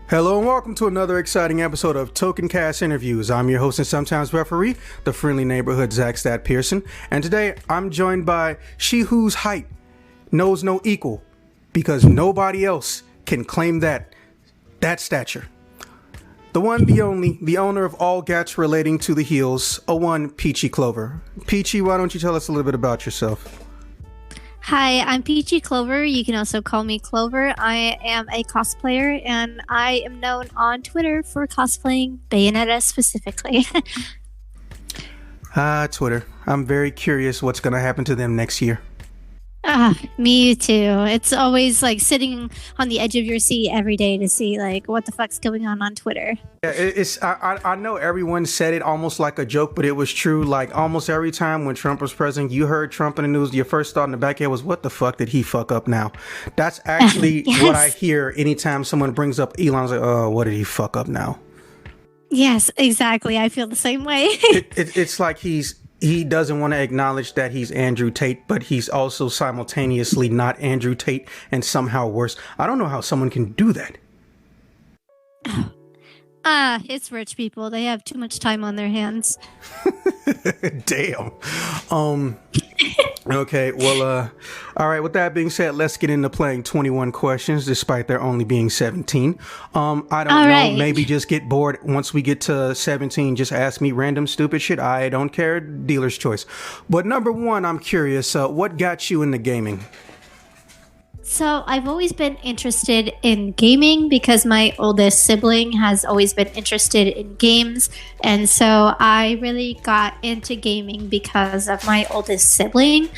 Hello and welcome to another exciting episode of Token Cast Interviews. I'm your host and sometimes referee, the friendly neighborhood Zach Stat Pearson, and today I'm joined by she whose height knows no equal because nobody else can claim that stature. The one, the only, the owner of all gats relating to the heels, a one Peachie Clover. Peachie, why don't you tell us a little bit about yourself? Hi, I'm Peachie Clover. You can also call me Clover. I am a cosplayer, and I am known on Twitter for cosplaying Bayonetta specifically. Twitter. I'm very curious what's going to happen to them next year. Me too. It's always like sitting on the edge of your seat every day to see like what the fuck's going on Twitter. Yeah, I know everyone said it almost like a joke, but it was true. Like almost every time when Trump was president, you heard Trump in the news, your first thought in the back of your head was, what the fuck did he fuck up now? That's actually yes. What I hear anytime someone brings up Elon. I was like, oh, what did he fuck up now? Yes, exactly. I feel the same way. It's like he doesn't want to acknowledge that he's Andrew Tate, but he's also simultaneously not Andrew Tate and somehow worse. I don't know how someone can do that. It's rich people. They have too much time on their hands. Damn. Okay, well, all right, with that being said, let's get into playing 21 questions, despite there only being 17. I don't know, right. Maybe just get bored. Once we get to 17, just ask me random stupid shit. I don't care, dealer's choice. But number one, I'm curious, what got you into gaming? So I've always been interested in gaming because my oldest sibling has always been interested in games. And so I really got into gaming because of my oldest sibling.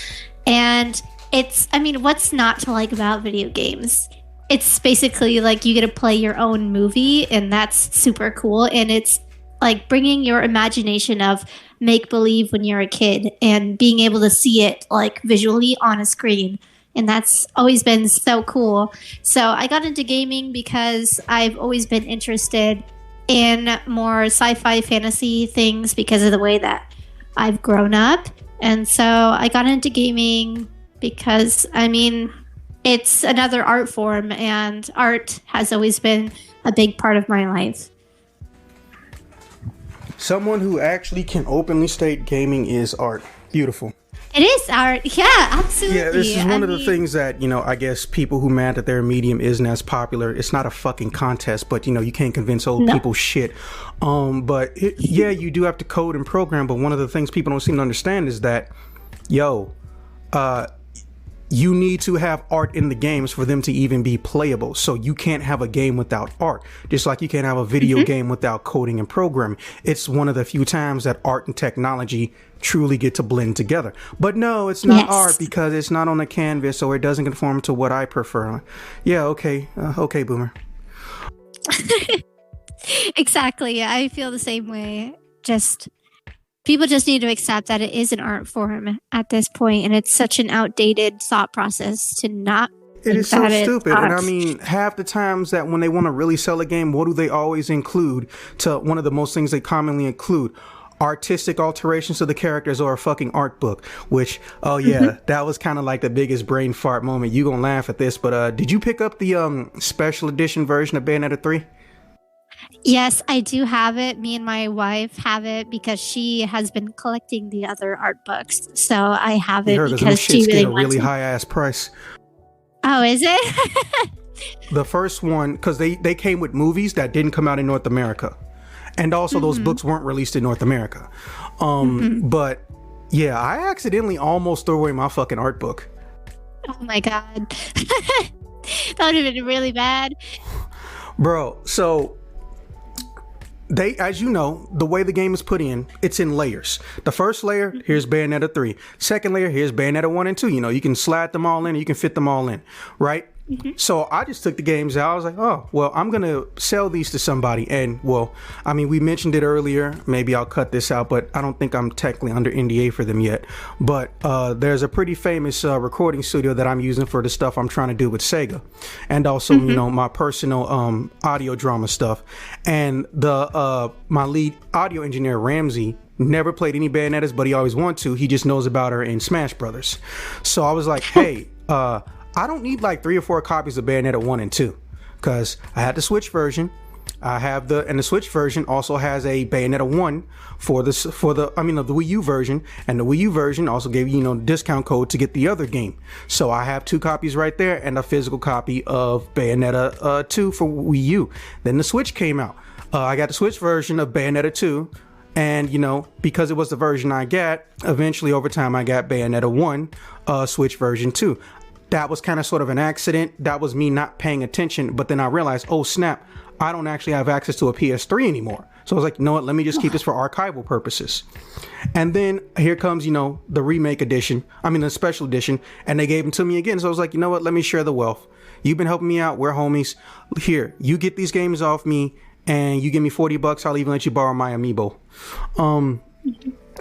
And what's not to like about video games? It's basically like you get to play your own movie, and that's super cool. And it's like bringing your imagination of make-believe when you're a kid and being able to see it like visually on a screen. And that's always been so cool. So I got into gaming because I've always been interested in more sci-fi fantasy things because of the way that I've grown up. And so I got into gaming because, it's another art form, and art has always been a big part of my life. Someone who actually can openly state gaming is art. Beautiful. It is art. Yeah, absolutely. Yeah, this is one of the things that, I guess people who mad that their medium isn't as popular, it's not a fucking contest, but, you can't convince old people shit. You do have to code and program, but one of the things people don't seem to understand is that, you need to have art in the games for them to even be playable. So you can't have a game without art, just like you can't have a video game without coding and programming. It's one of the few times that art and technology truly get to blend together. But no, it's not art because it's not on a canvas, or it doesn't conform to what I prefer. Yeah, okay. Okay, Boomer. Exactly. I feel the same way. People just need to accept that it is an art form at this point, and it's such an outdated thought process to not. It is so stupid. And half the times that when they want to really sell a game, what do they always include? To one of the most things they commonly include, artistic alterations to the characters or a fucking art book, which, that was kind of like the biggest brain fart moment. You gonna laugh at this, but did you pick up the special edition version of Bayonetta 3? Yes, I do have it. Me and my wife have it because she has been collecting the other art books. So I have it because she really wants it. Really high ass price. Oh, is it? The first one, because they came with movies that didn't come out in North America, and also those books weren't released in North America. But yeah, I accidentally almost threw away my fucking art book. Oh my god, that would have been really bad, bro. So. As you know, the way the game is put in, it's in layers. The first layer, here's Bayonetta 3. Second layer, here's Bayonetta 1 and 2. You can slide them all in, you can fit them all in, right? So I just took the games out. I was like, oh, well, I'm going to sell these to somebody. And, we mentioned it earlier. Maybe I'll cut this out, but I don't think I'm technically under NDA for them yet. But there's a pretty famous recording studio that I'm using for the stuff I'm trying to do with Sega. And also, my personal audio drama stuff. And my lead audio engineer, Ramsey, never played any Bayonettas, but he always wants to. He just knows about her in Smash Brothers. So I was like, hey, I don't need like 3 or 4 copies of Bayonetta 1 and 2. because I had the Switch version. The Switch version also has a Bayonetta 1 for the Wii U version, and the Wii U version also gave you, discount code to get the other game. So I have 2 copies right there and a physical copy of Bayonetta 2 for Wii U. Then the Switch came out. I got the Switch version of Bayonetta 2, and because it was the version I got, eventually over time I got Bayonetta 1 Switch version 2. That was kind of sort of an accident. That was me not paying attention, but then I realized, oh snap, I don't actually have access to a PS3 anymore. So I was like, you know what, let me just keep this for archival purposes. And then here comes, the remake edition, the special edition, and they gave them to me again. So I was like, you know what, let me share the wealth. You've been helping me out. We're homies. Here, you get these games off me, and you give me $40. I'll even let you borrow my amiibo.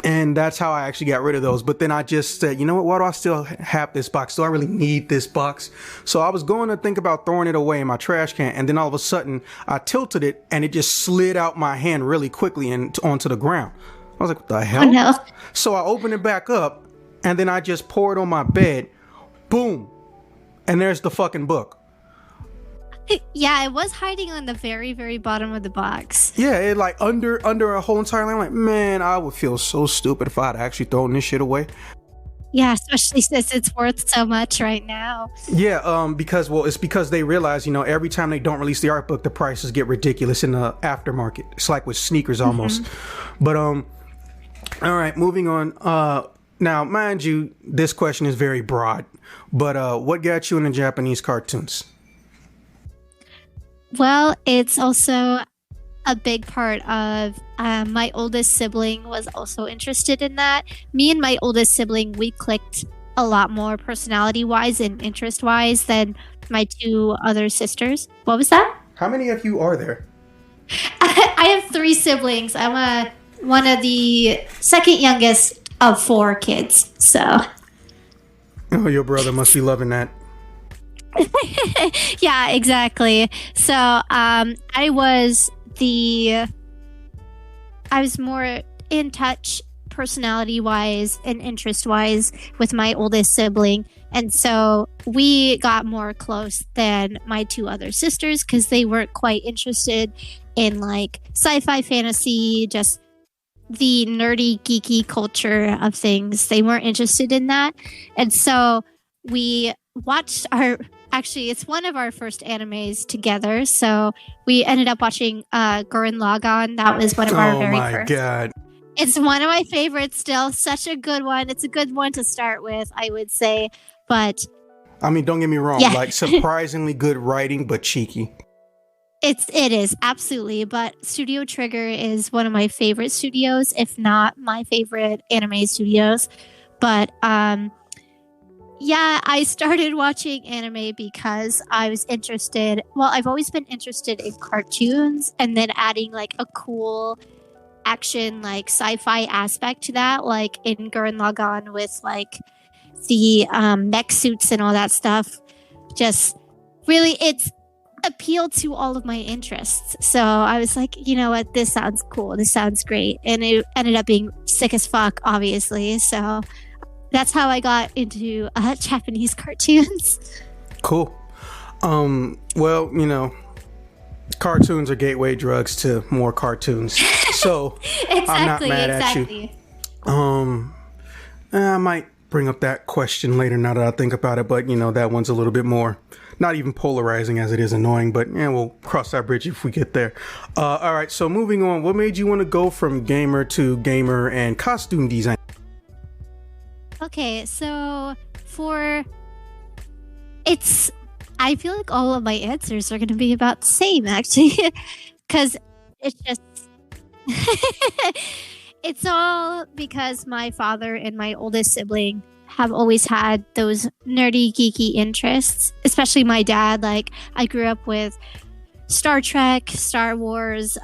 And that's how I actually got rid of those. But then I just said, you know what? Why do I still have this box? Do I really need this box? So I was going to think about throwing it away in my trash can. And then all of a sudden I tilted it and it just slid out my hand really quickly and onto the ground. I was like, what the hell? Oh, no. So I opened it back up and then I just poured on my bed. Boom. And there's the fucking book. Yeah, it was hiding on the very, very bottom of the box. Yeah, it like under a whole entire line. I'm like, man, I would feel so stupid if I had actually thrown this shit away. Yeah, especially since it's worth so much right now. Yeah, it's because they realize, every time they don't release the art book, the prices get ridiculous in the aftermarket. It's like with sneakers almost. But all right, moving on. Now, mind you, this question is very broad. But what got you into Japanese cartoons? Well, it's also a big part of my oldest sibling was also interested in that. Me and my oldest sibling, we clicked a lot more personality-wise and interest-wise than my 2 other sisters. What was that? How many of you are there? I have 3 siblings. I'm one of the second youngest of 4 kids. So. Oh, your brother must be loving that. Yeah, exactly. So I was more in touch personality wise and interest wise with my oldest sibling, and so we got more close than my 2 other sisters because they weren't quite interested in like sci-fi, fantasy, just the nerdy geeky culture of things. They weren't interested in that, and so we watched actually, it's one of our first animes together. So we ended up watching Gurren Lagann. That was one of our very first. Oh my God. It's one of my favorites still. Such a good one. It's a good one to start with, I would say. But don't get me wrong. Yeah. Like surprisingly good writing, but cheeky. It is, absolutely. But Studio Trigger is one of my favorite studios, if not my favorite anime studios. But yeah, I started watching anime because I was interested. Well, I've always been interested in cartoons and then adding like a cool action, like sci-fi aspect to that, like in Gurren Lagann with like the mech suits and all that stuff. Just really, it's appealed to all of my interests. So I was like, you know what, this sounds cool. This sounds great. And it ended up being sick as fuck, obviously. So that's how I got into Japanese cartoons. Cool. Well, cartoons are gateway drugs to more cartoons. So exactly, I'm not mad at you. I might bring up that question later now that I think about it, but that one's a little bit more not even polarizing as it is annoying, but we'll cross that bridge if we get there. All right, so moving on, what made you want to go from gamer to gamer and costume design? Okay, so I feel like all of my answers are going to be about the same, actually, because it's just, it's all because my father and my oldest sibling have always had those nerdy, geeky interests, especially my dad. Like, I grew up with Star Trek, Star Wars,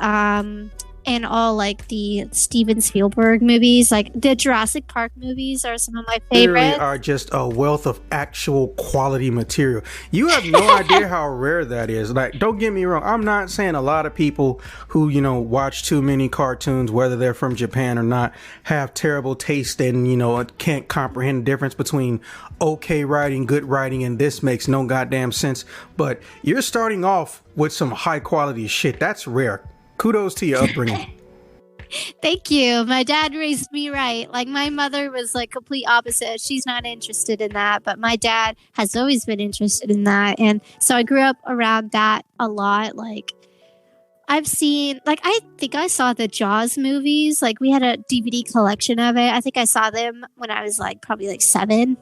in all like the Steven Spielberg movies. Like the Jurassic Park movies are some of my Literally favorites. are just a wealth of actual quality material. You have no idea how rare that is. Like, don't get me wrong. I'm not saying a lot of people who, watch too many cartoons, whether they're from Japan or not, have terrible taste and, can't comprehend the difference between okay writing, good writing, and this makes no goddamn sense. But you're starting off with some high quality shit. That's rare. Kudos to your upbringing. Thank you. My dad raised me right. Like my mother was like complete opposite. She's not interested in that, but my dad has always been interested in that. And so I grew up around that a lot. Like I've seen, like I think I saw the Jaws movies. Like we had a DVD collection of it. I think I saw them when I was like probably like 7.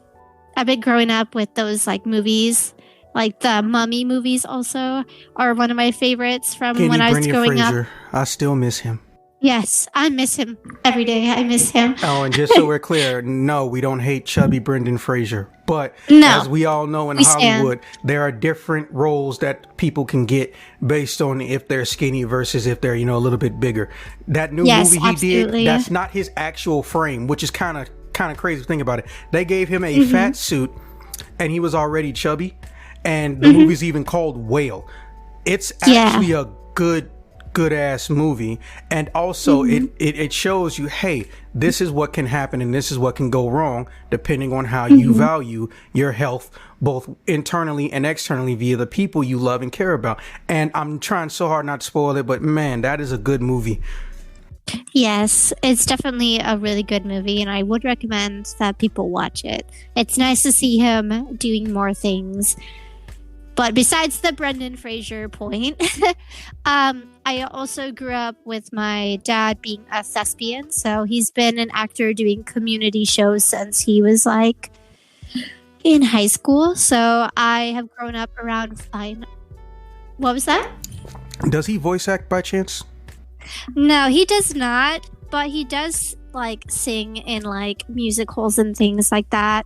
I've been growing up with those like movies. Like the Mummy movies also are one of my favorites from when I was growing up. I still miss him. Yes, I miss him every day. I miss him. Oh, and just so we're clear, no, we don't hate chubby Brendan Fraser. But no, as we all know in Hollywood, there are different roles that people can get based on if they're skinny versus if they're, a little bit bigger. That new movie he did, that's not his actual frame, which is kind of crazy to think about it. They gave him a fat suit and he was already chubby. And the movie's even called Whale. It's actually a good ass movie. And also it shows you, hey, this is what can happen and this is what can go wrong depending on how you value your health, both internally and externally via the people you love and care about. And I'm trying so hard not to spoil it, but man, that is a good movie. Yes, it's definitely a really good movie, and I would recommend that people watch it. It's nice to see him doing more things. But besides the Brendan Fraser point, I also grew up with my dad being a thespian. So he's been an actor doing community shows since he was like in high school. So I have grown up around fine. What was that? Does he voice act by chance? No, he does not. But he does like sing in like musicals and things like that.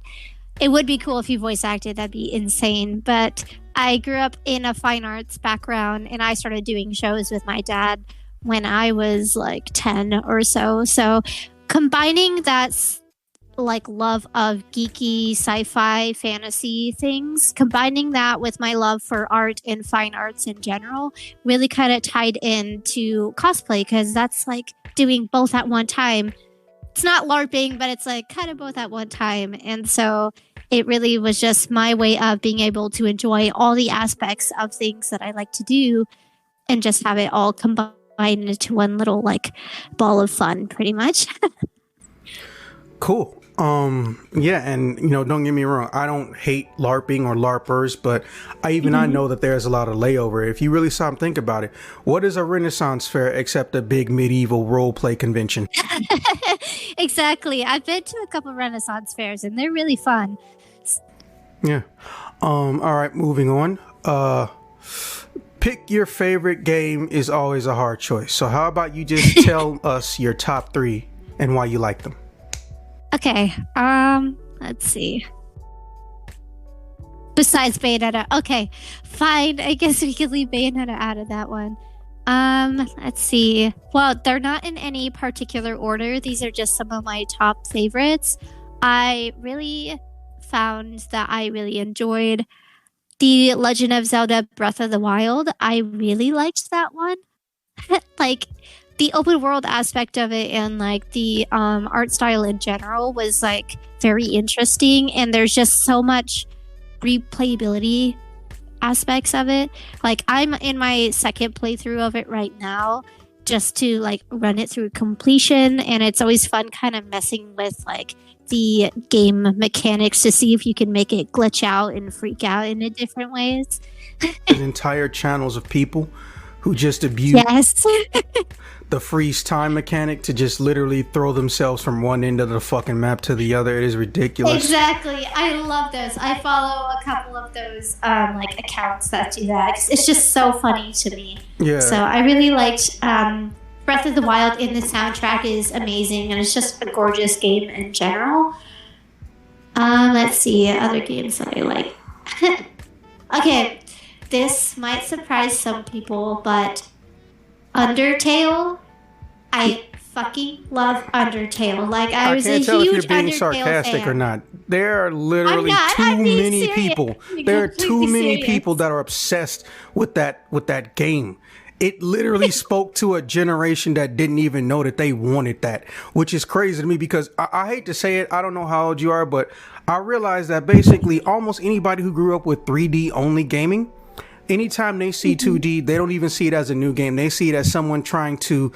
It would be cool if he voice acted. That'd be insane. But I grew up in a fine arts background and I started doing shows with my dad when I was like 10 or so. So combining that like love of geeky sci-fi fantasy things, combining that with my love for art and fine arts in general really kind of tied into cosplay because that's like doing both at one time. It's not LARPing, but it's like kind of both at one time. And so it really was just my way of being able to enjoy all the aspects of things that I like to do and just have it all combined into one little like ball of fun, pretty much. Cool. Yeah, and don't get me wrong, I don't hate LARPing or LARPers, but I know that there's a lot of layover. If you really stop and think about it, what is a Renaissance fair except a big medieval role play convention? Exactly. I've been to a couple Renaissance fairs and they're really fun. Yeah. All right, moving on. Pick your favorite game is always a hard choice. So how about you just tell us your top 3 and why you like them? Okay, let's see. Besides Bayonetta. Okay, fine. I guess we could leave Bayonetta out of that one. Let's see. Well, they're not in any particular order. These are just some of my top favorites. I really found that I really enjoyed The Legend of Zelda Breath of the Wild. I really liked that one. Like, the open world aspect of it and like the art style in general was like very interesting, and there's just so much replayability aspects of it. Like I'm in my second playthrough of it right now just to like run it through completion, and it's always fun kind of messing with like the game mechanics to see if you can make it glitch out and freak out in a different ways. There's entire channels of people who just abuse the freeze time mechanic to just literally throw themselves from one end of the fucking map to the other. It is ridiculous. Exactly. I love those. I follow a couple of those like accounts that do that. It's just so funny to me. Yeah. So I really liked Breath of the Wild, and the soundtrack is amazing, and it's just a gorgeous game in general. Let's see other games that I like. Okay, this might surprise some people, but Undertale I fucking love Undertale. Like, I I was a can't tell if you're huge being Undertale sarcastic or fan. not. There are I'm literally not. too I'm being many serious. people. I'm being There are too completely many serious. people that are obsessed with that game. It literally spoke to a generation that didn't even know that they wanted that, which is crazy to me because I hate to say it. I don't know how old you are, but I realize that basically almost anybody who grew up with 3D only gaming, anytime they see 2D, they don't even see it as a new game. They see it as someone trying to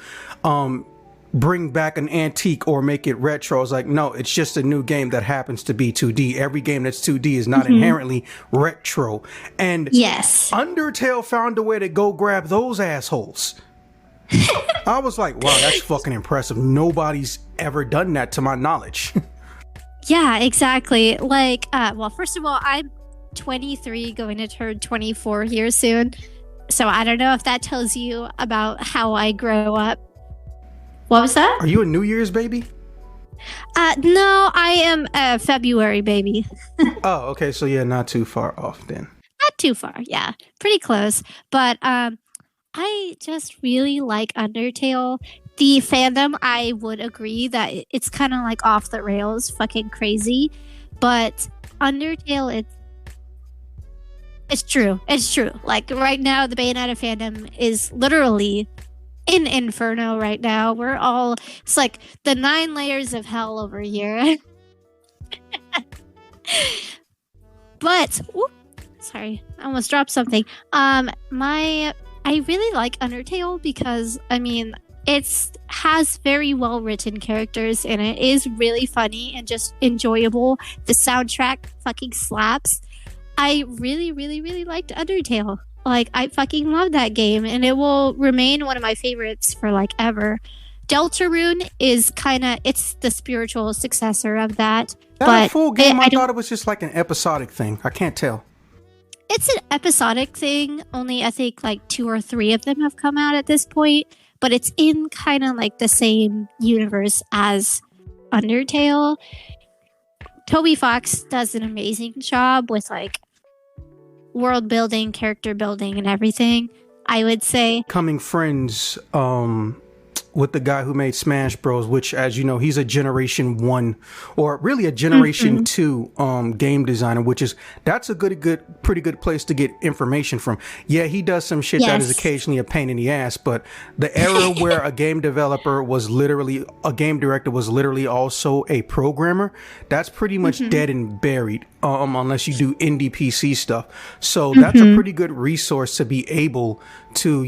bring back an antique or make it retro. It's like, no, it's just a new game that happens to be 2D. Every game that's 2D is not inherently retro. And Yes. Undertale found a way to go grab those assholes. I was like, wow, that's fucking impressive. Nobody's ever done that to my knowledge. Yeah, exactly. Like, well, first of all, I'm 23, going to turn 24 here soon. So I don't know if that tells you about how I grow up. What was that? Are you a New Year's baby? No, I am a February baby. Oh, okay. So yeah, not too far off then. Not too far, yeah. Pretty close. But I just really like Undertale. The fandom, I would agree that it's kind of like off the rails, fucking crazy. But Undertale, it's true. It's true. Like right now, the Bayonetta fandom is literally in Inferno right now. It's like the 9 layers of hell over here. But, sorry, I almost dropped something. I really like Undertale because, I mean, it has very well written characters and it is really funny and just enjoyable. The soundtrack fucking slaps. I really, really, really liked Undertale. Like, I fucking love that game, and it will remain one of my favorites for, like, ever. Deltarune is it's the spiritual successor of that. That a full game? I thought it was just like an episodic thing. I can't tell. It's an episodic thing. Only, I think, like, 2 or 3 of them have come out at this point. But it's in kind of, like, the same universe as Undertale. Toby Fox does an amazing job with, like, world building, character building, and everything, I would say. Coming friends with the guy who made Smash Bros, which, as you know, he's a generation 1 or really a generation 2 game designer, that's a pretty good place to get information from. Yeah, he does some shit that is occasionally a pain in the ass, but the era where a game director was literally also a programmer, that's pretty much dead and buried, unless you do indie PC stuff. So that's a pretty good resource to be able to,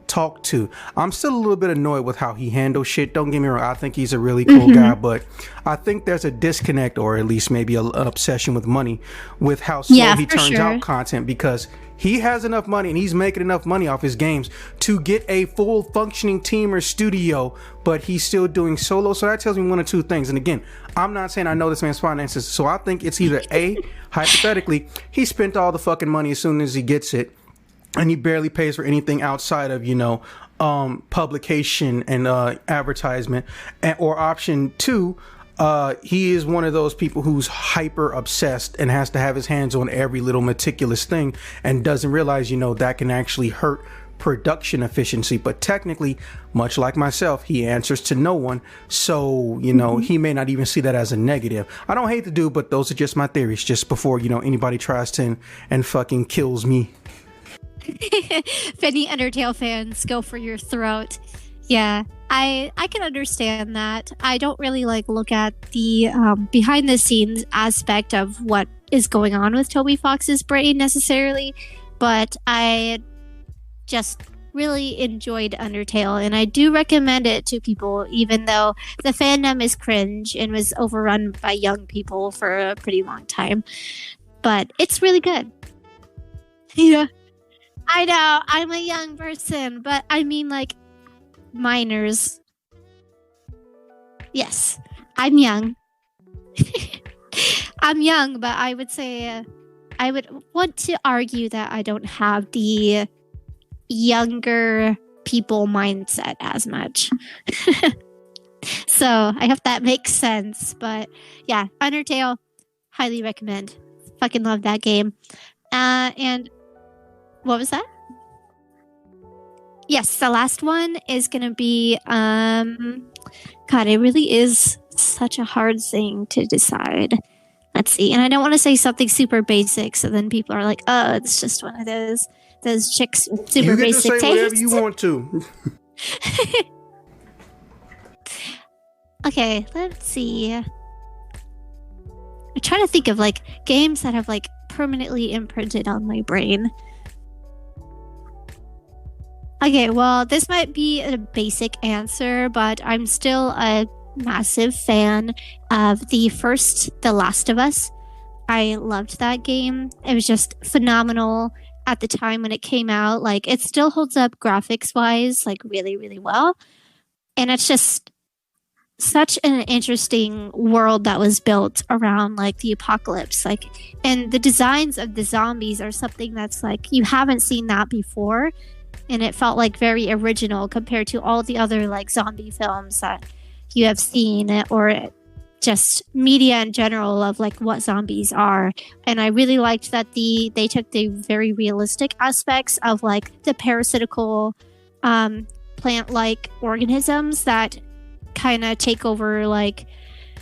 talk to. I'm still a little bit annoyed with how he handles shit. Don't get me wrong. I think he's a really cool guy, but I think there's a disconnect, or at least maybe an obsession with money, with how slow he turns out content, because he has enough money and he's making enough money off his games to get a full functioning team or studio, but he's still doing solo. So that tells me one of two things. And again, I'm not saying I know this man's finances, so I think it's either A, hypothetically, he spent all the fucking money as soon as he gets it, and he barely pays for anything outside of, publication and advertisement. Or option 2, he is one of those people who's hyper obsessed and has to have his hands on every little meticulous thing and doesn't realize, that can actually hurt production efficiency. But technically, much like myself, he answers to no one. So, he may not even see that as a negative. I don't hate the dude, but those are just my theories, just before, anybody tries to and fucking kills me. If any Undertale fans, go for your throat. Yeah, I can understand that. I don't really look at the behind the scenes aspect of what is going on with Toby Fox's brain necessarily, but I just really enjoyed Undertale, and I do recommend it to people, even though the fandom is cringe and was overrun by young people for a pretty long time. But it's really good. Yeah. I know, I'm a young person, but I mean, minors. Yes, I'm young. I'm young, but I would say, I would want to argue that I don't have the younger people mindset as much. So I hope that makes sense. But yeah, Undertale, highly recommend. Fucking love that game. And what was that? Yes, the last one is gonna be God, it really is such a hard thing to decide. Let's see. And I don't want to say something super basic, so then people are like, "Oh, it's just one of those chicks with super You get to basic say whatever taste." you want to. Okay, let's see. I'm trying to think of like games that have like permanently imprinted on my brain. Okay, well, this might be a basic answer, but I'm still a massive fan of The Last of Us. I loved that game. It was just phenomenal at the time when it came out. Like, it still holds up graphics wise, like, really, really well. And it's just such an interesting world that was built around like the apocalypse. Like, and the designs of the zombies are something that's like, you haven't seen that before. And it felt like very original compared to all the other like zombie films that you have seen, or just media in general of like what zombies are. And I really liked that they took the very realistic aspects of like the parasitical plant-like organisms that kind of take over like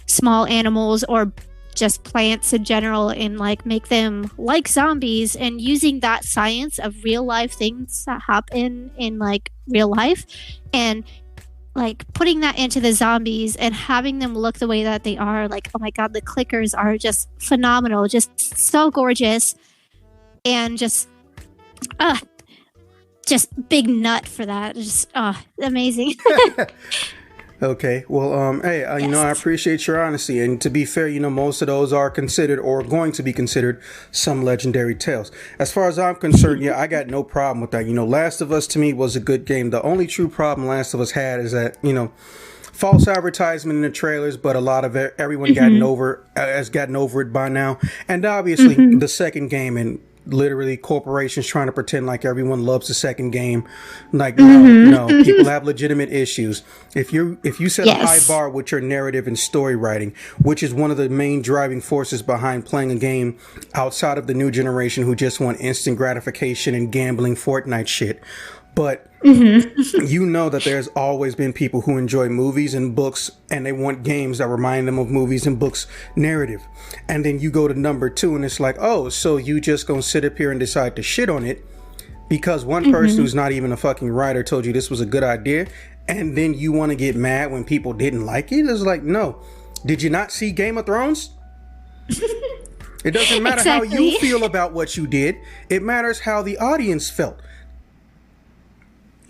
small animals or just plants in general and like make them like zombies, and using that science of real life things that happen in like real life and like putting that into the zombies and having them look the way that they are. Like, oh my god, the clickers are just phenomenal, just so gorgeous, and just big nut for that. Just amazing. Okay, well, hey, you know, I appreciate your honesty, and to be fair, you know, most of those are considered or going to be considered some legendary tales. As far as I'm concerned, yeah, I got no problem with that. You know, Last of Us to me was a good game. The only true problem Last of Us had is that, you know, false advertisement in the trailers, but a lot of everyone has gotten over it by now, and obviously the second game and literally corporations trying to pretend like everyone loves the second game. Like, no, people have legitimate issues. If you set a high bar with your narrative and story writing, which is one of the main driving forces behind playing a game outside of the new generation who just want instant gratification and gambling Fortnite shit. But you know that there's always been people who enjoy movies and books, and they want games that remind them of movies and books narrative. And then you go to number 2 and it's like, oh, so you just gonna sit up here and decide to shit on it because one person who's not even a fucking writer told you this was a good idea, and then you want to get mad when people didn't like it? It's like, no. Did you not see Game of Thrones? It doesn't matter how you feel about what you did. It matters how the audience felt.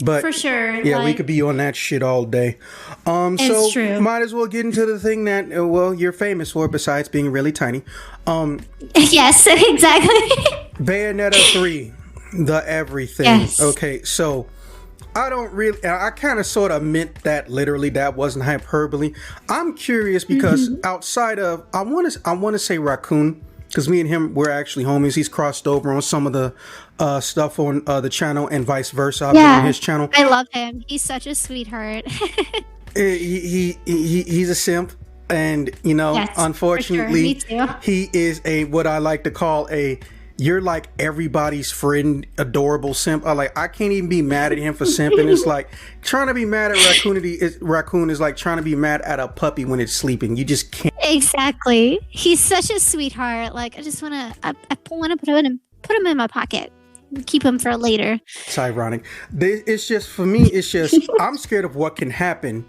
But for sure, yeah, we could be on that shit all day. So true. Might as well get into the thing that well, you're famous for besides being really tiny. Yes, exactly. Bayonetta 3, the everything. Yes. Okay, so I kind of sort of meant that literally. That wasn't hyperbole. I'm curious because outside of I want to say Raccoon, because me and him, we're actually homies. He's crossed over on some of the stuff on the channel and vice versa. I've been on his channel. I love him. He's such a sweetheart. He's a simp, and you know, unfortunately, he is a what I like to call a you're like everybody's friend, adorable simp. I can't even be mad at him for simping. It's like trying to be mad at Raccoon is like trying to be mad at a puppy when it's sleeping. You just can't. Exactly. He's such a sweetheart. Like, I just want to put him in my pocket. Keep him for later. It's ironic. It's just, for me, it's just, I'm scared of what can happen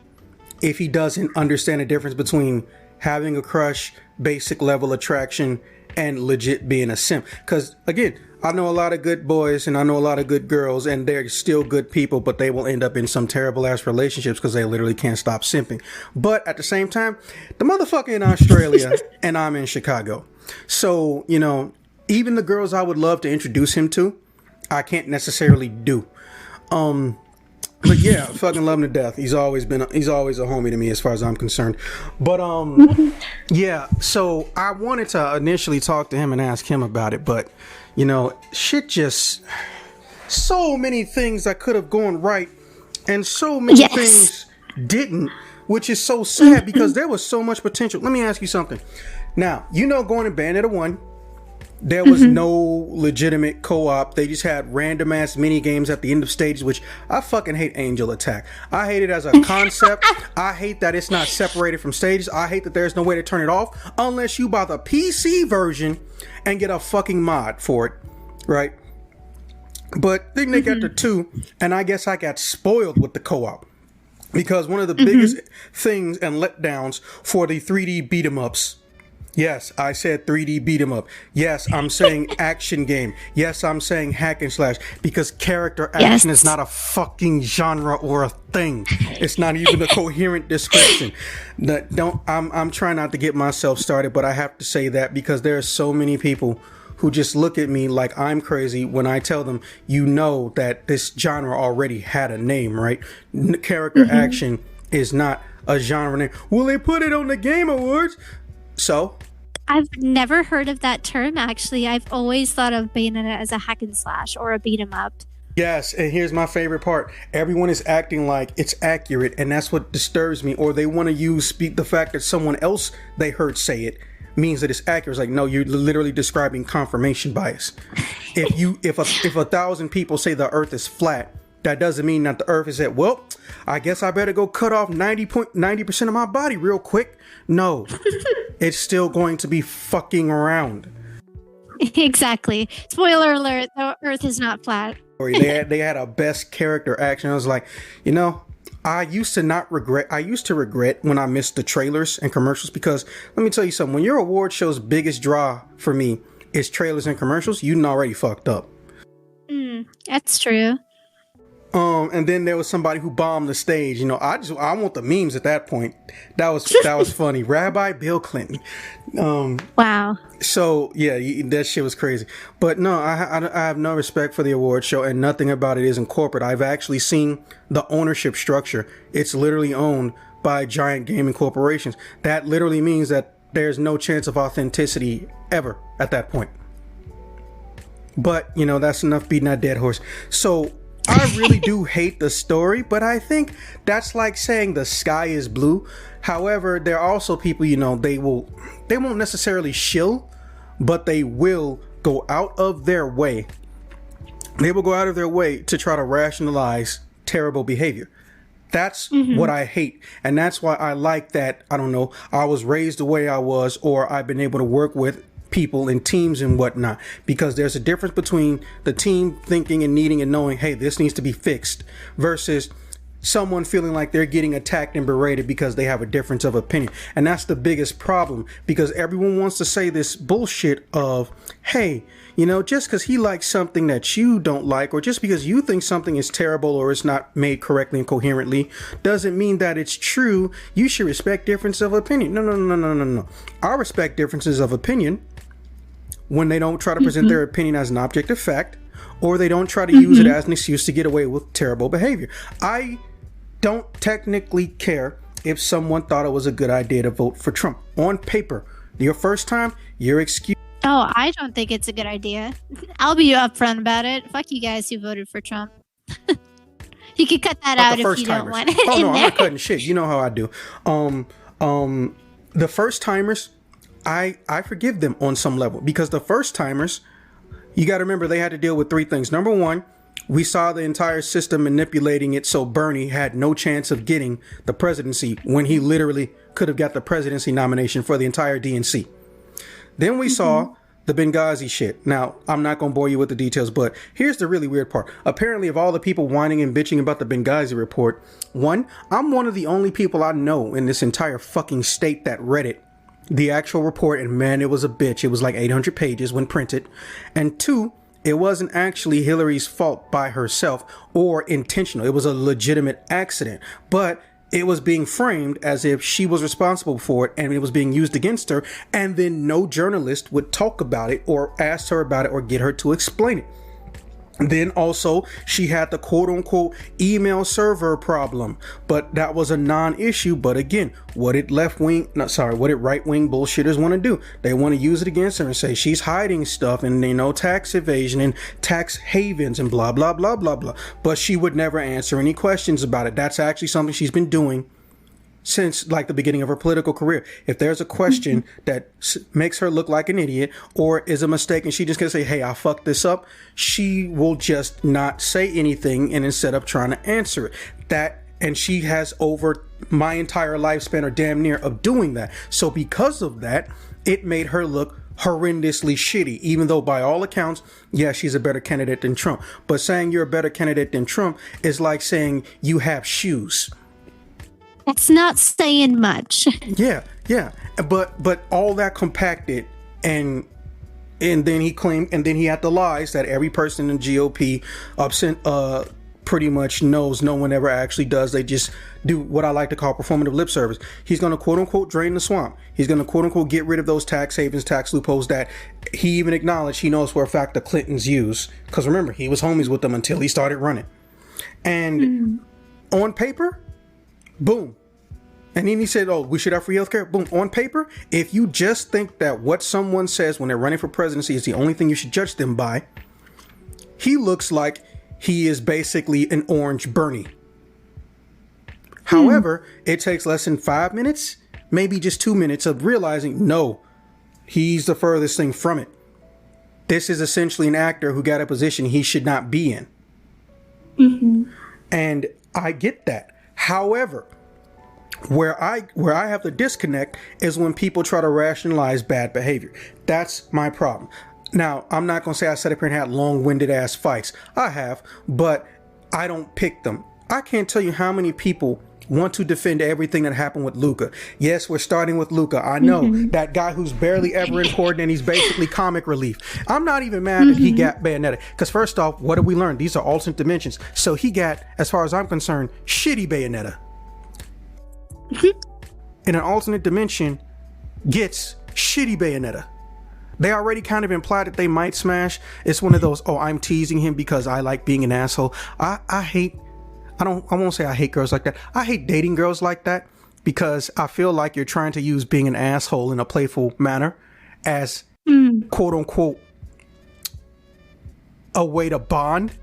if he doesn't understand the difference between having a crush, basic level attraction, and legit being a simp. Because, again, I know a lot of good boys and I know a lot of good girls, and they're still good people, but they will end up in some terrible ass relationships because they literally can't stop simping. But at the same time, the motherfucker in Australia and I'm in Chicago. So, you know, even the girls I would love to introduce him to, I can't necessarily do. But yeah, fucking love him to death. He's always a homie to me as far as I'm concerned. But yeah, so I wanted to initially talk to him and ask him about it, but you know, shit, just so many things that could have gone right and so many things didn't, which is so sad because there was so much potential. Let me ask you something. Now, you know, going to Bayonetta 1, There was no legitimate co-op. They just had random ass mini games at the end of stages, which I fucking hate Angel Attack. I hate it as a concept. I hate that it's not separated from stages. I hate that there's no way to turn it off unless you buy the PC version and get a fucking mod for it, right? But then they got the 2, and I guess I got spoiled with the co-op. Because one of the biggest things and letdowns for the 3D beat 'em ups. Yes, I said 3D beat 'em up. Yes, I'm saying action game. Yes, I'm saying hack and slash, because character action is not a fucking genre or a thing. It's not even a coherent description. I'm trying not to get myself started, but I have to say that because there are so many people who just look at me like I'm crazy when I tell them, you know that this genre already had a name, right? Character action is not a genre name. Well, they put it on the Game Awards. So? I've never heard of that term, actually. I've always thought of Bayonetta as a hack and slash or a beat 'em up. Yes, and here's my favorite part. Everyone is acting like it's accurate, and that's what disturbs me. Or they want to use the fact that someone else they heard say it means that it's accurate. It's like, no, you're literally describing confirmation bias. If 1,000 people say the Earth is flat, that doesn't mean that the Earth is at, well, I guess I better go cut off 90% of my body real quick. No, it's still going to be fucking around. Exactly. Spoiler alert, the Earth is not flat. They had a best character action. I was like, I used to regret when I missed the trailers and commercials, because let me tell you something, when your award show's biggest draw for me is trailers and commercials, you done already fucked up. That's true. And then there was somebody who bombed the stage. I want the memes at that point. That was funny. Rabbi Bill Clinton. Wow. So yeah, that shit was crazy. But no, I have no respect for the award show, and nothing about it isn't corporate. I've actually seen the ownership structure. It's literally owned by giant gaming corporations. That literally means that there's no chance of authenticity ever at that point. But that's enough beating that dead horse. So I really do hate the story, but I think that's like saying the sky is blue. However, there are also people, they won't necessarily shill, but they will go out of their way. They will go out of their way to try to rationalize terrible behavior. That's what I hate. And that's why I like that, I don't know, I was raised the way I was, or I've been able to work with people in teams and whatnot, because there's a difference between the team thinking and needing and knowing, hey, this needs to be fixed, versus someone feeling like they're getting attacked and berated because they have a difference of opinion. And that's the biggest problem, because everyone wants to say this bullshit of, hey, just because he likes something that you don't like, or just because you think something is terrible or it's not made correctly and coherently, doesn't mean that it's true. You should respect difference of opinion. No. I respect differences of opinion when they don't try to present their opinion as an objective fact, or they don't try to use it as an excuse to get away with terrible behavior. I don't technically care if someone thought it was a good idea to vote for Trump. On paper, your first time, you're excused. Oh, I don't think it's a good idea. I'll be upfront about it. Fuck you guys who voted for Trump. You can cut that out if you don't want it. Oh, no, I'm not cutting shit. You know how I do. The first timers, I forgive them on some level, because the first timers, you got to remember, they had to deal with 3 things. Number one, we saw the entire system manipulating it so Bernie had no chance of getting the presidency when he literally could have got the presidency nomination for the entire DNC. Then we saw the Benghazi shit. Now, I'm not going to bore you with the details, but here's the really weird part. Apparently, of all the people whining and bitching about the Benghazi report, one, I'm one of the only people I know in this entire fucking state that read it, the actual report, and man, it was a bitch. It was like 800 pages when printed. And 2, it wasn't actually Hillary's fault by herself or intentional. It was a legitimate accident, but it was being framed as if she was responsible for it, and it was being used against her, and then no journalist would talk about it or ask her about it or get her to explain it. Then also, she had the quote-unquote email server problem, but that was a non-issue. But again, what did right-wing bullshitters want to do? They want to use it against her and say she's hiding stuff and, tax evasion and tax havens and blah, blah, blah, blah, blah. But she would never answer any questions about it. That's actually something she's been doing since like the beginning of her political career. If there's a question that makes her look like an idiot or is a mistake and she just can say, hey, I fucked this up, she will just not say anything and instead of trying to answer it. And she has over my entire lifespan or damn near of doing that. So because of that, it made her look horrendously shitty, even though by all accounts, yeah, she's a better candidate than Trump. But saying you're a better candidate than Trump is like saying you have shoes. It's not saying much. Yeah. But all that compacted and then he claimed, and then he had the lies that every person in GOP pretty much knows no one ever actually does. They just do what I like to call performative lip service. He's going to quote unquote drain the swamp. He's going to quote unquote get rid of those tax havens, tax loopholes that he even acknowledged he knows for a fact the Clintons use. Because remember, he was homies with them until he started running. And on paper, boom. And then he said, oh, we should have free healthcare. Boom. On paper, if you just think that what someone says when they're running for presidency is the only thing you should judge them by, he looks like he is basically an orange Bernie. However, it takes less than 5 minutes, maybe just 2 minutes of realizing, no, he's the furthest thing from it. This is essentially an actor who got a position he should not be in. And I get that. However, where I have the disconnect is when people try to rationalize bad behavior. That's my problem. Now, I'm not going to say I sat up here and had long-winded ass fights. I have, but I don't pick them. I can't tell you how many people want to defend everything that happened with Luca. Yes, we're starting with Luca. I know that guy who's barely ever important and he's basically comic relief. I'm not even mad that he got Bayonetta. Because first off, what did we learn? These are alternate dimensions. So he got, as far as I'm concerned, shitty Bayonetta. In an alternate dimension, gets shitty Bayonetta. They already kind of implied that they might smash. It's one of those, oh, I'm teasing him because I like being an asshole. I won't say I hate girls like that. I hate dating girls like that because I feel like you're trying to use being an asshole in a playful manner as quote unquote a way to bond.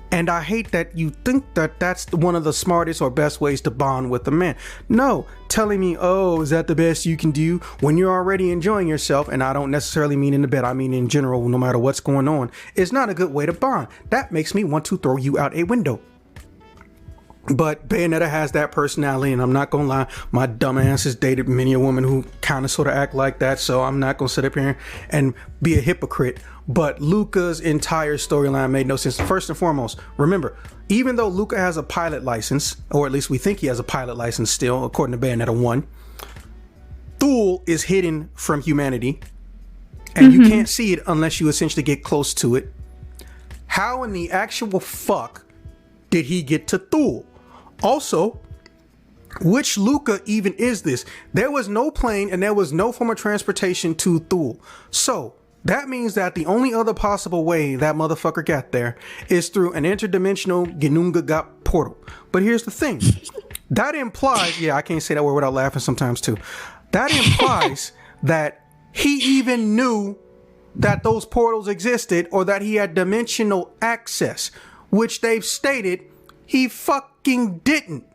And I hate that you think that that's one of the smartest or best ways to bond with a man. No, telling me, oh, is that the best you can do when you're already enjoying yourself? And I don't necessarily mean in the bed. I mean in general, no matter what's going on. It's not a good way to bond. That makes me want to throw you out a window. But Bayonetta has that personality, and I'm not gonna lie, my dumb ass has dated many a woman who kind of sort of act like that, so I'm not gonna sit up here and be a hypocrite. But Luca's entire storyline made no sense. First and foremost, remember, even though Luca has a pilot license, or at least we think he has a pilot license still, according to Bayonetta 1, Thule is hidden from humanity, and you can't see it unless you essentially get close to it. How in the actual fuck did he get to Thule? Also, which Luca even is this? There was no plane and there was no form of transportation to Thule. So that means that the only other possible way that motherfucker got there is through an interdimensional Ginunga portal. But here's the thing. That implies, yeah, I can't say that word without laughing sometimes too. That implies that he even knew that those portals existed or that he had dimensional access, which they've stated he fucking didn't.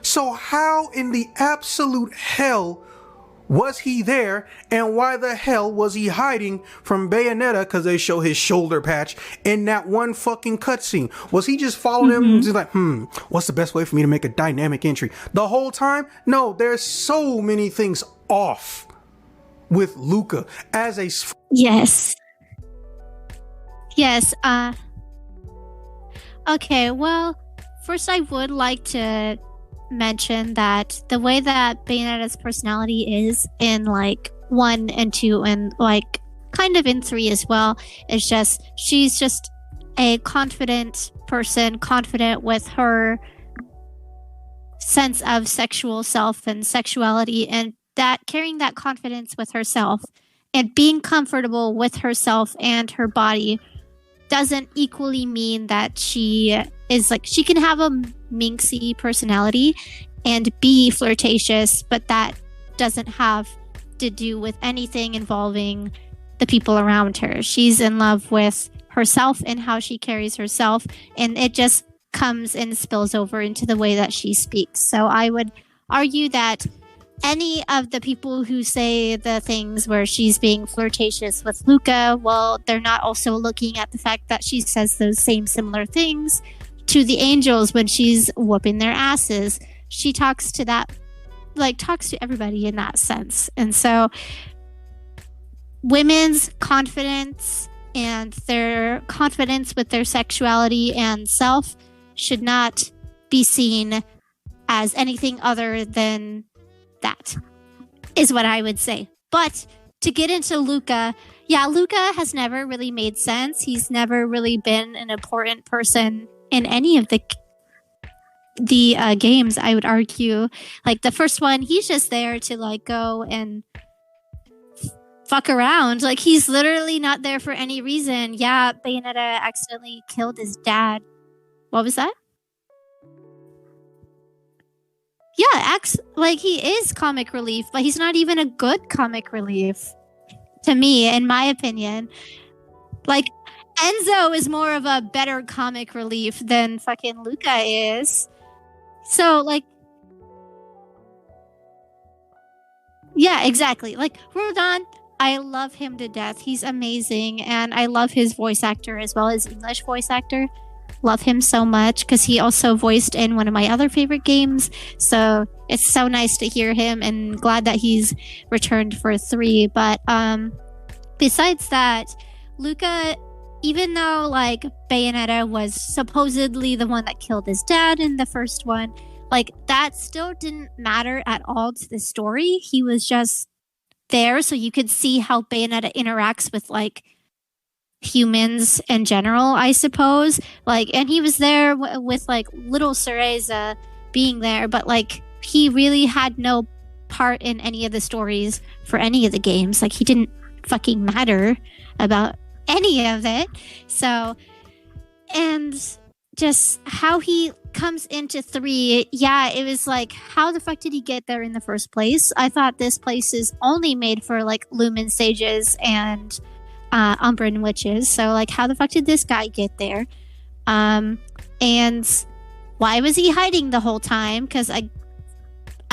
So how in the absolute hell was he there, and why the hell was he hiding from Bayonetta? Because they show his shoulder patch in that one fucking cutscene. Was he just following him? Just like, what's the best way for me to make a dynamic entry? The whole time? No, there's so many things off with Luca as a... Yes. Okay, well, first I would like to mention that the way that Bayonetta's personality is in like 1 and 2 and like kind of in 3 as well is just she's just a confident person, confident with her sense of sexual self and sexuality, and that carrying that confidence with herself and being comfortable with herself and her body doesn't equally mean that she is like, she can have a minxy personality and be flirtatious, but that doesn't have to do with anything involving the people around her. She's in love with herself and how she carries herself, and it just comes and spills over into the way that she speaks. So I would argue that any of the people who say the things where she's being flirtatious with Luca, well, they're not also looking at the fact that she says those same similar things to the angels when she's whooping their asses. She talks to that, like, talks to everybody in that sense. And so women's confidence and their confidence with their sexuality and self should not be seen as anything other than that, is what I would say. But to get into Luca, yeah, Luca has never really made sense. He's never really been an important person in any of the games, I would argue. Like the first one, he's just there to like go and fuck around. Like he's literally not there for any reason. Yeah, Bayonetta accidentally killed his dad. What was that? Yeah, like he is comic relief, but he's not even a good comic relief to me, in my opinion. Like Enzo is more of a better comic relief than fucking Luca is. So like, yeah, exactly. Like Rodon, I love him to death. He's amazing, and I love his voice actor as well as English voice actor. Love him so much because he also voiced in one of my other favorite games. So it's so nice to hear him, and glad that he's returned for 3. But besides that, Luca, even though like Bayonetta was supposedly the one that killed his dad in the first one, like that still didn't matter at all to the story. He was just there so you could see how Bayonetta interacts with like humans in general, I suppose. Like, and he was there with like little Cereza being there, but like he really had no part in any of the stories for any of the games. Like he didn't fucking matter about any of it. So, and just how he comes into 3, yeah, it was like, how the fuck did he get there in the first place? I thought this place is only made for like Lumen Sages and Umbran Witches. So like, how the fuck did this guy get there? And why was he hiding the whole time? Because I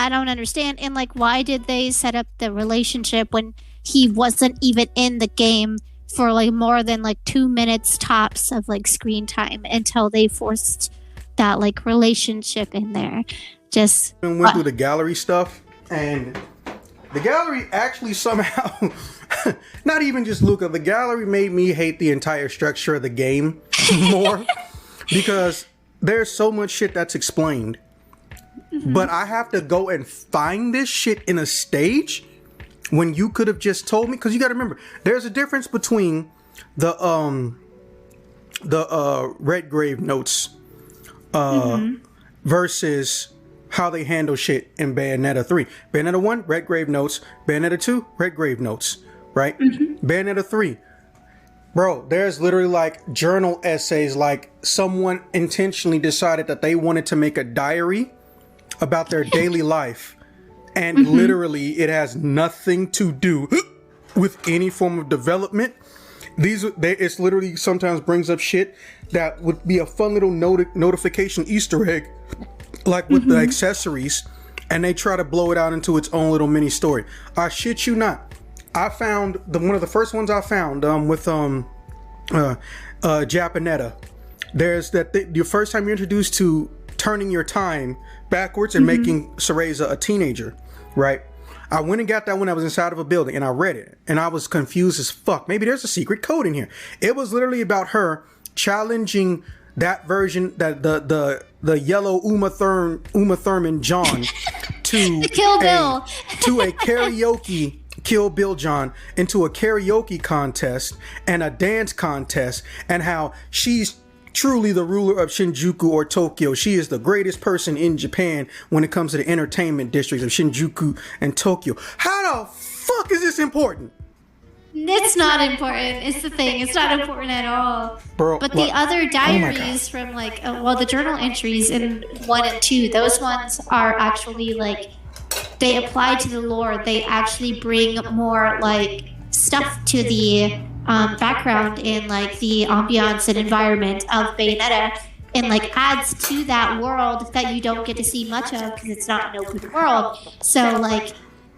don't understand. And like, why did they set up the relationship when he wasn't even in the game for like more than like 2 minutes tops of like screen time until they forced that like relationship in there? Just went through the gallery stuff, and the gallery actually somehow not even just Luca, the gallery made me hate the entire structure of the game more because there's so much shit that's explained. Mm-hmm. But I have to go and find this shit in a stage when you could have just told me, because you got to remember, there's a difference between the Redgrave notes versus how they handle shit in Bayonetta 3. Bayonetta 1, Redgrave notes. Bayonetta 2, Redgrave notes. Right? Mm-hmm. Bayonetta 3. Bro, there's literally like journal essays, like someone intentionally decided that they wanted to make a diary about their daily life. And literally it has nothing to do with any form of development. It's literally sometimes brings up shit that would be a fun little notification Easter egg, like with the accessories, and they try to blow it out into its own little mini story. I shit you not. I found one of the first ones I found with Japanetta. There's that your first time you're introduced to turning your time backwards and making Cereza a teenager, right? I went and got that when I was inside of a building, and I read it, and I was confused as fuck. Maybe there's a secret code in here. It was literally about her challenging that version, that the yellow Uma Thurman John to Kill Bill to a karaoke. Kill Bill John into a karaoke contest and a dance contest, and how she's truly the ruler of Shinjuku or Tokyo. She is the greatest person in Japan when it comes to the entertainment districts of Shinjuku and Tokyo. How the fuck is this important? It's not important. It's the thing. It's not important at all. Bro, but the other diaries from like, the journal entries in 1 and 2, those ones are actually like, they apply to the lore. They actually bring more like stuff to the background in like the ambiance and environment of Bayonetta. and like adds to that world that you don't get to see much of because it's not an open world. So like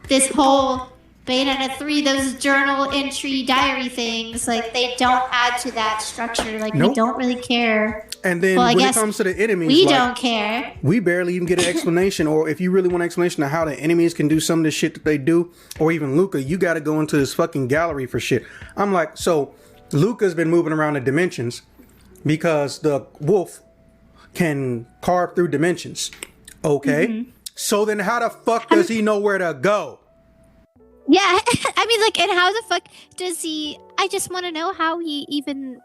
this whole Bayonetta 3, those journal entry diary things, like they don't add to that structure. Like we don't really care. And then when it comes to the enemies, we don't care. We barely even get an explanation, or if you really want an explanation of how the enemies can do some of the shit that they do, or even Luca, you got to go into this fucking gallery for shit. I'm like, so Luca's been moving around the dimensions because the wolf can carve through dimensions. Okay. So then how the fuck does he know where to go? Yeah, I mean, like, and how the fuck does he... I just want to know how he even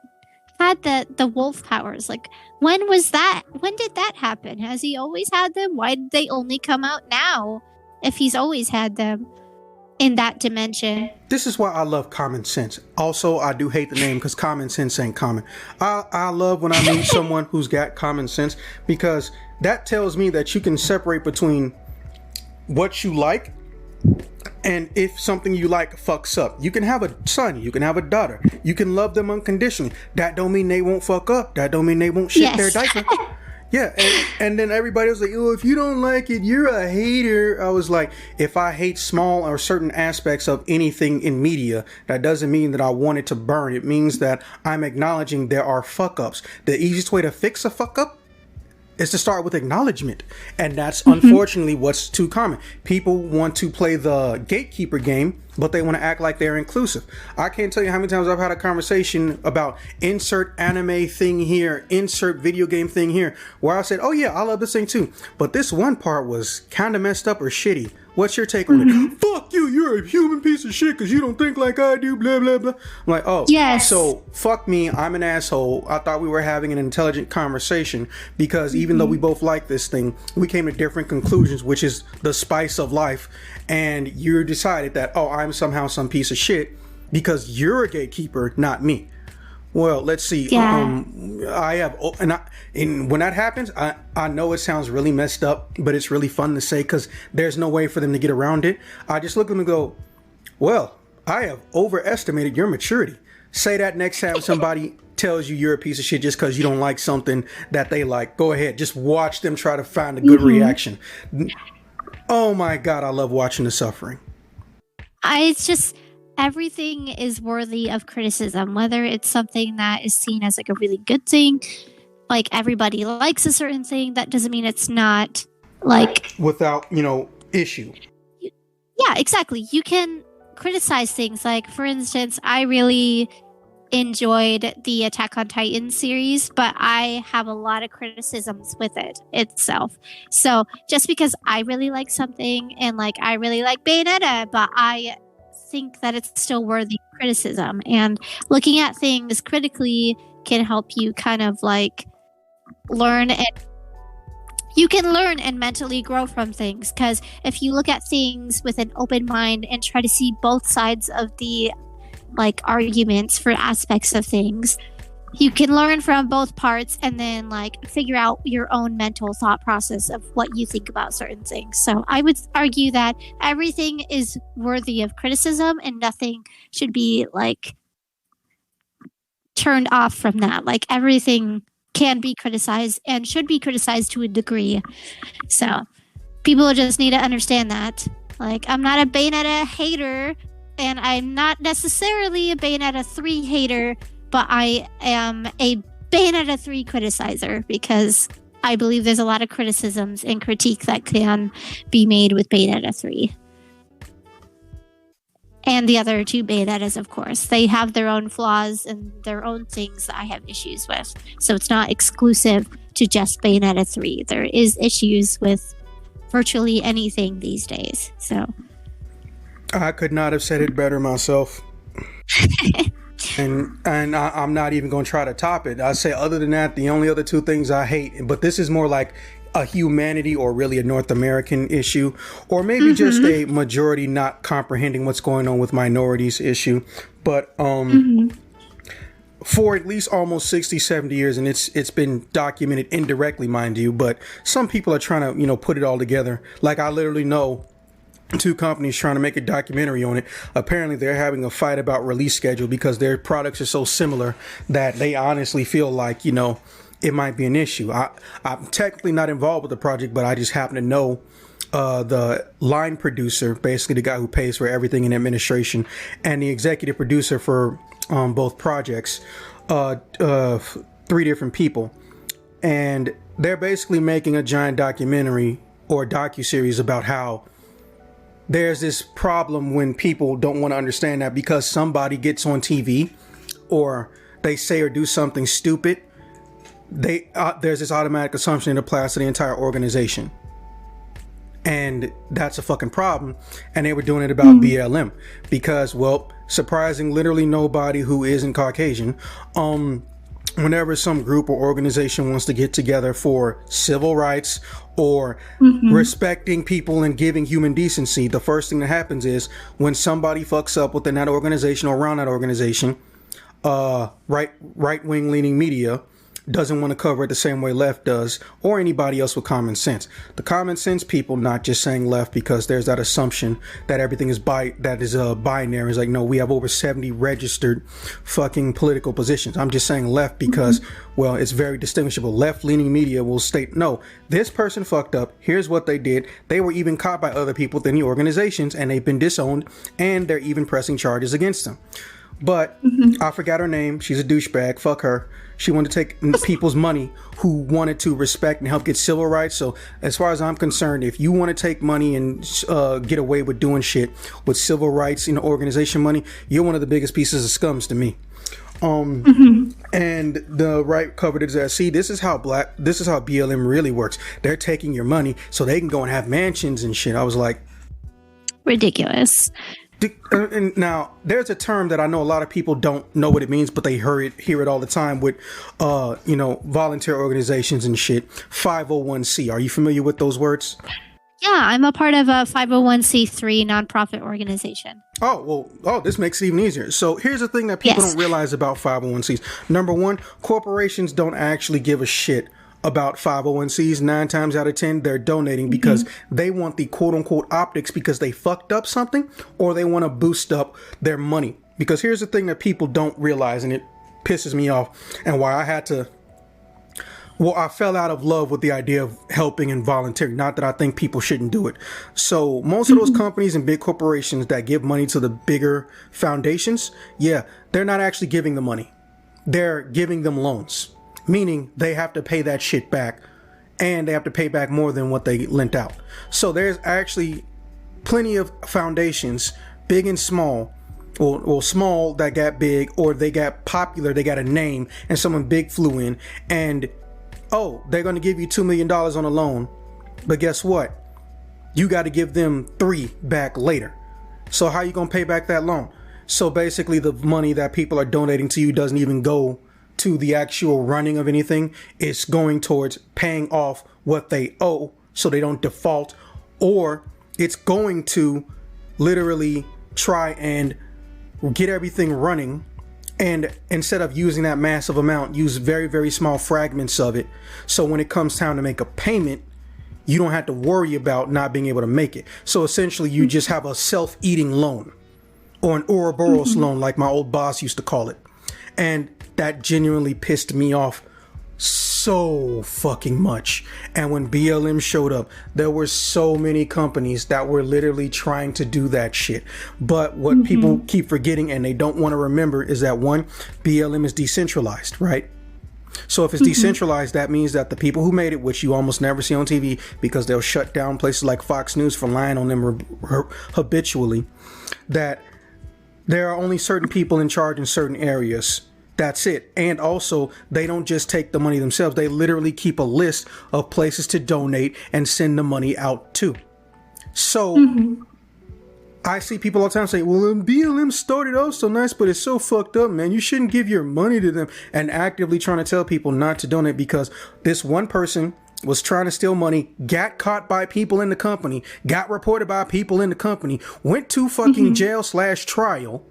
had the wolf powers. Like, when was that? When did that happen? Has he always had them? Why did they only come out now if he's always had them in that dimension? This is why I love common sense. Also, I do hate the name because common sense ain't common. I love when I meet someone who's got common sense because that tells me that you can separate between what you like and if something you like fucks up. You can have a son, you can have a daughter, you can love them unconditionally. That don't mean they won't fuck up. That don't mean they won't shit their diaper. Yeah, and then everybody was like, oh, if you don't like it, you're a hater. I was like, if I hate small or certain aspects of anything in media, that doesn't mean that I want it to burn. It means that I'm acknowledging there are fuck ups. The easiest way to fix a fuck up is to start with acknowledgement. And that's unfortunately what's too common. People want to play the gatekeeper game, but they want to act like they're inclusive. I can't tell you how many times I've had a conversation about insert anime thing here, insert video game thing here, where I said, oh yeah, I love this thing too, but this one part was kind of messed up or shitty. What's your take on it? Fuck you, you're a human piece of shit because you don't think like I do, blah, blah, blah. I'm like, oh, yes. So fuck me, I'm an asshole. I thought we were having an intelligent conversation because even though we both like this thing, we came to different conclusions, which is the spice of life. And you decided that, oh, I'm somehow some piece of shit because you're a gatekeeper, not me. Well, let's see. Yeah. I have, and when that happens, I know it sounds really messed up, but it's really fun to say because there's no way for them to get around it. I just look at them and go, well, I have overestimated your maturity. Say that next time somebody tells you you're a piece of shit just because you don't like something that they like. Go ahead. Just watch them try to find a good reaction. Oh my God, I love watching the suffering. It's just... everything is worthy of criticism, whether it's something that is seen as like a really good thing, like everybody likes a certain thing, that doesn't mean it's not like without, issue. Yeah, exactly. You can criticize things. Like, for instance, I really enjoyed the Attack on Titan series, but I have a lot of criticisms with it itself. So just because I really like something and like I really like Bayonetta, but I think that it's still worthy of criticism, and looking at things critically can help you kind of like learn, and you can learn and mentally grow from things, because if you look at things with an open mind and try to see both sides of the like arguments for aspects of things, you can learn from both parts and then like figure out your own mental thought process of what you think about certain things. So I would argue that everything is worthy of criticism and nothing should be like turned off from that. Like everything can be criticized and should be criticized to a degree. So people just need to understand that. Like, I'm not a Bayonetta hater, and I'm not necessarily a Bayonetta 3 hater, but I am a Bayonetta 3 criticizer because I believe there's a lot of criticisms and critique that can be made with Bayonetta 3. And the other two Bayonettas, of course. They have their own flaws and their own things that I have issues with. So it's not exclusive to just Bayonetta 3. There is issues with virtually anything these days. So I could not have said it better myself. And I'm not even going to try to top it. I say, other than that, the only other two things I hate, but this is more like a humanity or really a North American issue, or maybe just a majority not comprehending what's going on with minorities issue. But for at least almost 60, 70 years, and it's been documented indirectly, mind you, but some people are trying to, put it all together. Like, I literally know two companies trying to make a documentary on it. Apparently they're having a fight about release schedule because their products are so similar that they honestly feel like, it might be an issue. I'm technically not involved with the project, but I just happen to know the line producer, basically the guy who pays for everything in administration, and the executive producer for both projects, 3 different people. And they're basically making a giant documentary or docuseries about how there's this problem when people don't want to understand that because somebody gets on TV or they say or do something stupid, there's this automatic assumption it applies to the entire organization. And that's a fucking problem. And they were doing it about BLM because, well, surprising literally nobody who isn't Caucasian, whenever some group or organization wants to get together for civil rights or respecting people and giving human decency, the first thing that happens is when somebody fucks up within that organization or around that organization, right-wing leaning media doesn't want to cover it the same way left does, or anybody else with common sense. The common sense people not just saying left because there's that assumption that everything is binary. It's like, no, we have over 70 registered fucking political positions. I'm just saying left because, well, it's very distinguishable. Left-leaning media will state, no, this person fucked up. Here's what they did. They were even caught by other people within the organizations, and they've been disowned, and they're even pressing charges against them. But I forgot her name. She's a douchebag. Fuck her. She wanted to take people's money who wanted to respect and help get civil rights. So as far as I'm concerned, if you want to take money and get away with doing shit with civil rights, organization money, you're one of the biggest pieces of scums to me. And the right covered it as, see, this is how BLM really works. They're taking your money so they can go and have mansions and shit. I was like, ridiculous. And now there's a term that I know a lot of people don't know what it means, but they hear it all the time with, volunteer organizations and shit. 501c. Are you familiar with those words? Yeah, I'm a part of a 501c3 nonprofit organization. This makes it even easier. So here's the thing that people don't realize about 501cs. Number one, corporations don't actually give a shit about 501cs. 9 times out of 10, they're donating because they want the quote unquote optics because they fucked up something, or they want to boost up their money. Because here's the thing that people don't realize, and it pisses me off, and why I fell out of love with the idea of helping and volunteering. Not that I think people shouldn't do it. So most of those companies and big corporations that give money to the bigger foundations, they're not actually giving the money. They're giving them loans. Meaning they have to pay that shit back, and they have to pay back more than what they lent out. So there's actually plenty of foundations, big and small, or small that got big, or they got popular, they got a name, and someone big flew in, and they're going to give you $2 million on a loan, but guess what? You got to give them 3 back later. So how are you going to pay back that loan? So basically the money that people are donating to you doesn't even go to the actual running of anything. It's going towards paying off what they owe so they don't default, or it's going to literally try and get everything running, and instead of using that massive amount, use very, very small fragments of it, so when it comes time to make a payment, you don't have to worry about not being able to make it. So essentially you just have a self-eating loan, or an Ouroboros loan, like my old boss used to call it. And that genuinely pissed me off so fucking much. And when BLM showed up, there were so many companies that were literally trying to do that shit. But what people keep forgetting and they don't want to remember is that, one, BLM is decentralized, right? So if it's decentralized, that means that the people who made it, which you almost never see on TV because they'll shut down places like Fox News for lying on them habitually, that there are only certain people in charge in certain areas. That's it. And also, they don't just take the money themselves. They literally keep a list of places to donate and send the money out to. So I see people all the time say, well, BLM started off so nice, but it's so fucked up, man. You shouldn't give your money to them. And actively trying to tell people not to donate because this one person was trying to steal money, got caught by people in the company, got reported by people in the company, went to fucking jail/trial,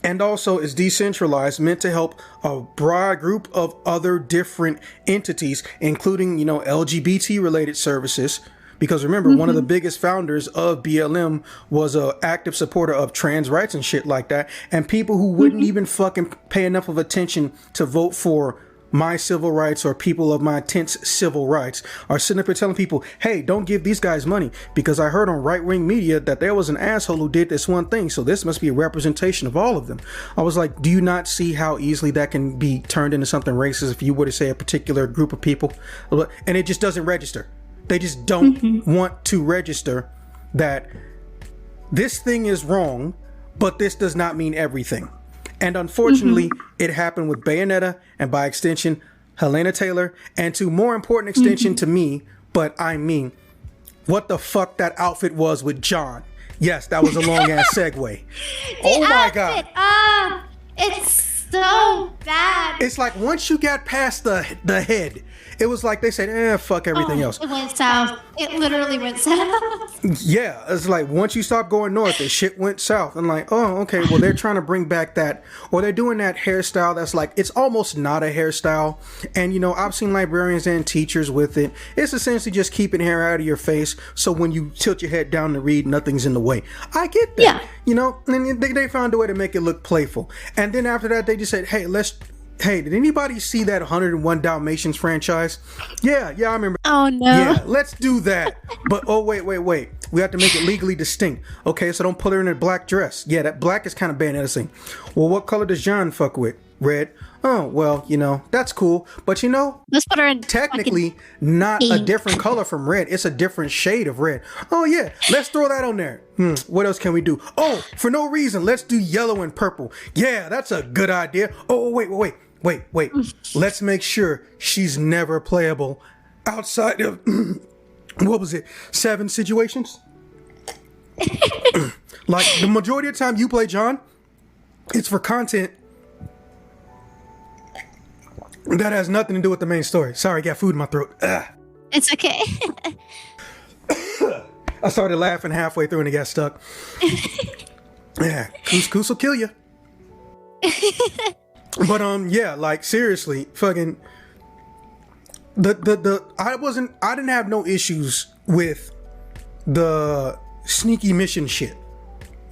and also is decentralized, meant to help a broad group of other different entities, including, LGBT related services. Because remember, one of the biggest founders of BLM was a active supporter of trans rights and shit like that. And people who wouldn't even fucking pay enough of attention to vote for my civil rights or people of my tense civil rights are sitting up here telling people, hey, don't give these guys money because I heard on right-wing media that there was an asshole who did this one thing, so this must be a representation of all of them. I was like, do you not see how easily that can be turned into something racist if you were to say a particular group of people? And it just doesn't register. They just don't want to register that this thing is wrong, but this does not mean everything. And unfortunately, it happened with Bayonetta and by extension, Helena Taylor, and to more important extension to me, but I mean, what the fuck that outfit was with John. Yes, that was a long ass segue. Oh my God. It's so bad. It's like once you got past the head, it was like they said, fuck everything else. It went south. It literally went south. Yeah, it's like once you stop going north, the shit went south. I'm like, oh, okay, well, they're trying to bring back that, or they're doing that hairstyle that's like, it's almost not a hairstyle. And, you know, I've seen librarians and teachers with it. It's essentially just keeping hair out of your face, so when you tilt your head down to read, nothing's in the way. I get that. Yeah. You know, and they found a way to make it look playful. And then after that, they just said, hey, did anybody see that 101 Dalmatians franchise? Yeah, I remember. Oh, no. Yeah, let's do that. But, wait. We have to make it legally distinct. Okay, so don't put her in a black dress. Yeah, that black is kind of Bayonetta's thing. Well, what color does John fuck with? Red. Oh, well, you know, that's cool. But, you know, let's put her in technically not a different color from red. It's a different shade of red. Oh, yeah, let's throw that on there. What else can we do? Oh, for no reason, let's do yellow and purple. Yeah, that's a good idea. Oh, wait. Let's make sure she's never playable outside of, what was it, 7 situations? Like, the majority of the time you play John, it's for content that has nothing to do with the main story. Sorry, I got food in my throat. Ugh. It's okay. I started laughing halfway through and it got stuck. Yeah, couscous will kill you. But yeah, like seriously, fucking I didn't have no issues with the sneaky mission shit.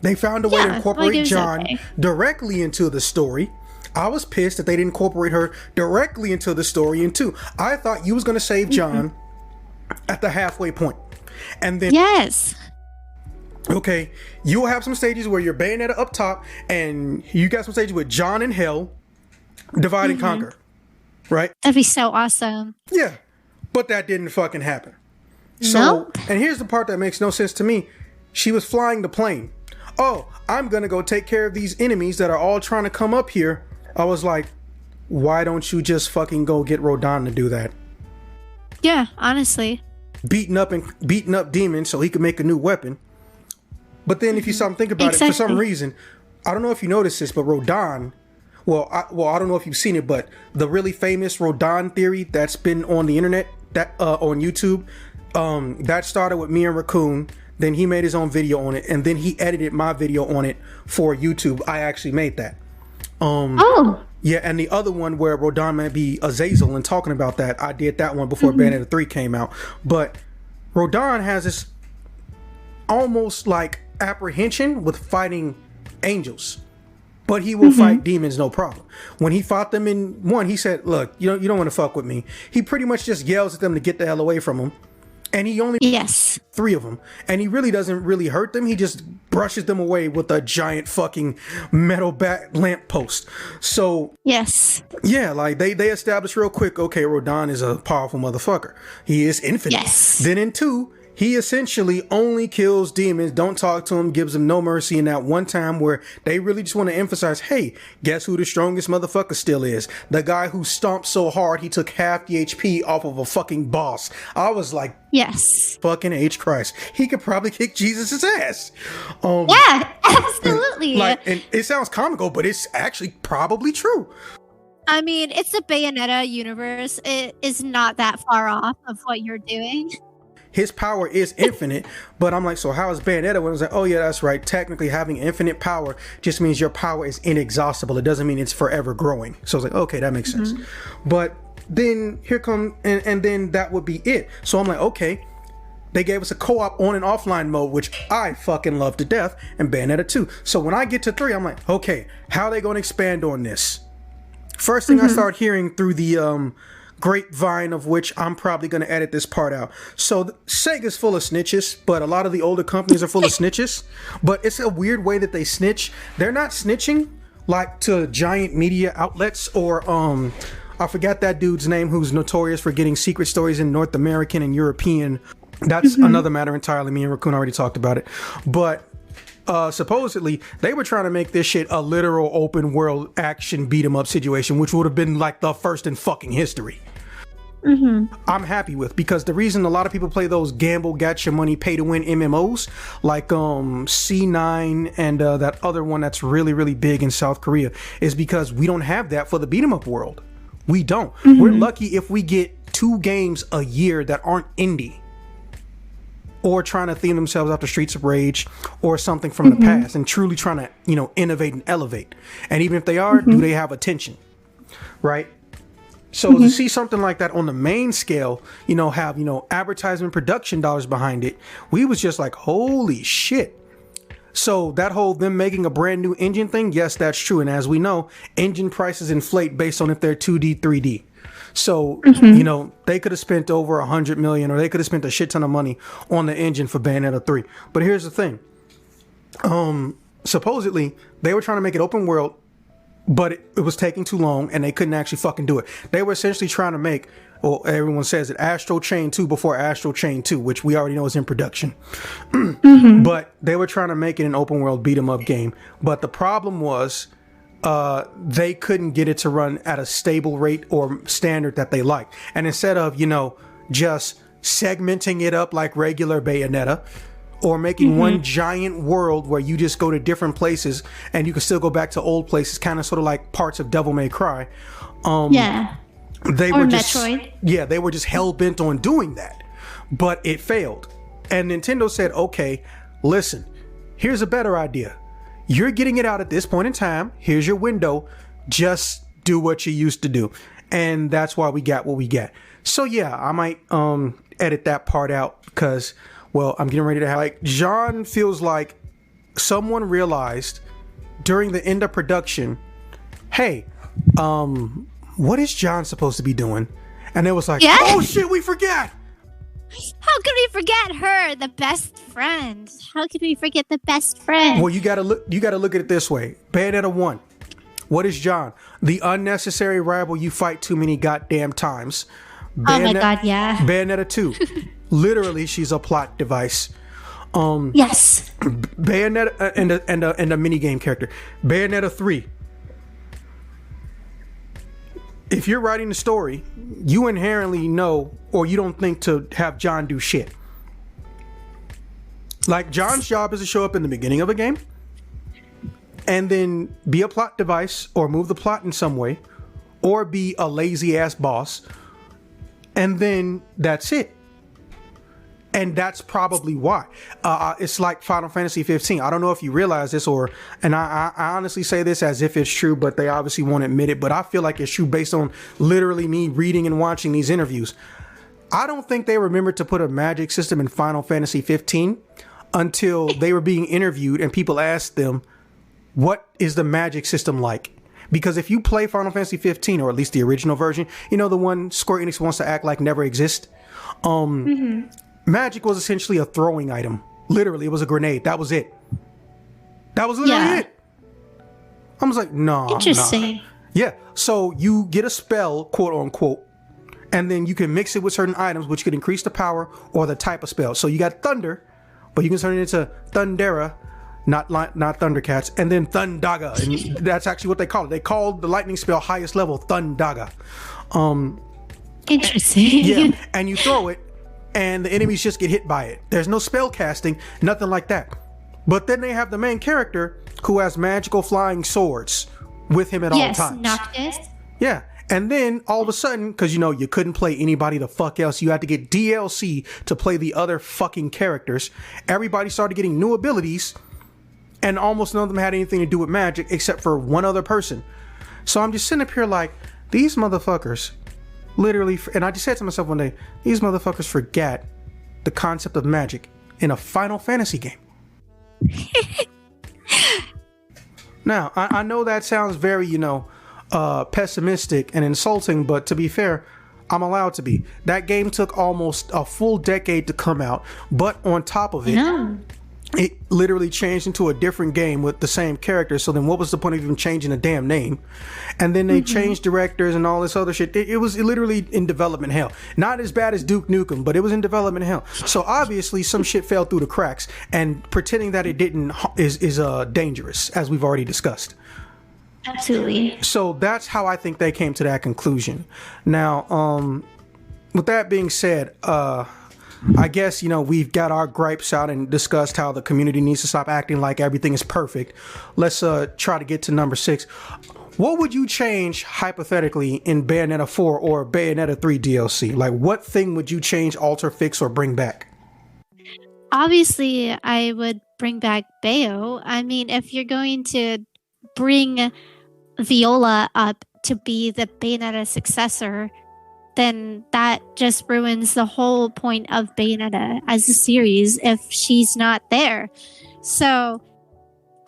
They found a way to incorporate John directly into the story. I was pissed that they didn't incorporate her directly into the story. And 2, I thought you was going to save John at the halfway point. And then okay, you'll have some stages where you're Bayonetta up top and you got some stages with John in hell, divide and conquer, right? That'd be so awesome. Yeah, but that didn't fucking happen. So, and here's the part that makes no sense to me. She was flying the plane. Oh, I'm gonna go take care of these enemies that are all trying to come up here. I was like, why don't you just fucking go get Rodon to do that? Yeah, honestly. Beating up demons so he could make a new weapon. But then if you stop and think about it, for some reason, I don't know if you noticed this, but Rodon, I don't know if you've seen it, but the really famous Rodon theory that's been on the internet, that on YouTube, that started with me and Raccoon. Then he made his own video on it, and then he edited my video on it for YouTube. I actually made that. Yeah, and the other one where Rodon might be Azazel and talking about that, I did that one before Bayonetta 3 came out. But Rodon has this almost like apprehension with fighting angels, but he will fight demons no problem. When he fought them in 1, he said, look, you don't want to fuck with me. He pretty much just yells at them to get the hell away from him. And he only 3 of them. And he really doesn't really hurt them. He just brushes them away with a giant fucking metal bat lamppost. So, yeah, like they established real quick, okay, Rodon is a powerful motherfucker. He is infinite. Yes. Then in 2, he essentially only kills demons, don't talk to him, gives them no mercy in that one time where they really just want to emphasize, hey, guess who the strongest motherfucker still is? The guy who stomped so hard he took half the HP off of a fucking boss. I was like, fucking H Christ. He could probably kick Jesus' ass. Yeah, absolutely. And it sounds comical, but it's actually probably true. I mean, it's the Bayonetta universe. It is not that far off of what you're doing. His power is infinite, but I'm like, so how is Bayonetta? When I was like, oh yeah, that's right. Technically, having infinite power just means your power is inexhaustible. It doesn't mean it's forever growing. So I was like, okay, that makes sense. But then here come, and then that would be it. So I'm like, okay, they gave us a co-op on and offline mode, which I fucking love to death, and Bayonetta 2. So when I get to 3, I'm like, okay, how are they going to expand on this? First thing I start hearing through the grapevine, of which I'm probably going to edit this part out. So Sega's full of snitches, but a lot of the older companies are full of snitches. But it's a weird way that they snitch. They're not snitching like to giant media outlets or I forgot that dude's name who's notorious for getting secret stories in North American and European. That's another matter entirely. Me and Raccoon already talked about it. But supposedly they were trying to make this shit a literal open world action beat 'em up situation, which would have been like the first in fucking history. I'm happy with, because the reason a lot of people play those gamble, got your money, pay to win MMOs like C9 and that other one that's really, really big in South Korea is because we don't have that for the beat 'em up world. We don't. We're lucky if we get 2 games a year that aren't indie or trying to theme themselves after Streets of Rage or something from the past and truly trying to, you know, innovate and elevate. And even if they are, do they have attention? Right? So to see something like that on the main scale, you know, have, you know, advertisement production dollars behind it, we was just like, holy shit. So that whole them making a brand new engine thing, yes, that's true. And as we know, engine prices inflate based on if they're 2D, 3D. So, you know, they could have spent over $100 million, or they could have spent a shit ton of money on the engine for Bayonetta 3. But here's the thing. Supposedly, they were trying to make it open world, but it was taking too long and they couldn't actually fucking do it. They were essentially trying to make, well, everyone says it, Astral Chain 2 before Astral Chain 2, which we already know is in production. But they were trying to make it an open world beat 'em up game. But the problem was they couldn't get it to run at a stable rate or standard that they liked. And instead of, you know, just segmenting it up like regular Bayonetta, or making one giant world where you just go to different places and you can still go back to old places, kind of sort of like parts of Devil May Cry. They or were Metroid. they were just hell bent on doing that, but it failed. And Nintendo said, okay, listen, here's a better idea. You're getting it out at this point in time. Here's your window. Just do what you used to do. And that's why we got what we got. So yeah, I might edit that part out because, well, I'm getting ready to have, like, John feels like someone realized during the end of production, hey, what is John supposed to be doing? And it was like, oh shit, we forgot. How could we forget her, the best friend? How could we forget the best friend? Well, you gotta look at it this way. Bayonetta 1. What is John? The unnecessary rival you fight too many goddamn times. Oh my god, yeah. Bayonetta 2. Literally, she's a plot device. Yes. Bayonetta and a minigame character. Bayonetta 3. If you're writing the story, you inherently know, or you don't think to have John do shit. Like, John's job is to show up in the beginning of a game and then be a plot device or move the plot in some way or be a lazy ass boss. And then that's it. And that's probably why. It's like Final Fantasy 15. I don't know if you realize this, and I honestly say this as if it's true, but they obviously won't admit it. But I feel like it's true based on literally me reading and watching these interviews. I don't think they remembered to put a magic system in Final Fantasy 15 until they were being interviewed and people asked them, what is the magic system like? Because if you play Final Fantasy 15, or at least the original version, you know, the one Square Enix wants to act like never exists. Magic was essentially a throwing item. Literally, it was a grenade. That was it. That was literally it. I was like, no. Interesting. Yeah. So you get a spell, quote unquote, and then you can mix it with certain items, which could increase the power or the type of spell. So you got thunder, but you can turn it into Thundera, not Thundercats, and then Thundaga, and that's actually what they call it. They called the lightning spell highest level Thundaga. Interesting. Yeah, and you throw it, and the enemies just get hit by it. There's no spell casting, nothing like that. But then they have the main character who has magical flying swords with him at all times. Noctis. Yeah. And then all of a sudden, because, you know, you couldn't play anybody the fuck else, you had to get DLC to play the other fucking characters. Everybody started getting new abilities, and almost none of them had anything to do with magic except for one other person. So I'm just sitting up here like, these motherfuckers literally, and I just said to myself one day, these motherfuckers forgot the concept of magic in a Final Fantasy game. Now, I know that sounds very, you know, pessimistic and insulting, but to be fair, I'm allowed to be. That game took almost a full decade to come out, but on top of it, it literally changed into a different game with the same character. So then what was the point of even changing the damn name? And then they changed directors and all this other shit. It was literally in development hell. Not as bad as Duke Nukem, but it was in development hell. So obviously some shit fell through the cracks, and pretending that it didn't is dangerous, as we've already discussed. Absolutely. So that's how I think they came to that conclusion. Now, with that being said, I guess, we've got our gripes out and discussed how the community needs to stop acting like everything is perfect. Let's try to get to number 6. What would you change hypothetically in Bayonetta 4 or Bayonetta 3 DLC? Like, what thing would you change, alter, fix, or bring back? Obviously, I would bring back Bayo. I mean, if you're going to bring Viola up to be the Bayonetta successor, then that just ruins the whole point of Bayonetta as a series if she's not there. So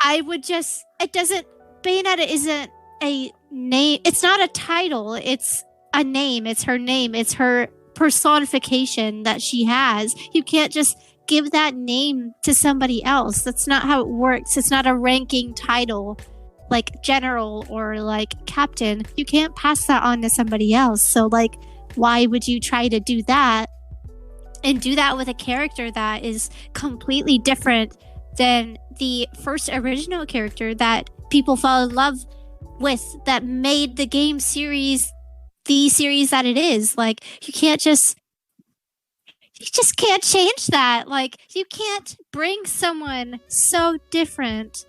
I would Bayonetta isn't a name. It's not a title. It's a name. It's her name. It's her personification that she has. You can't just give that name to somebody else. That's not how it works. It's not a ranking title like general or like captain. You can't pass that on to somebody else. So like, why would you try to do that and do that with a character that is completely different than the first original character that people fell in love with, that made the game series the series that it is? Like, you just can't change that. Like, you can't bring someone so different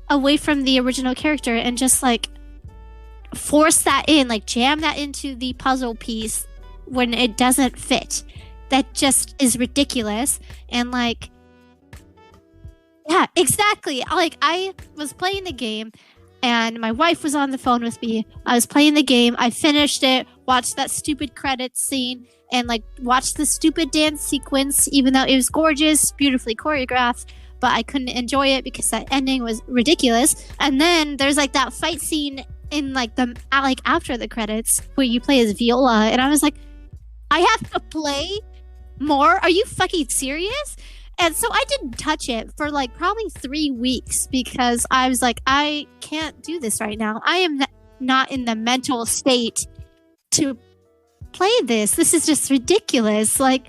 away from the original character and just like force that in, like jam that into the puzzle piece when it doesn't fit. That just is ridiculous. And like, yeah, exactly. Like, I was playing the game and my wife was on the phone with me. I was playing the game. I finished it, watched that stupid credits scene, and like watched the stupid dance sequence, even though it was gorgeous, beautifully choreographed, but I couldn't enjoy it because that ending was ridiculous. And then there's like that fight scene in like the after the credits where you play as Viola, and I was like, I have to play more? Are you fucking serious? And so I didn't touch it for like probably 3 weeks because I was like, I can't do this right now. I am not in the mental state to play this. This is just ridiculous. Like,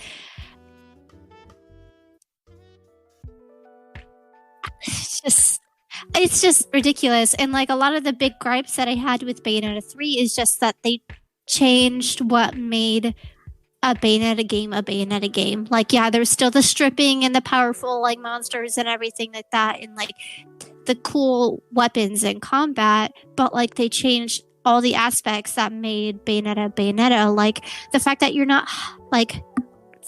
it's just ridiculous. And like, a lot of the big gripes that I had with Bayonetta 3 is just that they changed what made a Bayonetta game. Like, yeah, there's still the stripping and the powerful like monsters and everything like that, and like the cool weapons and combat, but like they changed all the aspects that made Bayonetta. Like the fact that you're not like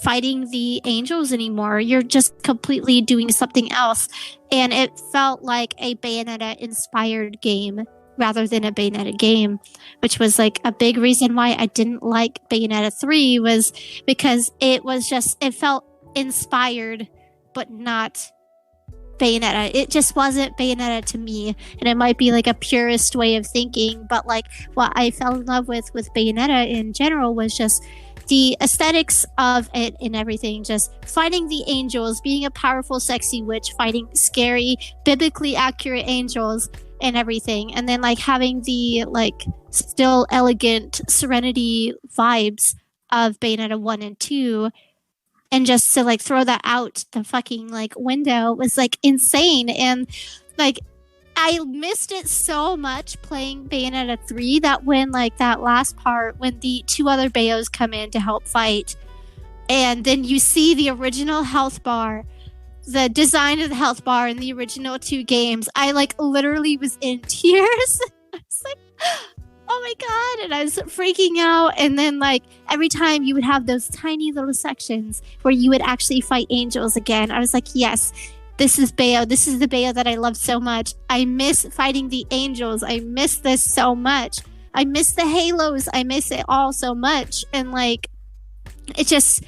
fighting the angels anymore. You're just completely doing something else. And it felt like a Bayonetta inspired game rather than a Bayonetta game, which was like a big reason why I didn't like Bayonetta 3, was because it felt inspired, but not Bayonetta. It just wasn't Bayonetta to me. And it might be like a purist way of thinking, but like what I fell in love with Bayonetta in general was just the aesthetics of it and everything, just fighting the angels, being a powerful, sexy witch, fighting scary, biblically accurate angels and everything. And then like having the like still elegant serenity vibes of Bayonetta 1 and 2. And just to like throw that out the fucking like window was like insane. And like, I missed it so much playing Bayonetta 3 that when like that last part, when the 2 other Bayos come in to help fight, and then you see the original health bar, the design of the health bar in the original 2 games, I like literally was in tears. I was like, oh my god, and I was freaking out. And then like every time you would have those tiny little sections where you would actually fight angels again, I was like, yes, this is Bayo. This is the Bayo that I love so much. I miss fighting the angels. I miss this so much. I miss the halos. I miss it all so much. And like, it just,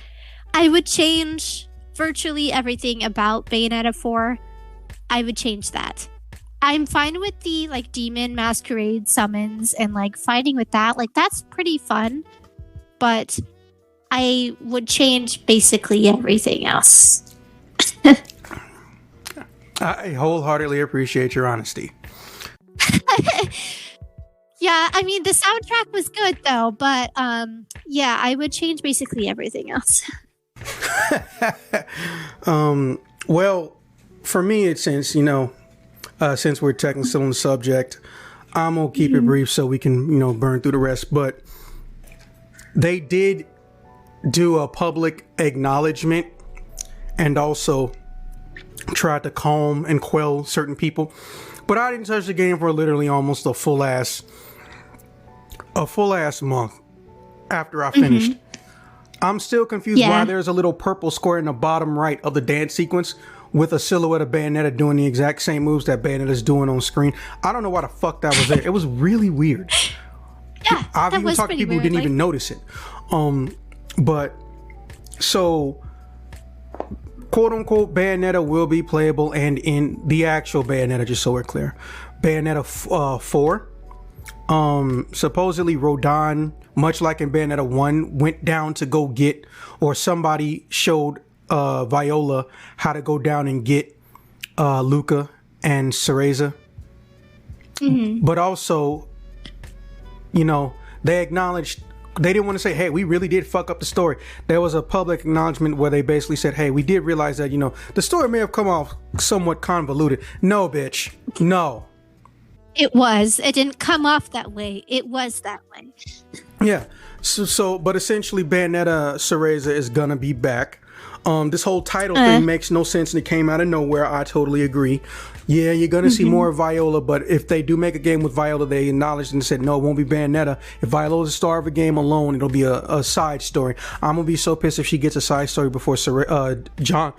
I would change virtually everything about Bayonetta 4. I would change that. I'm fine with the like demon masquerade summons and like fighting with that. Like that's pretty fun, but I would change basically everything else. I wholeheartedly appreciate your honesty. Yeah, I mean the soundtrack was good though, but yeah, I would change basically everything else. Well, for me, it's since since we're technically still on the subject, I'm gonna keep it brief so we can burn through the rest. But they did do a public acknowledgement and also tried to calm and quell certain people. But I didn't touch the game for literally almost a full ass month after I finished. I'm still confused why there's a little purple square in the bottom right of the dance sequence with a silhouette of Bayonetta doing the exact same moves that Bayonetta's doing on screen. I don't know why the fuck that was there. It was really weird. Yeah, I've even talked to people who didn't even notice it. But so quote unquote Bayonetta will be playable and in the actual Bayonetta, just so we're clear. Bayonetta 4. Supposedly Rodin, much like in Bayonetta 1, went down to go get, or somebody showed Viola how to go down and get Luca and Cereza. But also, they acknowledged, they didn't want to say, hey, we really did fuck up the story. There was a public acknowledgement where they basically said, hey, we did realize that, the story may have come off somewhat convoluted. No, bitch. No. It was. It didn't come off that way. It was that way. Yeah. But essentially Bayonetta Cereza is gonna be back. This whole title thing makes no sense and it came out of nowhere. I totally agree. Yeah, you're gonna see more of Viola, but if they do make a game with Viola, they acknowledged and said, no, it won't be Bayonetta. If Viola's the star of a game alone, it'll be a side story. I'm gonna be so pissed if she gets a side story before John.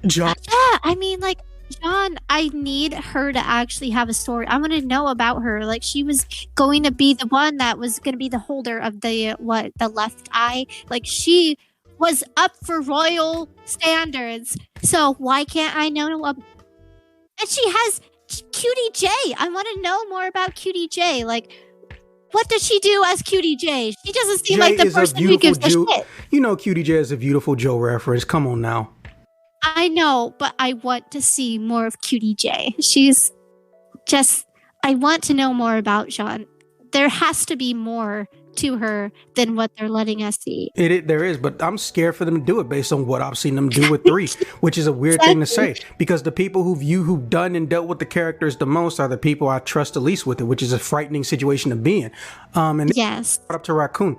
Yeah, I mean, like, John, I need her to actually have a story. I want to know about her. Like, she was going to be the one that was going to be the holder of the left eye. Like, she was up for royal standards. So why can't I know? And she has Cutie J. I want to know more about Cutie J. Like, what does she do as Cutie J? She doesn't seem like the person who gives a shit. Cutie J is a beautiful Joe reference. Come on now. I know, but I want to see more of Cutie J. She's just... I want to know more about Jean. There has to be more to her than what they're letting us see. There is, but I'm scared for them to do it based on what I've seen them do with 3, which is a weird thing to say, because the people who've done and dealt with the characters the most are the people I trust the least with it, which is a frightening situation to be in. And yes. Up to Raccoon.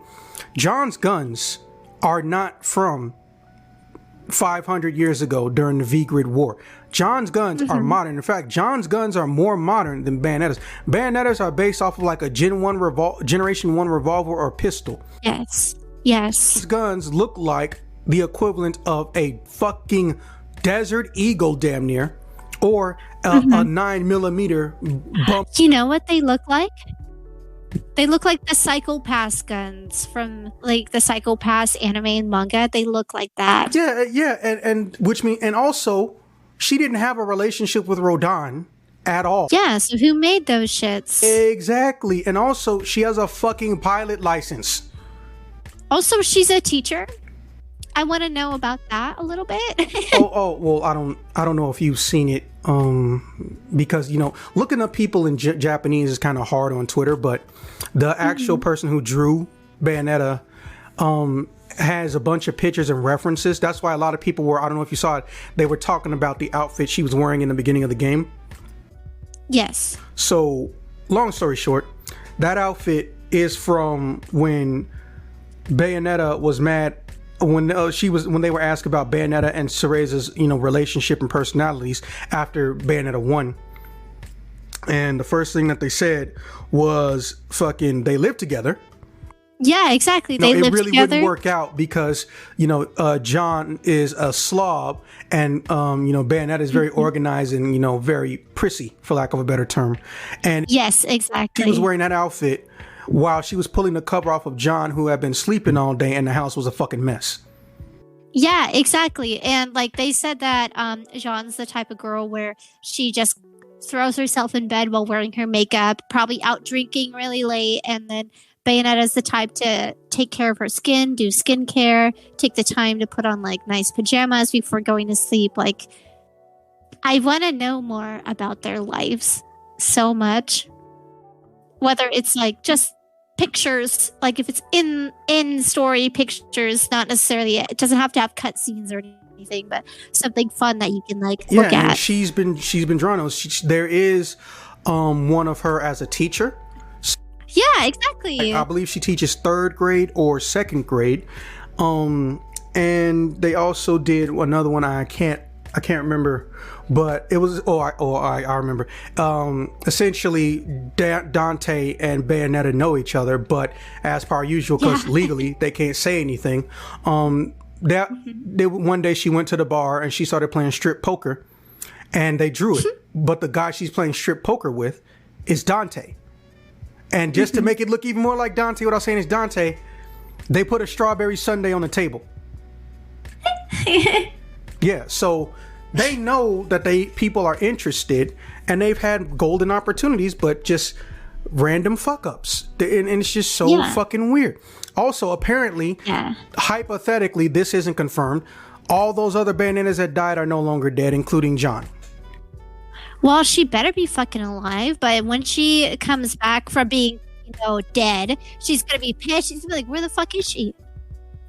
John's guns are not from 500 years ago during the V-Grid War. John's guns are modern. In fact, John's guns are more modern than Bayonetta's. Bayonettas are based off of like a Generation 1 revolver or pistol. Yes. Yes. These guns look like the equivalent of a fucking Desert Eagle damn near, or a 9mm bump. You know what they look like? They look like the Psycho Pass guns from like the Psycho Pass anime and manga. They look like that. Yeah, and which means, and also, she didn't have a relationship with Rodin at all. Yeah, so who made those shits? Exactly, and also she has a fucking pilot license. Also, she's a teacher. I want to know about that a little bit. Well, I don't know if you've seen it, because looking up people in Japanese is kind of hard on Twitter, but the actual person who drew Bayonetta has a bunch of pictures and references. That's why a lot of people were, I don't know if you saw it, they were talking about the outfit she was wearing in the beginning of the game. Yes. So, long story short, that outfit is from when Bayonetta was mad when they were asked about Bayonetta and Cereza's relationship and personalities after Bayonetta 1. And the first thing that they said was fucking they lived together. Yeah, exactly. They lived together. It really wouldn't work out because, John is a slob and, Bayonetta is very organized and, very prissy, for lack of a better term. And yes, exactly. She was wearing that outfit while she was pulling the cover off of John, who had been sleeping all day, and the house was a fucking mess. Yeah, exactly. And like they said that Jean's the type of girl where she just throws herself in bed while wearing her makeup, probably out drinking really late, and then Bayonetta's the type to take care of her skin, do skincare, take the time to put on like nice pajamas before going to sleep. Like, I want to know more about their lives so much. Whether it's like just pictures, like if it's in story pictures, not necessarily, it doesn't have to have cutscenes or anything, but something fun that you can like look at. And she's been drawn on. There is one of her as a teacher. Yeah, exactly. I believe she teaches 3rd grade or 2nd grade. And they also did another one. I can't remember, but it was. I remember. Essentially, Dante and Bayonetta know each other, but as per usual, because legally they can't say anything. One day she went to the bar and she started playing strip poker, and they drew it. But the guy she's playing strip poker with is Dante. And just to make it look even more like Dante, without saying it's Dante, they put a strawberry sundae on the table. Yeah, so they know that people are interested, and they've had golden opportunities, but just random fuck ups, and it's just so fucking weird. Also, apparently, hypothetically, this isn't confirmed, all those other Bayonettas that died are no longer dead, including John. Well, she better be fucking alive, but when she comes back from being, dead, she's gonna be pissed. She's gonna be like, where the fuck is she?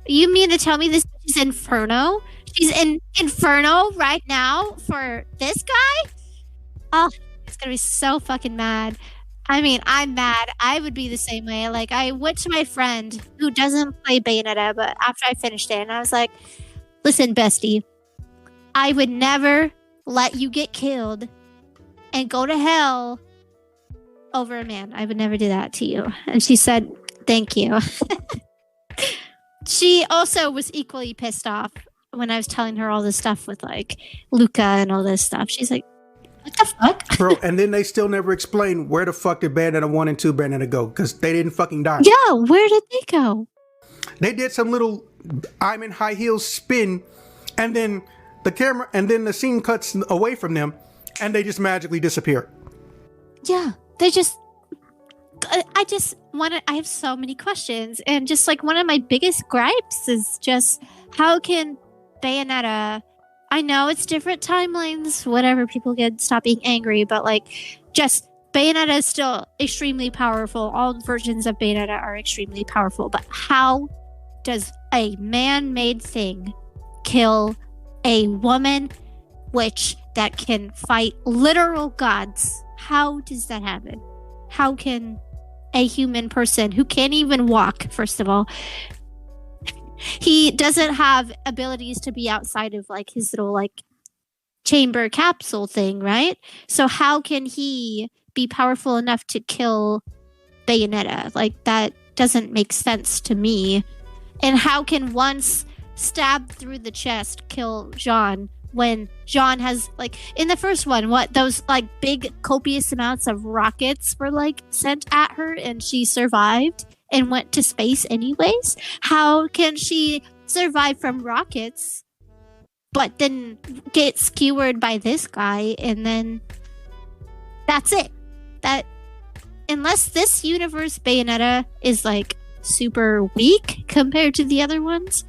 You mean to tell me this is Inferno? She's in Inferno right now for this guy? Oh, he's gonna be so fucking mad. I mean, I'm mad. I would be the same way. Like, I went to my friend who doesn't play Bayonetta, but after I finished it, and I was like, listen, bestie, I would never let you get killed and go to hell over a man. I would never do that to you. And she said, thank you. She also was equally pissed off when I was telling her all this stuff with like Luca and all this stuff. She's like, what the fuck? Bro, and then they still never explain where the fuck did Bayonetta 1 and 2 Bayonetta go, because they didn't fucking die. Yeah, where did they go? They did some little I'm in high heels spin, and then the scene cuts away from them, and they just magically disappear. Yeah, I have so many questions, and just like one of my biggest gripes is just how can Bayonetta, I know it's different timelines, whatever, people can stop being angry, but like just Bayonetta is still extremely powerful. All versions of Bayonetta are extremely powerful, but how does a man-made thing kill a woman witch that can fight literal gods? How does that happen? How can a human person who can't even walk, first of all, he doesn't have abilities to be outside of like his little like chamber capsule thing, right? So how can he be powerful enough to kill Bayonetta? Like, that doesn't make sense to me. And how can once stabbed through the chest kill Jean when Jean has, like, in the first one, those like big copious amounts of rockets were like sent at her and she survived and went to space anyways? How can she survive from rockets but then get skewered by this guy, and then that's it? That, unless this universe Bayonetta is like super weak compared to the other ones,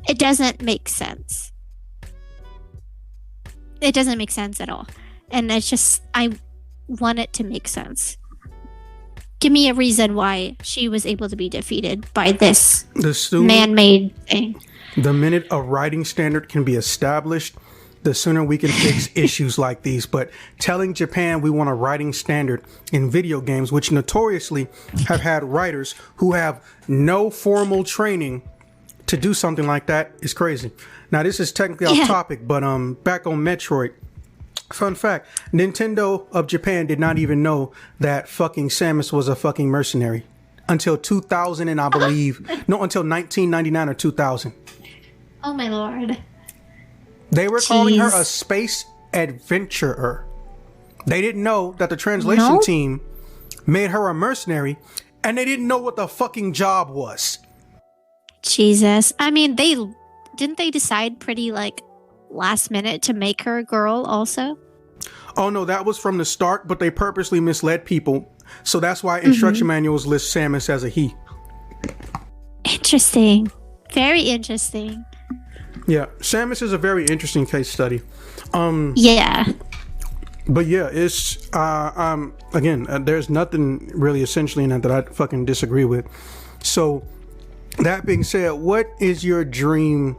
it doesn't make sense. It doesn't make sense at all. And it's just, I want it to make sense. Give me a reason why she was able to be defeated by this man-made thing. The minute a writing standard can be established, the sooner we can fix issues like these. But telling Japan we want a writing standard in video games, which notoriously have had writers who have no formal training to do something like that, is crazy. Now, this is technically off topic, but back on Metroid. Fun fact, Nintendo of Japan did not even know that fucking Samus was a fucking mercenary until 2000, and I believe, until 1999 or 2000. Oh my lord. They were calling her a space adventurer. They didn't know that the translation team made her a mercenary, and they didn't know what the fucking job was. Jesus. I mean, didn't they decide pretty like last minute to make her a girl also? Oh no, that was from the start, but they purposely misled people. So that's why instruction manuals list Samus as a he. Interesting. Very interesting. Yeah, Samus is a very interesting case study. Yeah. But yeah, it's again, there's nothing really essentially in that I fucking disagree with. So that being said, what is your dream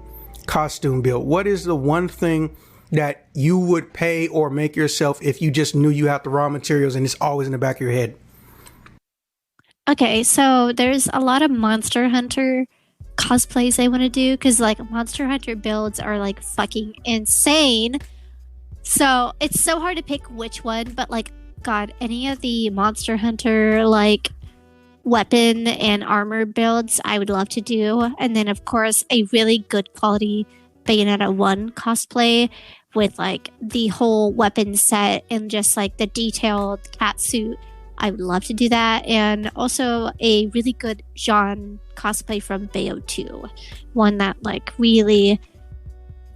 costume build? What is the one thing that you would pay or make yourself if you just knew you had the raw materials and it's always in the back of your head? Okay, so there's a lot of Monster Hunter cosplays I want to do because like Monster Hunter builds are like fucking insane. So it's so hard to pick which one, but like, God, any of the Monster Hunter like weapon and armor builds I would love to do. And then of course a really good quality Bayonetta 1 cosplay with like the whole weapon set and just like the detailed cat suit. I would love to do that. And also a really good Jean cosplay from Bayo 2. One that like really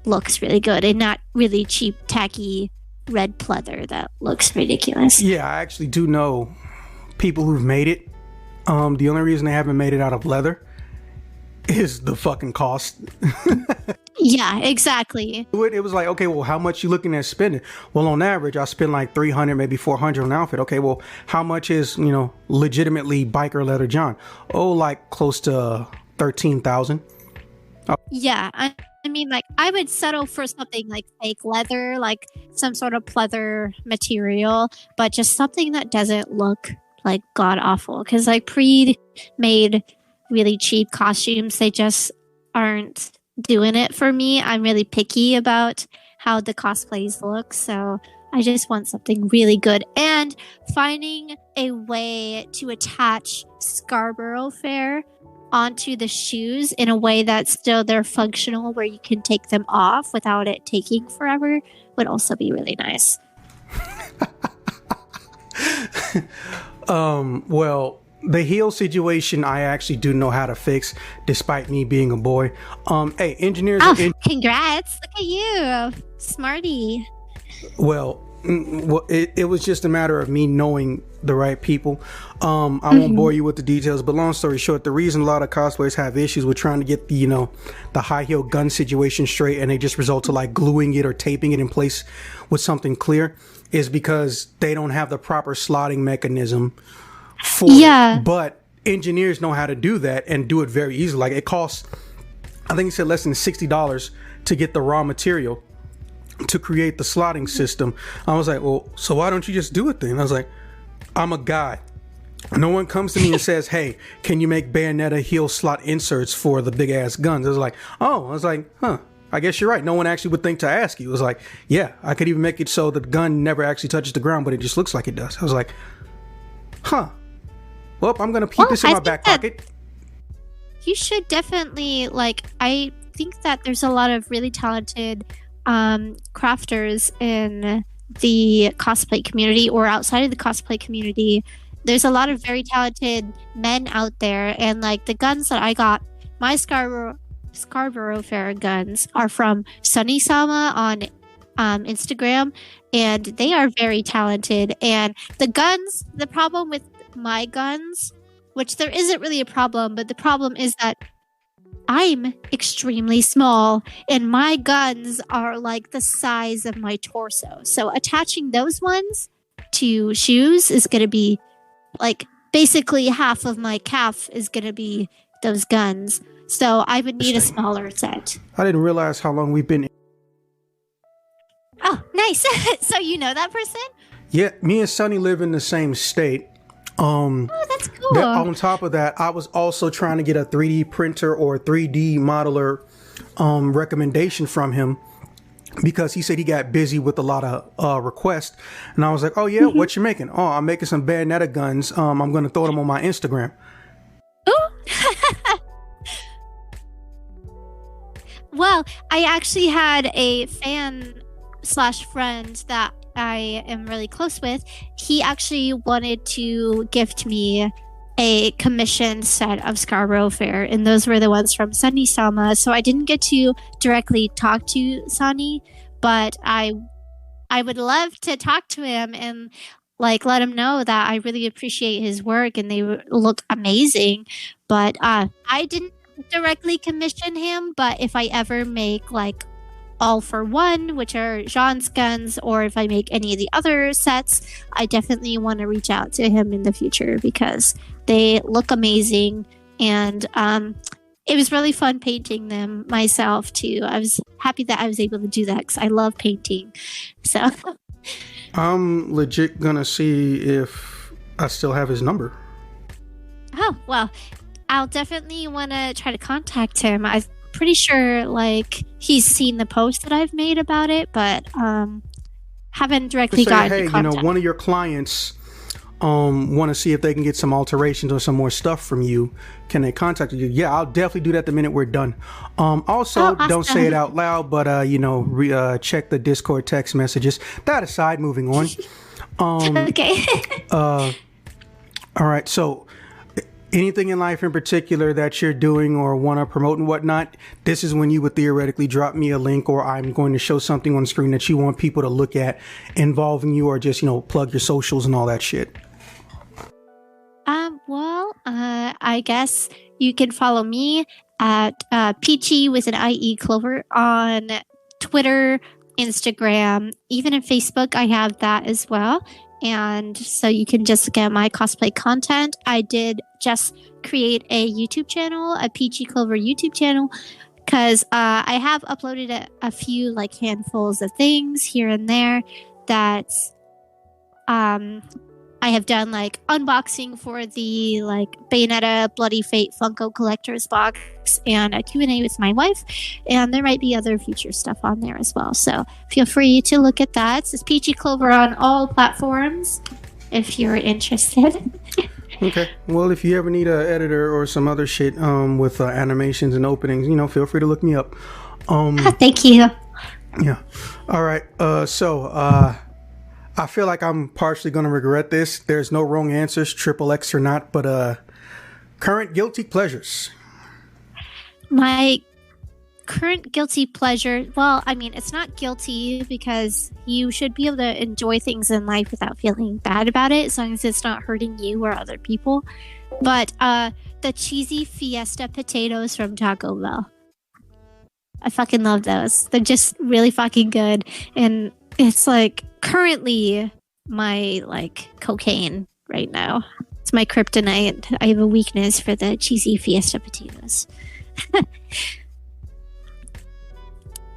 looks really good and not really cheap, tacky red pleather that looks ridiculous. Yeah, I actually do know people who've made it. The only reason they haven't made it out of leather is the fucking cost. Yeah, exactly. It was like, okay, well, how much you looking at spending? Well, on average, I spend like 300, maybe 400 on an outfit. Okay, well, how much is, legitimately biker leather John? Oh, like close to 13,000. Yeah, I mean, like, I would settle for something like fake leather, like some sort of pleather material, but just something that doesn't look like god awful. Because like pre-made really cheap costumes, they just aren't doing it for me. I'm really picky about how the cosplays look, so I just want something really good. And finding a way to attach Scarborough Fair onto the shoes in a way that still they're functional, where you can take them off without it taking forever, would also be really nice. Well, the heel situation I actually do know how to fix, despite me being a boy. Hey, engineers. Oh, congrats! Look at you, smarty. Well, it was just a matter of me knowing the right people. I won't bore you with the details, but long story short, the reason a lot of cosplayers have issues with trying to get the high heel gun situation straight, and they just result to like gluing it or taping it in place with something clear, is because they don't have the proper slotting mechanism for it. But engineers know how to do that and do it very easily. Like, it costs, I think he said, less than $60 to get the raw material to create the slotting system. I was like, well, so why don't you just do it then? I was like, I'm a guy. No one comes to me and says, hey, can you make Bayonetta heel slot inserts for the big ass guns? I was like, I guess you're right. No one actually would think to ask you. It was like, yeah, I could even make it so the gun never actually touches the ground, but it just looks like it does. I was like, well, I'm going to keep this in my back pocket. You should definitely, I think that there's a lot of really talented crafters in the cosplay community or outside of the cosplay community. There's a lot of very talented men out there, and like the guns that I got, my Scarborough Fair guns are from Sunny Sama on Instagram, and they are very talented. And the problem with my guns, which there isn't really a problem, but the problem is that I'm extremely small and my guns are like the size of my torso. So attaching those ones to shoes is going to be like basically half of my calf is going to be those guns. So I would need a smaller set. I didn't realize how long we've been. Oh, nice. So you know that person? Yeah, me and Sonny live in the same state. Oh, that's cool. On top of that, I was also trying to get a 3D printer or 3D modeler recommendation from him, because he said he got busy with a lot of requests. And I was like, oh yeah, what you making? Oh, I'm making some Bayonetta guns. I'm going to throw them on my Instagram. Ooh. Well, I actually had a fan/friend that I am really close with. He actually wanted to gift me a commissioned set of Scarborough Fair, and those were the ones from Sunny Sama. So I didn't get to directly talk to Sunny, but I I would love to talk to him and like let him know that I really appreciate his work and they look amazing. But I didn't directly commission him. But if I ever make like All for One, which are Jean's guns, or if I make any of the other sets, I definitely want to reach out to him in the future because they look amazing. And it was really fun painting them myself too. I was happy that I was able to do that because I love painting. So I'm legit gonna see if I still have his number. oh well, I'll definitely want to try to contact him. I'm pretty sure like he's seen the post that I've made about it, but haven't directly gotten hey, in contact. one of your clients want to see if they can get some alterations or some more stuff from you. Can they contact you? Yeah, I'll definitely do that the minute we're done. Also, awesome. don't say it out loud, but check the Discord text messages. That aside, moving on. Okay. All right, so anything in life in particular that you're doing or want to promote and whatnot, this is when you would theoretically drop me a link, or I'm going to show something on screen that you want people to look at involving you, or just plug your socials and all that shit. I guess you can follow me at Peachie with an IE Clover on Twitter, Instagram, even in Facebook. I have that as well. And so you can just get my cosplay content. I did just create a YouTube channel, a Peachie Clover YouTube channel, because I have uploaded a few like handfuls of things here and there that I have done like unboxing for the like Bayonetta Bloody Fate Funko Collector's box and a Q&A with my wife, and there might be other future stuff on there as well. So feel free to look at that. It's Peachie Clover on all platforms if you're interested. Okay. Well, if you ever need an editor or some other shit with animations and openings, feel free to look me up. Thank you. Yeah. All right. I feel like I'm partially going to regret this. There's no wrong answers, triple X or not, but current guilty pleasures. My current guilty pleasure, well, I mean, it's not guilty because you should be able to enjoy things in life without feeling bad about it, as long as it's not hurting you or other people. But the cheesy Fiesta potatoes from Taco Bell. I fucking love those. They're just really fucking good. And it's like currently my like cocaine right now. It's my kryptonite. I have a weakness for the cheesy Fiesta potatoes.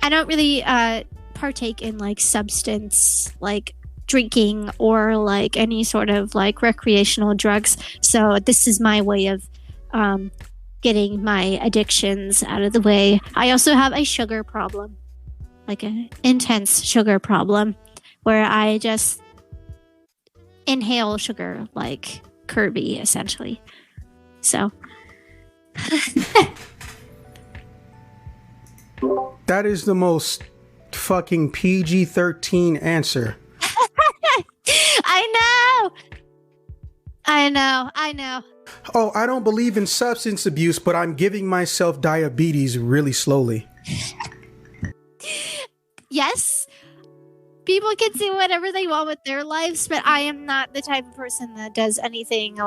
I don't really partake in like substance like drinking or like any sort of like recreational drugs. So this is my way of getting my addictions out of the way. I also have a sugar problem, like an intense sugar problem, where I just inhale sugar like Kirby, essentially. So. That is the most fucking PG-13 answer. I know. Oh, I don't believe in substance abuse, but I'm giving myself diabetes really slowly. Yes. People can do whatever they want with their lives, but I am not the type of person that does anything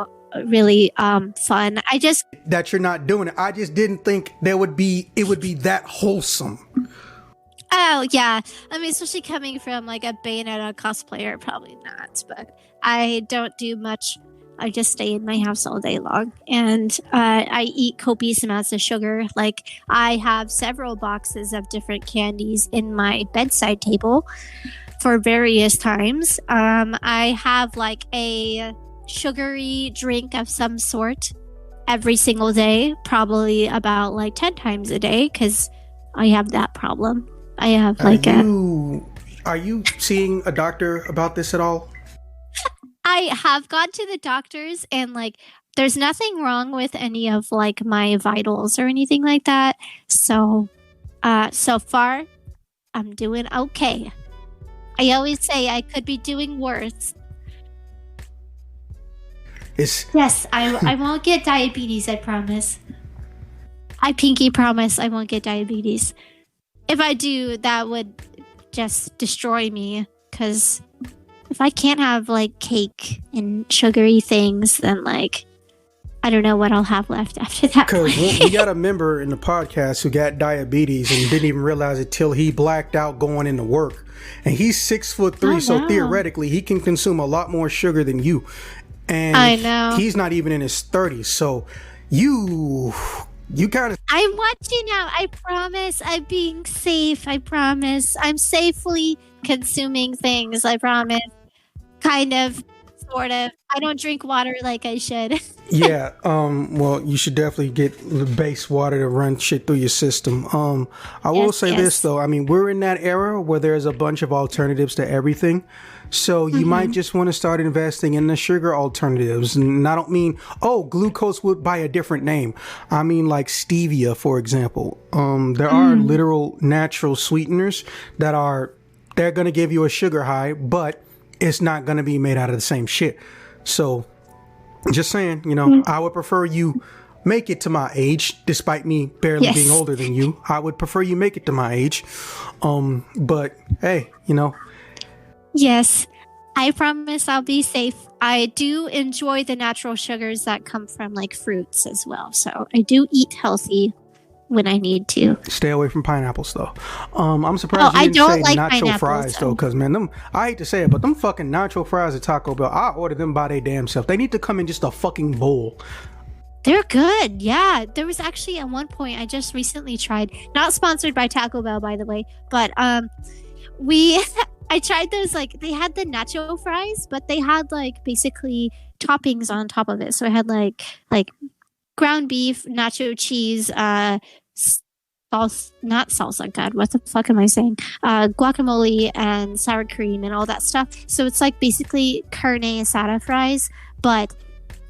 really fun. That you're not doing it. I just didn't think it would be that wholesome. Oh yeah, I mean, especially coming from like a Bayonetta cosplayer, probably not. But I don't do much. I just stay in my house all day long, and I eat copious amounts of sugar. Like I have several boxes of different candies in my bedside table for various times. I have like a sugary drink of some sort every single day, probably about like 10 times a day, because I have that problem. I have like Are you seeing a doctor about this at all? I have gone to the doctors, and like there's nothing wrong with any of like my vitals or anything like that. So so far I'm doing okay. I always say I could be doing worse. Yes, I won't get diabetes, I promise. I pinky promise I won't get diabetes. If I do, that would just destroy me because if I can't have like cake and sugary things, then like I don't know what I'll have left after that. Because we got a member in the podcast who got diabetes and didn't even realize it till he blacked out going into work. And he's 6'3", so theoretically he can consume a lot more sugar than you. And I know. He's not even in his 30s, so you kind of... I'm watching now. I promise I'm being safe. I promise. I'm safely consuming things. I promise. Kind of. Sort of. I don't drink water like I should. Yeah. Well, you should definitely get the base water to run shit through your system. I will say this though. I mean, we're in that era where there's a bunch of alternatives to everything. So you might just want to start investing in the sugar alternatives. And I don't mean, glucose would by a different name. I mean like stevia, for example. There are literal natural sweeteners they're going to give you a sugar high, but it's not going to be made out of the same shit. So just saying, I would prefer you make it to my age, despite me barely being older than you. I would prefer you make it to my age. But hey, Yes, I promise I'll be safe. I do enjoy the natural sugars that come from like fruits as well. So I do eat healthy when I need to. Stay away from pineapples though. I'm surprised you didn't say nacho fries though, because man, I hate to say it, but them fucking nacho fries at Taco Bell, I order them by their damn self. They need to come in just a fucking bowl. They're good. Yeah. There was actually at one point I just recently tried, not sponsored by Taco Bell by the way, but I tried those, like they had the nacho fries, but they had like basically toppings on top of it. So I had like ground beef, nacho cheese, not salsa, God, what the fuck am I saying? Guacamole and sour cream and all that stuff. So it's like basically carne asada fries, but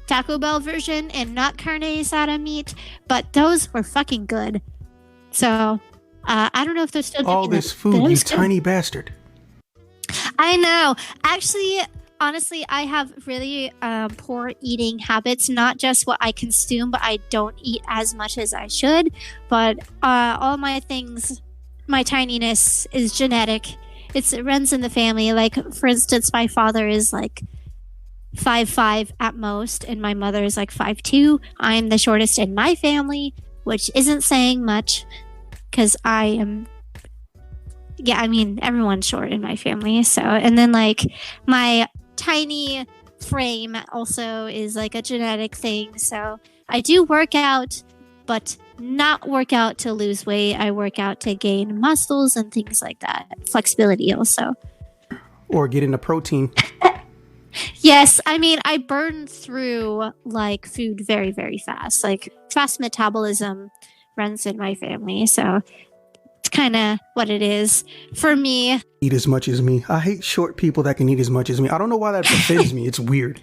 Taco Bell version and not carne asada meat, but those were fucking good. So I don't know if they're still doing all this food, you tiny bastard. I know. Actually, honestly, I have really poor eating habits. Not just what I consume, but I don't eat as much as I should. But all my things, my tininess is genetic. It runs in the family. Like, for instance, my father is like 5'5" at most, and my mother is like 5'2". I'm the shortest in my family, which isn't saying much because I am... Yeah, I mean, everyone's short in my family. So, and then like my tiny frame also is like a genetic thing. So I do work out, but not work out to lose weight. I work out to gain muscles and things like that. Flexibility also. Or get into protein. Yes, I mean, I burn through like food very, very fast. Like fast metabolism runs in my family. So it's kind of what it is for me. Eat as much as me. I hate short people that can eat as much as me. I don't know why that offends me. It's weird.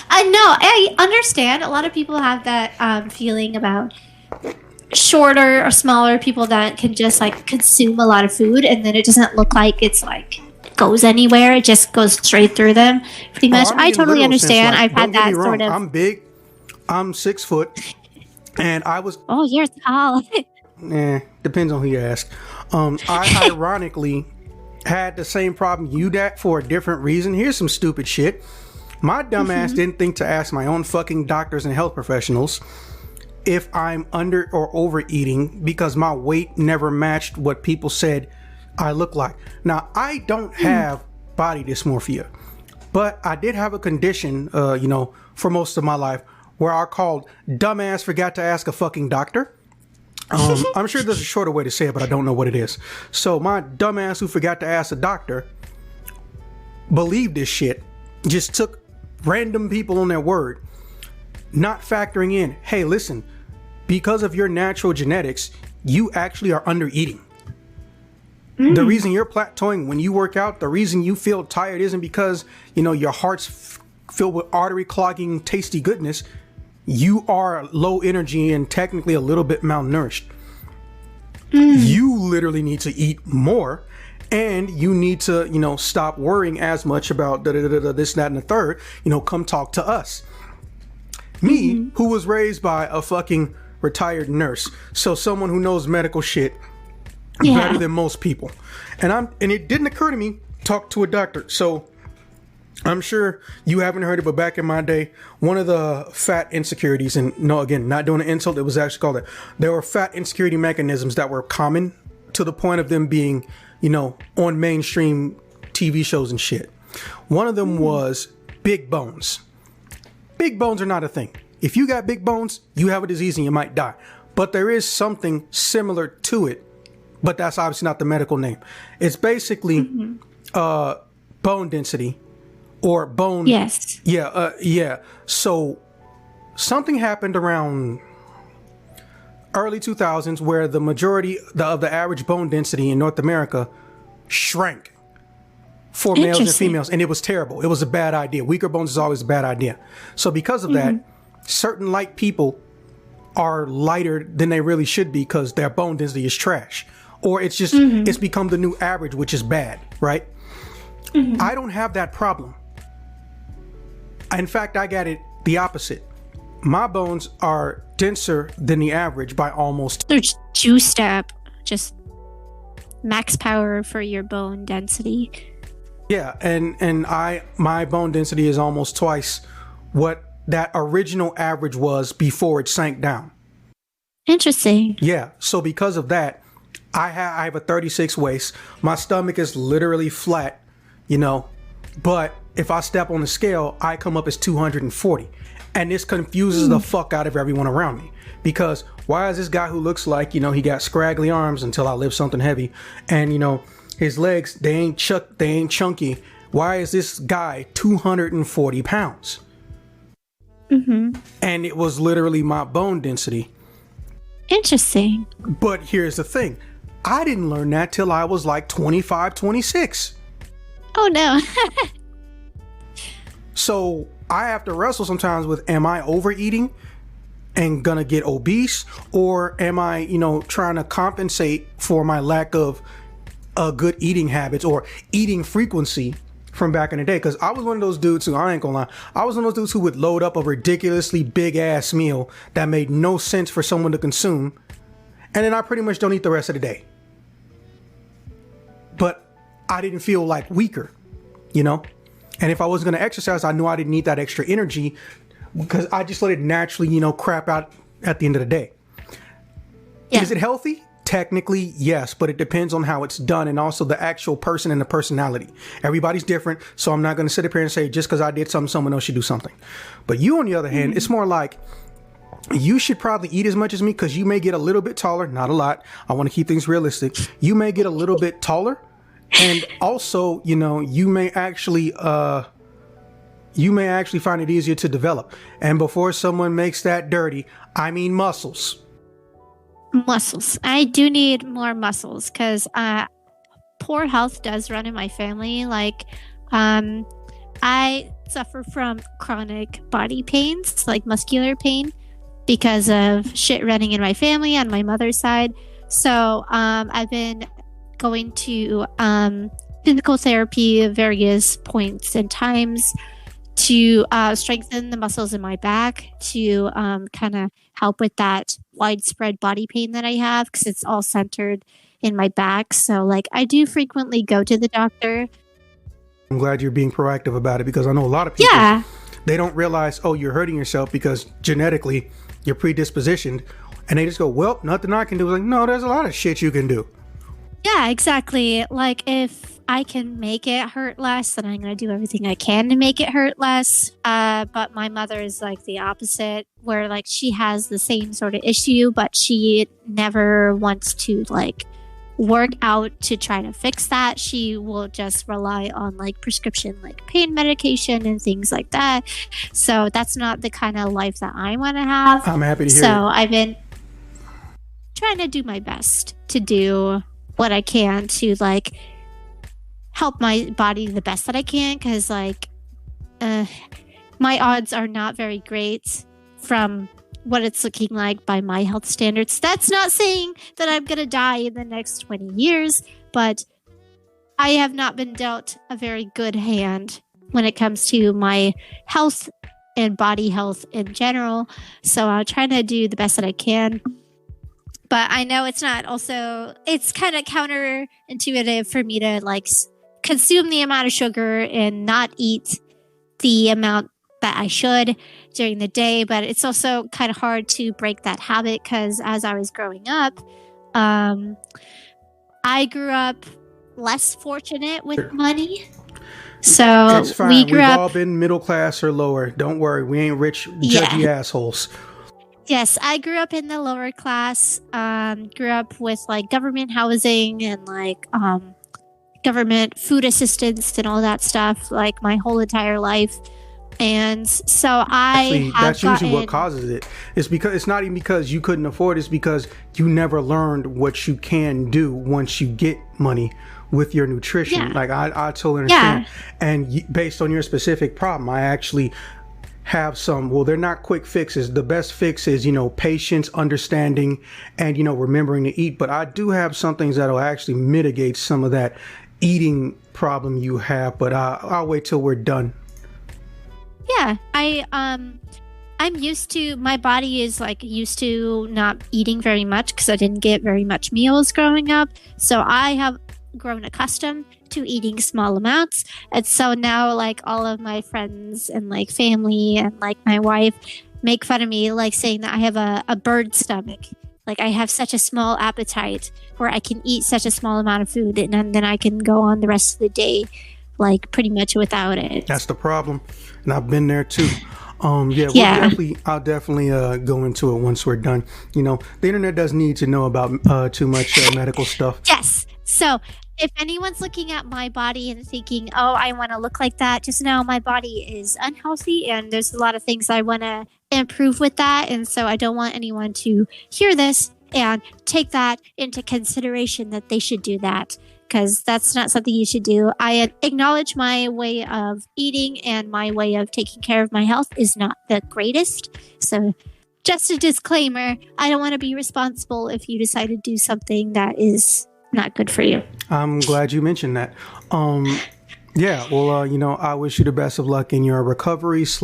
I know. I understand. A lot of people have that feeling about shorter or smaller people that can just like consume a lot of food, and then it doesn't look like it's like goes anywhere. It just goes straight through them. Pretty much. I totally understand. I've had that sort of. I'm big. I'm 6 foot, and I was. Oh, you're tall. Depends on who you ask. I ironically had the same problem you did for a different reason. Here's some stupid shit. My dumbass didn't think to ask my own fucking doctors and health professionals if I'm under or overeating because my weight never matched what people said I look like. Now, I don't have body dysmorphia, but I did have a condition, for most of my life where I called dumbass forgot to ask a fucking doctor. I'm sure there's a shorter way to say it, but I don't know what it is. So my dumbass who forgot to ask a doctor believed this shit, just took random people on their word, not factoring in, hey, listen, because of your natural genetics, you actually are under eating. The reason you're plateauing when you work out, the reason you feel tired isn't because, your heart's filled with artery clogging tasty goodness. You are low energy and technically a little bit malnourished. You literally need to eat more, and you need to, stop worrying as much about this, that, and the third. Come talk to us. Me, who was raised by a fucking retired nurse, so someone who knows medical shit better than most people, and it didn't occur to me talk to a doctor. So I'm sure you haven't heard it, but back in my day, one of the fat insecurities, and no, again, not doing an insult, it was actually called it. There were fat insecurity mechanisms that were common to the point of them being, on mainstream TV shows and shit. One of them was big bones. Big bones are not a thing. If you got big bones, you have a disease and you might die. But there is something similar to it, but that's obviously not the medical name. It's basically bone density or bone. Yes. Yeah. So something happened around early 2000s where the majority of the average bone density in North America shrank for males and females, and it was terrible. It was a bad idea. Weaker bones is always a bad idea. So because of that, certain light people are lighter than they really should be because their bone density is trash, or it's just it's become the new average, which is bad, right? I don't have that problem. In fact, I got it the opposite. My bones are denser than the average by almost. They're juiced up, just max power for your bone density. Yeah, and my bone density is almost twice what that original average was before it sank down. Interesting. Yeah, so because of that, I have a 36 waist. My stomach is literally flat, but if I step on the scale, I come up as 240. And this confuses the fuck out of everyone around me. Because why is this guy who looks like, he got scraggly arms until I lift something heavy, and, his legs, they ain't chunky. Why is this guy 240 pounds? And it was literally my bone density. Interesting. But here's the thing. I didn't learn that till I was like 25, 26. Oh, no. So I have to wrestle sometimes with, am I overeating and gonna get obese? Or am I, trying to compensate for my lack of good eating habits or eating frequency from back in the day? Because I was one of those dudes who, I ain't gonna lie, I was one of those dudes who would load up a ridiculously big ass meal that made no sense for someone to consume, and then I pretty much don't eat the rest of the day. But I didn't feel like weaker, And if I was going to exercise, I knew I didn't need that extra energy because I just let it naturally, crap out at the end of the day. Yeah. Is it healthy? Technically, yes, but it depends on how it's done and also the actual person and the personality. Everybody's different, so I'm not going to sit up here and say just because I did something, someone else should do something. But you, on the other hand, it's more like you should probably eat as much as me because you may get a little bit taller, not a lot. I want to keep things realistic. You may get a little bit taller. And also, you may actually find it easier to develop. And before someone makes that dirty, I mean muscles. Muscles. I do need more muscles because poor health does run in my family. Like, I suffer from chronic body pains, like muscular pain, because of shit running in my family on my mother's side. So I've been going to physical therapy at various points and times to strengthen the muscles in my back, to kind of help with that widespread body pain that I have because it's all centered in my back. So I do frequently go to the doctor. I'm glad you're being proactive about it because I know a lot of people, they don't realize, you're hurting yourself because genetically you're predispositioned, and they just go, well, nothing I can do. Like, no, there's a lot of shit you can do. Yeah, exactly. Like, if I can make it hurt less, then I'm going to do everything I can to make it hurt less. But my mother is the opposite, where she has the same sort of issue, but she never wants to work out to try to fix that. She will just rely on prescription pain medication and things like that. So that's not the kind of life that I want to have. I'm happy to hear So it. I've been trying to do my best to do what I can to help my body the best that I can, because my odds are not very great from what it's looking like by my health standards. That's not saying that I'm gonna die in the next 20 years, but I have not been dealt a very good hand when it comes to my health and body health in general. So I'm trying to do the best that I can. But I know it's not also, it's kind of counterintuitive for me to consume the amount of sugar and not eat the amount that I should during the day. But it's also kind of hard to break that habit because as I was growing up, I grew up less fortunate with money. So It's fine. we grew We've up. all been middle class or lower. Don't worry. We ain't rich, judgy assholes. Yes, I grew up in the lower class. Grew up with like government housing and like government food assistance and all that stuff like my whole entire life. And so That's usually what causes it. It's because it's not even because you couldn't afford it. It's because you never learned what you can do once you get money with your nutrition. Yeah. Like I totally understand. Yeah. And based on your specific problem, I actually have some, well, they're not quick fixes. The best fix is, patience, understanding, and, remembering to eat. But I do have some things that'll actually mitigate some of that eating problem you have. But I'll wait till we're done. Yeah, I'm used to, my body is like used to not eating very much because I didn't get very much meals growing up. So I have grown accustomed to eating small amounts. And so now like all of my friends and like family and like my wife make fun of me, like saying that I have a bird stomach. Like I have such a small appetite where I can eat such a small amount of food and then I can go on the rest of the day like pretty much without it. That's the problem. And I've been there too. I'll definitely go into it once we're done. The internet does need to know about too much medical stuff. Yes. So if anyone's looking at my body and thinking, oh, I want to look like that, just know my body is unhealthy and there's a lot of things I want to improve with that. And so I don't want anyone to hear this and take that into consideration that they should do that. Because that's not something you should do. I acknowledge my way of eating and my way of taking care of my health is not the greatest. So just a disclaimer, I don't want to be responsible if you decide to do something that is not good for you. I'm glad you mentioned that. I wish you the best of luck in your recovery /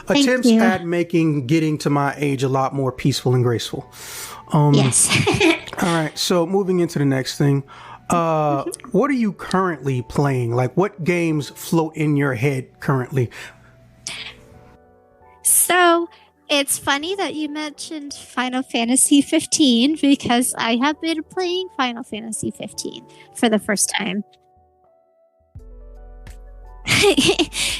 attempts at getting to my age a lot more peaceful and graceful. Yes. All right. So moving into the next thing. What are you currently playing? Like what games float in your head currently? So it's funny that you mentioned Final Fantasy 15 because I have been playing Final Fantasy 15 for the first time.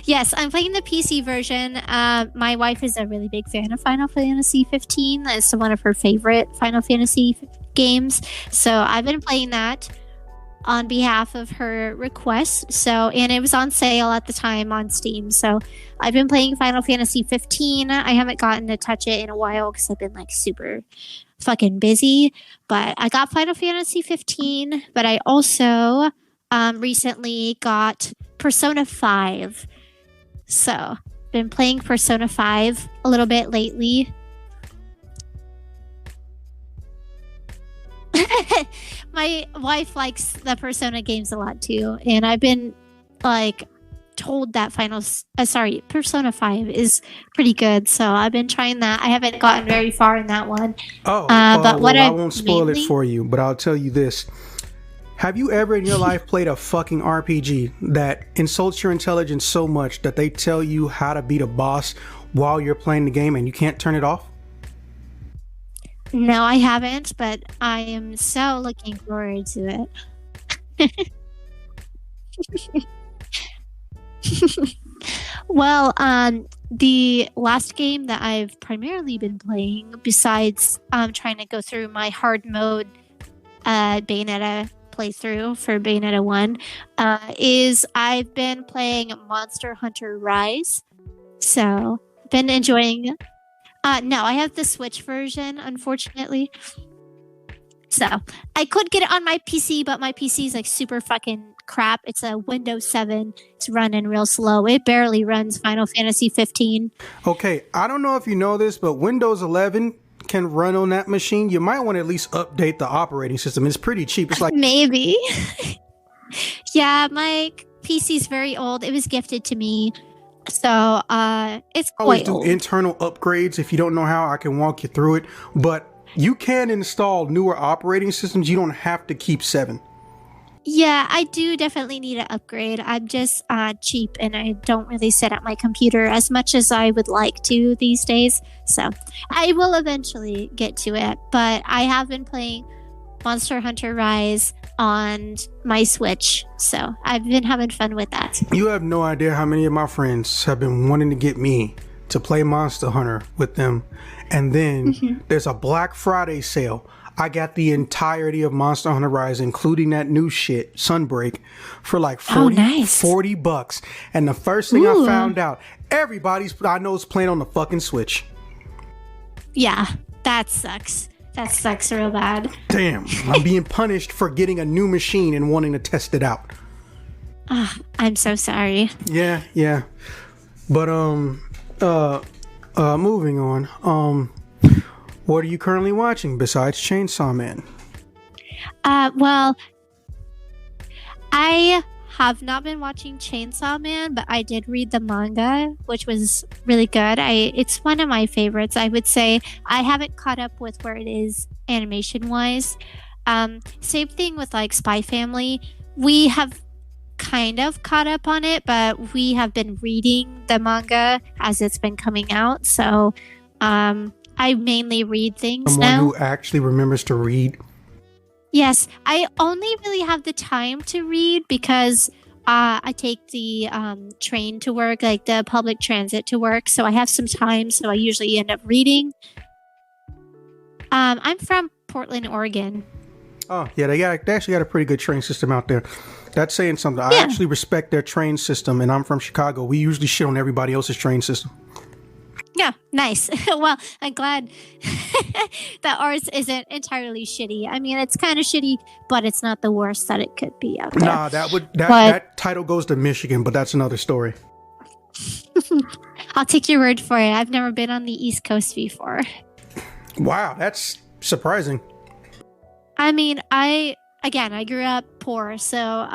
Yes, I'm playing the PC version. My wife is a really big fan of Final Fantasy 15. It's one of her favorite Final Fantasy games. So I've been playing that on behalf of her request. And it was on sale at the time on Steam. So I've been playing Final Fantasy 15. I haven't gotten to touch it in a while because I've been like super fucking busy. But I got Final Fantasy 15. But I also recently got Persona 5. So been playing Persona 5 a little bit lately. My wife likes the Persona games a lot too, and I've been like told that Persona 5 is pretty good, so I've been trying that. I haven't gotten very far in that one. I won't spoil it for you, but I'll tell you this. Have you ever in your life played a fucking RPG that insults your intelligence so much that they tell you how to beat a boss while you're playing the game and you can't turn it off? No, I haven't, but I am so looking forward to it. Well, the last game that I've primarily been playing, besides trying to go through my hard mode Bayonetta playthrough for Bayonetta 1, is I've been playing Monster Hunter Rise. So, been enjoying it. No, I have the Switch version, unfortunately. So, I could get it on my PC, but my PC is like super fucking crap. It's a Windows 7. It's running real slow. It barely runs Final Fantasy 15. Okay, I don't know if you know this, but Windows 11 can run on that machine. You might want to at least update the operating system. It's pretty cheap. It's like... Maybe. Yeah, my PC's very old. It was gifted to me. So, it's quite always do old. internal upgrades. If you don't know how, I can walk you through it. But you can install newer operating systems. You don't have to keep 7. Yeah, I do definitely need an upgrade. I'm just cheap and I don't really sit at my computer as much as I would like to these days. So I will eventually get to it. But I have been playing Monster Hunter Rise on my Switch. So I've been having fun with that. You have no idea how many of my friends have been wanting to get me to play Monster Hunter with them. And then there's a Black Friday sale. I got the entirety of Monster Hunter Rise, including that new shit, Sunbreak, for like 40 bucks. And the first thing I found out, everybody I know is playing on the fucking Switch. Yeah, that sucks. That sucks real bad. Damn, I'm being punished for getting a new machine and wanting to test it out. I'm so sorry. Yeah. But, moving on. What are you currently watching besides Chainsaw Man? Well, I have not been watching Chainsaw Man, but I did read the manga, which was really good. It's one of my favorites. I would say I haven't caught up with where it is animation-wise. Same thing with like Spy Family. We have kind of caught up on it, but we have been reading the manga as it's been coming out. So, I mainly read things Someone now. who actually remembers to read. Yes, I only really have the time to read because I take the train to work, like the public transit to work. So I have some time, so I usually end up reading. I'm from Portland, Oregon. Oh, yeah, they actually got a pretty good train system out there. That's saying something. I actually respect their train system, and I'm from Chicago. We usually shit on everybody else's train system. Yeah, nice. Well, I'm glad that ours isn't entirely shitty. I mean, it's kind of shitty, but it's not the worst that it could be out there. Nah, that title goes to Michigan, but that's another story. I'll take your word for it. I've never been on the East Coast before. Wow, that's surprising. I mean, I grew up poor, so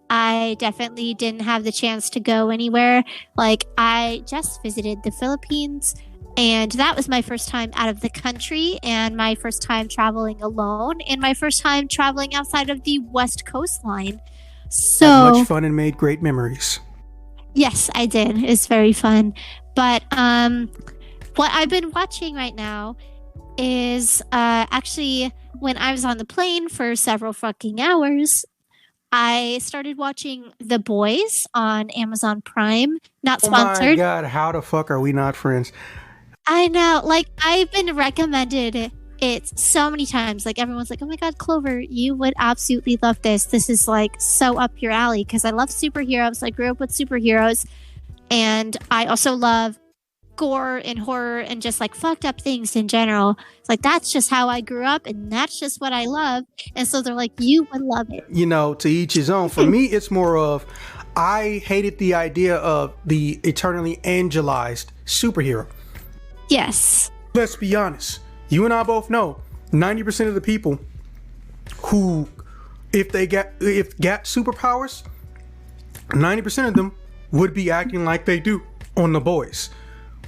I definitely didn't have the chance to go anywhere. Like, I just visited the Philippines, and that was my first time out of the country, and my first time traveling alone, and my first time traveling outside of the West Coastline. So had much fun and made great memories. Yes, I did. It's very fun. But what I've been watching right now is actually when I was on the plane for several fucking hours, I started watching The Boys on Amazon Prime. Not sponsored. Oh my god, how the fuck are we not friends? I know. Like, I've been recommended it so many times. Like, everyone's like, oh my god, Clover, you would absolutely love this. This is like so up your alley, because I love superheroes. I grew up with superheroes. And I also love gore and horror and just like fucked up things in general. It's like, that's just how I grew up and that's just what I love. And so they're like, you would love it. You know, to each his own. For me, it's more of, I hated the idea of the eternally angelized superhero. Yes. Let's be honest. You and I both know 90% of the people who, if got superpowers, 90% of them would be acting like they do on The Boys.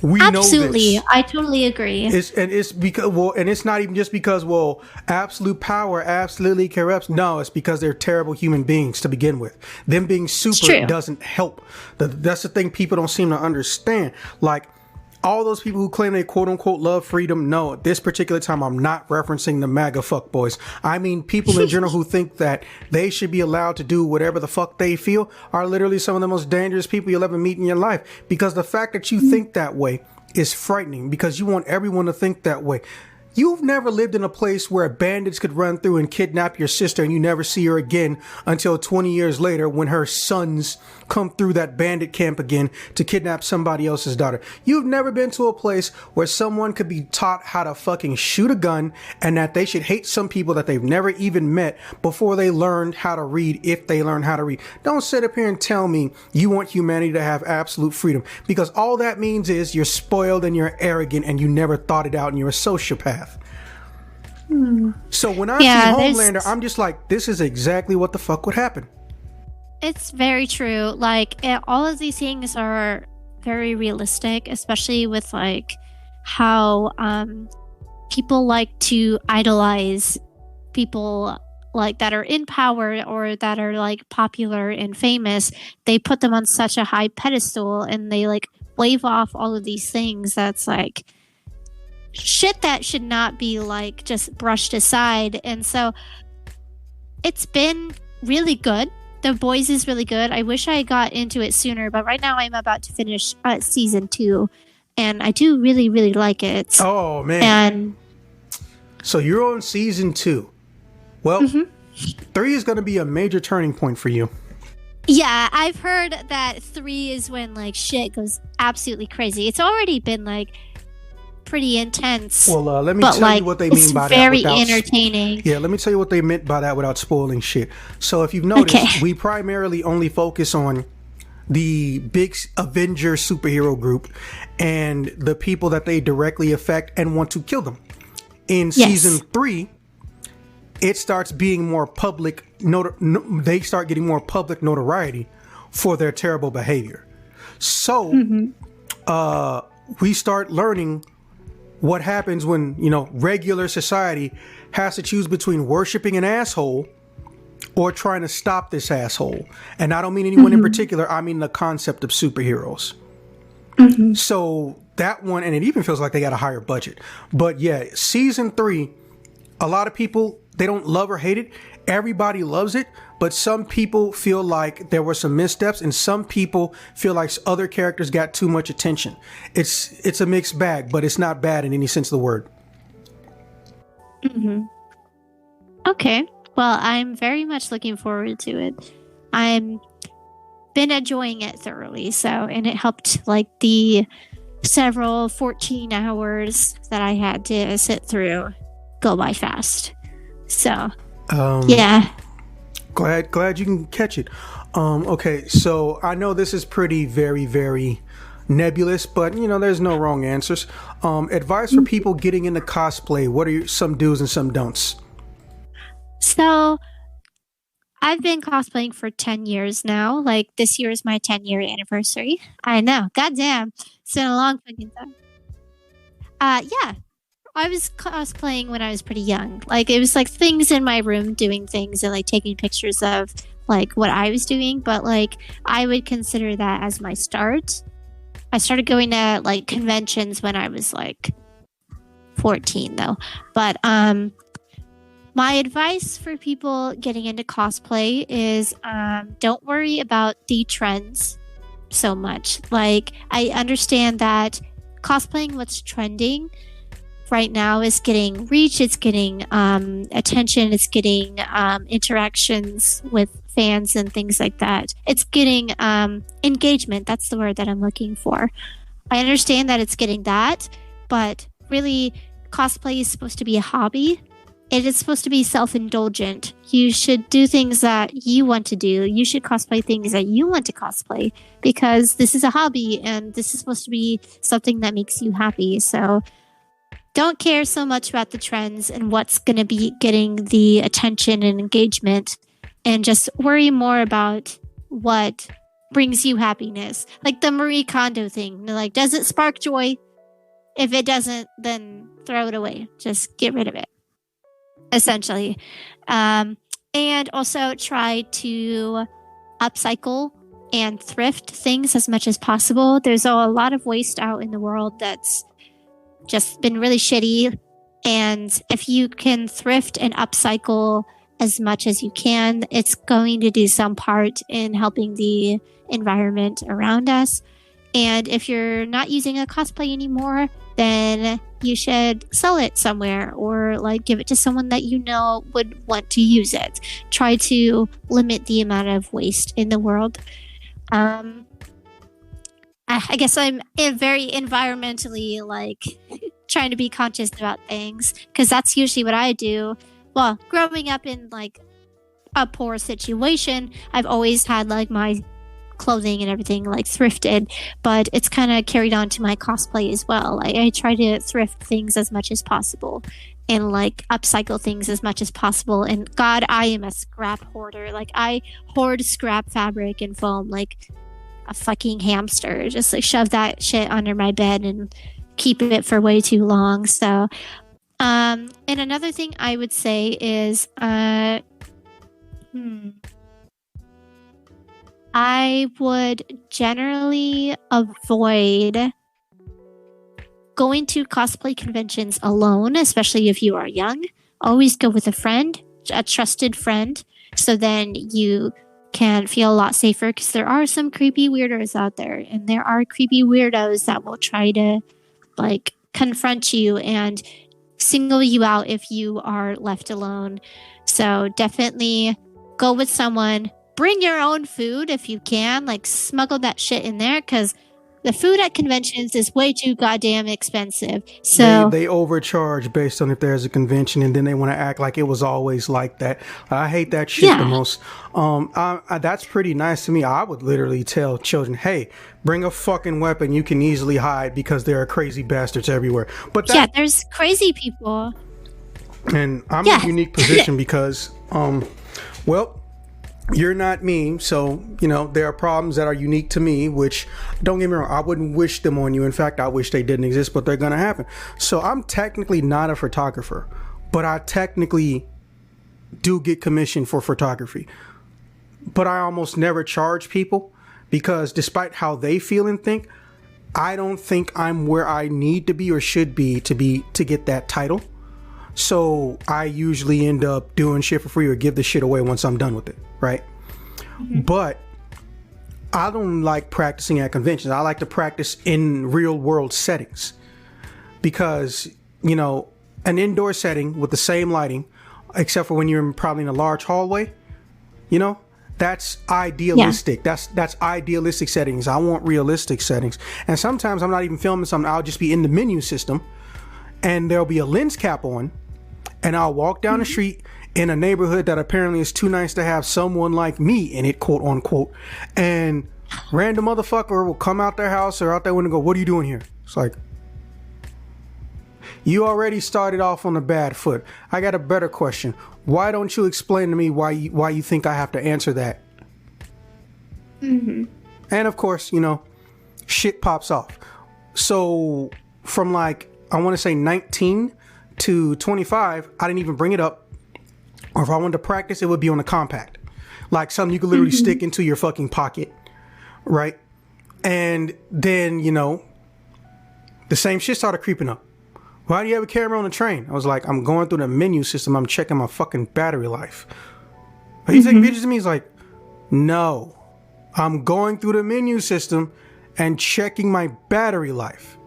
We Absolutely. know this. I totally agree. It's because, well, and it's not even just because, well, absolute power absolutely corrupts. No, it's because they're terrible human beings to begin with. Them being super doesn't help. That's the thing people don't seem to understand. Like, all those people who claim they quote unquote love freedom, no, at this particular time, I'm not referencing the MAGA fuckboys. I mean, people in general who think that they should be allowed to do whatever the fuck they feel are literally some of the most dangerous people you'll ever meet in your life. Because the fact that you think that way is frightening, because you want everyone to think that way. You've never lived in a place where bandits could run through and kidnap your sister and you never see her again until 20 years later when her sons come through that bandit camp again to kidnap somebody else's daughter. You've never been to a place where someone could be taught how to fucking shoot a gun and that they should hate some people that they've never even met before they learned how to read, if they learn how to read. Don't sit up here and tell me you want humanity to have absolute freedom, because all that means is you're spoiled and you're arrogant and you never thought it out and you're a sociopath. So when I see Homelander, I'm just like, this is exactly what the fuck would happen. It's very true. Like, all of these things are very realistic, especially with like how people like to idolize people like that are in power or that are like popular and famous, they put them on such a high pedestal and they like wave off all of these things that's like shit that should not be like just brushed aside. And so it's been really good. The Boys is really good. I wish I got into it sooner, but right now I'm about to finish season 2, and I do really, really like it. Oh man! And so you're on season 2. Well, 3 is going to be a major turning point for you. Yeah, I've heard that 3 is when like shit goes absolutely crazy. It's already been like pretty intense. Well, let me tell you what they mean by that. Very entertaining. Yeah, let me tell you what they meant by that without spoiling shit. So if you've noticed, we primarily only focus on the big Avenger superhero group and the people that they directly affect and want to kill them. In season 3, it starts being more public. They start getting more public notoriety for their terrible behavior. So we start learning what happens when, regular society has to choose between worshiping an asshole or trying to stop this asshole. And I don't mean anyone in particular. I mean the concept of superheroes. So that one, and it even feels like they got a higher budget. But yeah, season 3, a lot of people, they don't love or hate it. Everybody loves it, but some people feel like there were some missteps, and some people feel like other characters got too much attention. It's a mixed bag, but it's not bad in any sense of the word. Okay. Well, I'm very much looking forward to it. I'm been enjoying it thoroughly, and it helped like the several 14 hours that I had to sit through go by fast. So yeah. Glad you can catch it. Okay, so I know this is pretty very, very nebulous, but there's no wrong answers. Advice for people getting into cosplay. What are some do's and some don'ts? So I've been cosplaying for 10 years now. Like this year is my 10-year anniversary. I know. Goddamn. It's been a long fucking time. Yeah. I was cosplaying when I was pretty young. Like it was like things in my room doing things and like taking pictures of like what I was doing. But like I would consider that as my start. I started going to like conventions when I was like 14 though. But my advice for people getting into cosplay is don't worry about the trends so much. Like I understand that cosplaying what's trending right now is getting reach, it's getting attention, it's getting interactions with fans and things like that. It's getting engagement. That's the word that I'm looking for. I understand that it's getting that, but really cosplay is supposed to be a hobby. It is supposed to be self-indulgent. You should do things that you want to do. You should cosplay things that you want to cosplay because this is a hobby and this is supposed to be something that makes you happy. So don't care so much about the trends and what's going to be getting the attention and engagement, and just worry more about what brings you happiness. Like the Marie Kondo thing. Like, does it spark joy? If it doesn't, then throw it away. Just get rid of it, essentially. And also try to upcycle and thrift things as much as possible. There's a lot of waste out in the world that's just been really shitty, and if you can thrift and upcycle as much as you can, it's going to do some part in helping the environment around us. And if you're not using a cosplay anymore, then you should sell it somewhere or like give it to someone that you know would want to use it. Try to limit the amount of waste in the world. I guess I'm very environmentally like trying to be conscious about things because that's usually what I do. Well, growing up in like a poor situation, I've always had like my clothing and everything like thrifted, but it's kind of carried on to my cosplay as well. I try to thrift things as much as possible and like upcycle things as much as possible. And God, I am a scrap hoarder. Like I hoard scrap fabric and foam like a fucking hamster. Just like shove that shit under my bed and keep it for way too long. So and another thing I would say is I would generally avoid going to cosplay conventions alone, especially if you are young. Always go with a friend, a trusted friend, so then you can feel a lot safer, because there are some creepy weirdos out there, and there are creepy weirdos that will try to like confront you and single you out if you are left alone. So definitely go with someone. Bring your own food if you can, like smuggle that shit in there, because the food at conventions is way too goddamn expensive. So they overcharge based on if there's a convention, and then they want to act like it was always like that. I hate that shit the most. That's pretty nice to me. I would literally tell children, hey, bring a fucking weapon you can easily hide, because there are crazy bastards everywhere. But yeah, there's crazy people. And I'm in a unique position because, well, you're not me, so, you know, there are problems that are unique to me, which, don't get me wrong, I wouldn't wish them on you. In fact, I wish they didn't exist, but they're gonna happen. So I'm technically not a photographer, but I technically do get commissioned for photography. But I almost never charge people, because despite how they feel and think, I don't think I'm where I need to be or should be to get that title. So I usually end up doing shit for free or give the shit away once I'm done with it, right? But I don't like practicing at conventions. I like to practice in real world settings, because, you know, an indoor setting with the same lighting, except for when you're probably in a large hallway, you know, that's idealistic. That's idealistic settings. I want realistic settings. And sometimes I'm not even filming something. I'll just be in the menu system, and there'll be a lens cap on, and I'll walk down the street in a neighborhood that apparently is too nice to have someone like me in it, quote unquote, and random motherfucker will come out their house or out their window and go, what are you doing here? It's like, you already started off on a bad foot. I got a better question. Why don't you explain to me why you think I have to answer that? And of course, you know, shit pops off. So from like, I want to say 19 to 25, I didn't even bring it up. Or if I wanted to practice, it would be on a compact, like something you could literally stick into your fucking pocket, right? And then, you know, the same shit started creeping up. Why do you have a camera on the train? I was like, I'm going through the menu system. I'm checking my fucking battery life. Are you taking pictures of me? He's like, no, I'm going through the menu system and checking my battery life.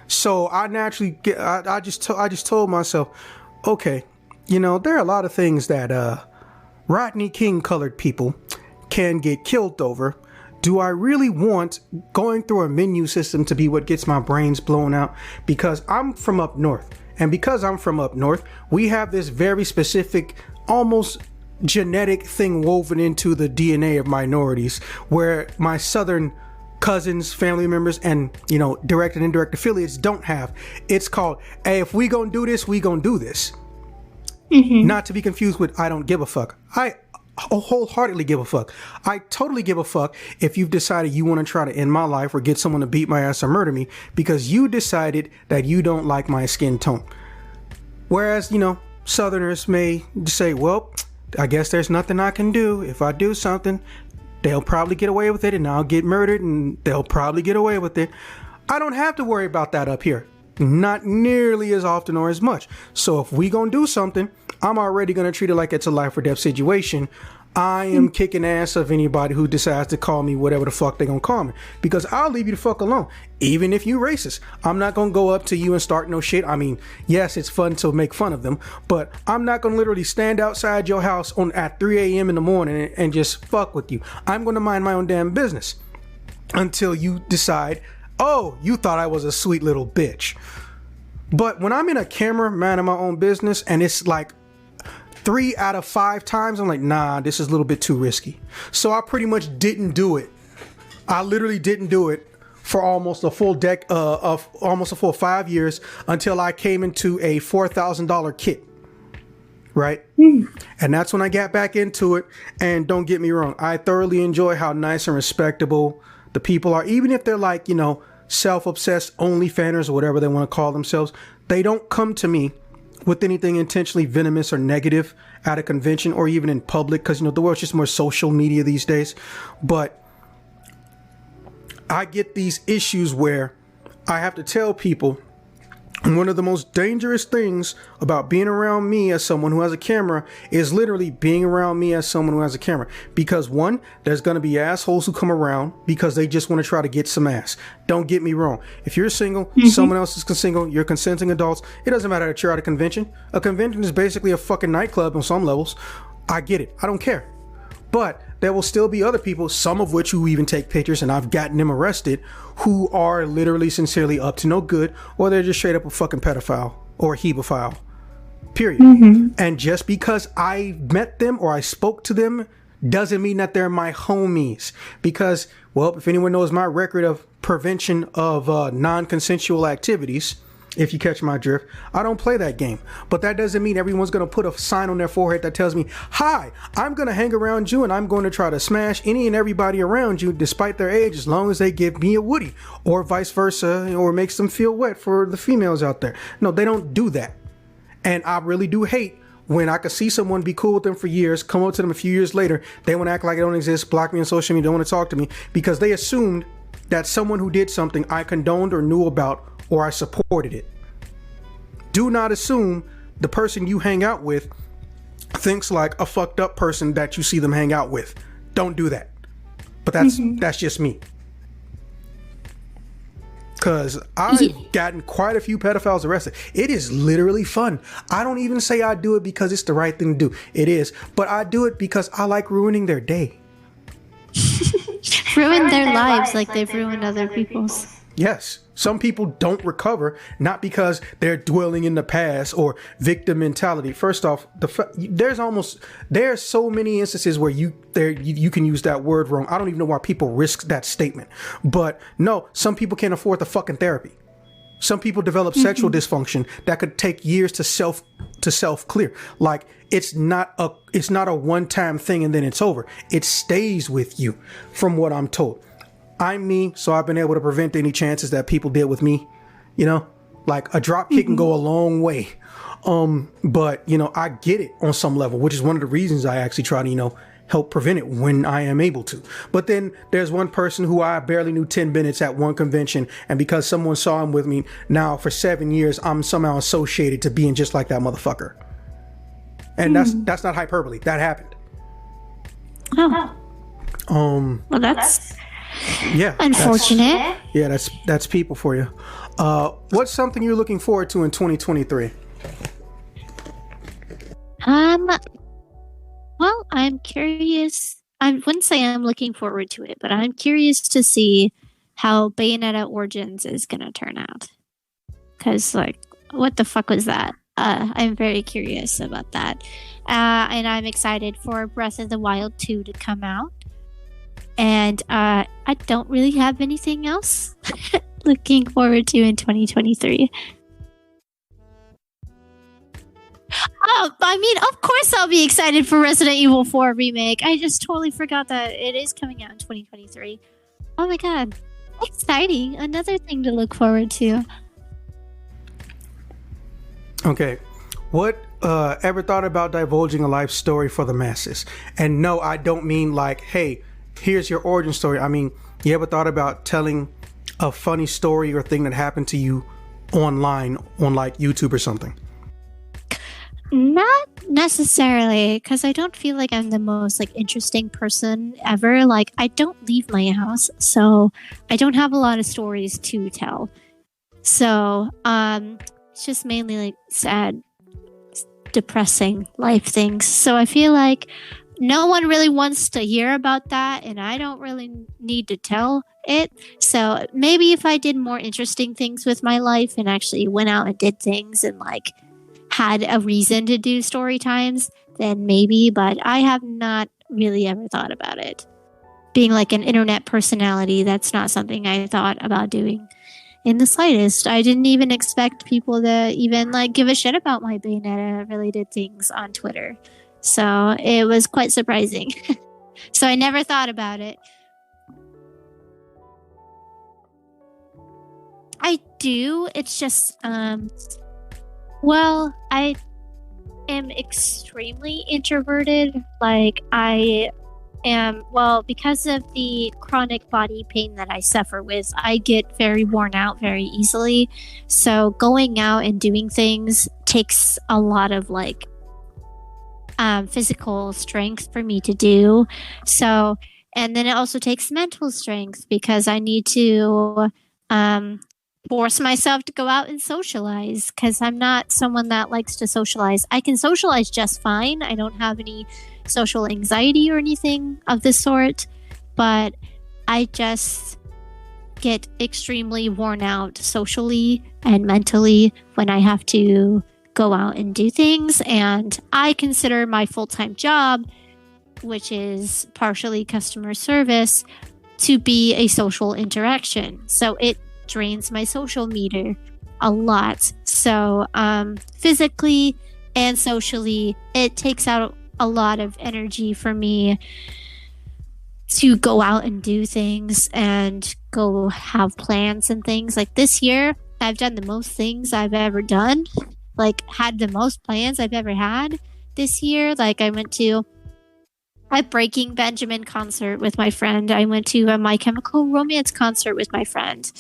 So I naturally I just told myself, okay, you know, there are a lot of things that Rodney King colored people can get killed over. Do I really want going through a menu system to be what gets my brains blown out? Because I'm from up north. And because I'm from up north, we have this very specific, almost genetic thing woven into the DNA of minorities, where my southern cousins, family members, and, you know, direct and indirect affiliates don't have. It's called, hey, if we gonna do this, we gonna do this. Not to be confused with I don't give a fuck. I wholeheartedly give a fuck. I totally give a fuck if you've decided you want to try to end my life or get someone to beat my ass or murder me because you decided that you don't like my skin tone. Whereas, you know, Southerners may say, well, I guess there's nothing I can do. If I do something, they'll probably get away with it, and I'll get murdered, and they'll probably get away with it. I don't have to worry about that up here. Not nearly as often or as much. So if we gonna do something, I'm already gonna treat it like it's a life or death situation. I am kicking ass of anybody who decides to call me whatever the fuck they gonna call me, because I'll leave you the fuck alone. Even if you racist, I'm not gonna go up to you and start no shit. I mean, yes, it's fun to make fun of them, but I'm not gonna literally stand outside your house at 3 a.m. in the morning and just fuck with you. I'm gonna mind my own damn business until you decide, oh, you thought I was a sweet little bitch. But when I'm in a camera, minding my own business, and it's like 3 out of 5 times, I'm like, nah, this is a little bit too risky. So I pretty much didn't do it. I literally didn't do it for almost a full almost a full 5 years, until I came into a $4,000 kit. Right? And that's when I got back into it. And don't get me wrong, I thoroughly enjoy how nice and respectable the people are, even if they're like, you know, self-obsessed OnlyFanners or whatever they want to call themselves. They don't come to me with anything intentionally venomous or negative at a convention or even in public, because the world's just more social media these days. But I get these issues where I have to tell people, and one of the most dangerous things about being around me as someone who has a camera is literally being around me as someone who has a camera. Because one, there's going to be assholes who come around because they just want to try to get some ass. Don't get me wrong. If you're single, someone else is single, you're consenting adults, it doesn't matter that you're at a convention. A convention is basically a fucking nightclub on some levels. I get it. I don't care. But there will still be other people, some of which who even take pictures, and I've gotten them arrested, who are literally sincerely up to no good, or they're just straight up a fucking pedophile or a hebephile. Period. And just because I met them or I spoke to them doesn't mean that they're my homies. Because, well, if anyone knows my record of prevention of non-consensual activities, if you catch my drift, I don't play that game. But that doesn't mean everyone's going to put a sign on their forehead that tells me, hi, I'm going to hang around you and I'm going to try to smash any and everybody around you despite their age, as long as they give me a woody, or vice versa, or makes them feel wet for the females out there. No, they don't do that. And I really do hate when I could see someone, be cool with them for years, come up to them a few years later, they want to act like I don't exist, block me on social media, don't want to talk to me, because they assumed that someone who did something I condoned or knew about or I supported it. Do not assume the person you hang out with thinks like a fucked up person that you see them hang out with. Don't do that. But that's just me. Because I've gotten quite a few pedophiles arrested. It is literally fun. I don't even say I do it because it's the right thing to do. It is. But I do it because I like ruining their day. Ruin their lives like they've ruined other people's. Yes. Some people don't recover, not because they're dwelling in the past or victim mentality. First off, there's so many instances where you can use that word wrong. I don't even know why people risk that statement. But no, some people can't afford the fucking therapy. Some people develop sexual dysfunction that could take years to self clear. Like it's not a one-time thing and then it's over. It stays with you, from what I'm told. I'm me, so I've been able to prevent any chances that people did with me. Like a drop kick can go a long way. But I get it on some level, which is one of the reasons I actually try to, help prevent it when I am able to. But then there's one person who I barely knew 10 minutes at one convention, and because someone saw him with me, now for 7 years, I'm somehow associated to being just like that motherfucker. And that's not hyperbole. That happened. Oh. Well, that's unfortunate. That's people for you. What's something you're looking forward to in 2023? Well, I'm curious. I wouldn't say I'm looking forward to it, but I'm curious to see how Bayonetta Origins is gonna turn out. Because, what the fuck was that? I'm very curious about that. And I'm excited for Breath of the Wild 2 to come out. And I don't really have anything else looking forward to in 2023. Of course I'll be excited for Resident Evil 4 Remake. I just totally forgot that it is coming out in 2023. Oh my god. Exciting. Another thing to look forward to. Okay. What ever thought about divulging a life story for the masses? And no, I don't mean like, hey, here's your origin story. I mean, you ever thought about telling a funny story or thing that happened to you online on like YouTube or something? Not necessarily, because I don't feel like I'm the most interesting person ever. Like, I don't leave my house, so I don't have a lot of stories to tell. So it's just mainly sad, depressing life things. So I feel like no one really wants to hear about that, and I don't really need to tell it. So maybe if I did more interesting things with my life and actually went out and did things and had a reason to do story times, then maybe, but I have not really ever thought about it. Being an internet personality, that's not something I thought about doing in the slightest. I didn't even expect people to even give a shit about my Bayonetta related things on Twitter. So it was quite surprising. So I never thought about it. I do. It's just Well, I am extremely introverted. Like, I am, well, because of the chronic body pain that I suffer with, I get very worn out very easily. So, going out and doing things takes a lot of like physical strength for me to do. So, and then it also takes mental strength because I need to um, force myself to go out and socialize because I'm not someone that likes to socialize. I can socialize just fine. I don't have any social anxiety or anything of the sort, but I just get extremely worn out socially and mentally when I have to go out and do things. And I consider my full time job, which is partially customer service, to be a social interaction. So it drains my social meter a lot. So physically and socially, it takes out a lot of energy for me to go out and do things and go have plans and things. Like this year, I've done the most things I've ever done, like had the most plans I've ever had this year. Like I went to a Breaking Benjamin concert with my friend. I went to a My Chemical Romance concert with my friend.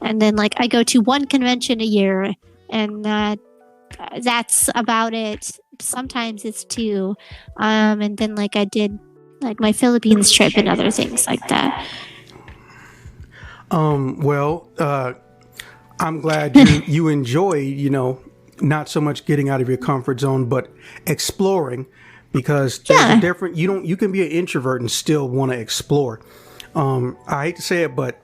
And then like I go to one convention a year, and that's about it. Sometimes it's two. And then like I did like my Philippines trip and other things like that. Well, I'm glad you enjoy, not so much getting out of your comfort zone, but exploring, because there's a different, you can be an introvert and still want to explore. I hate to say it, but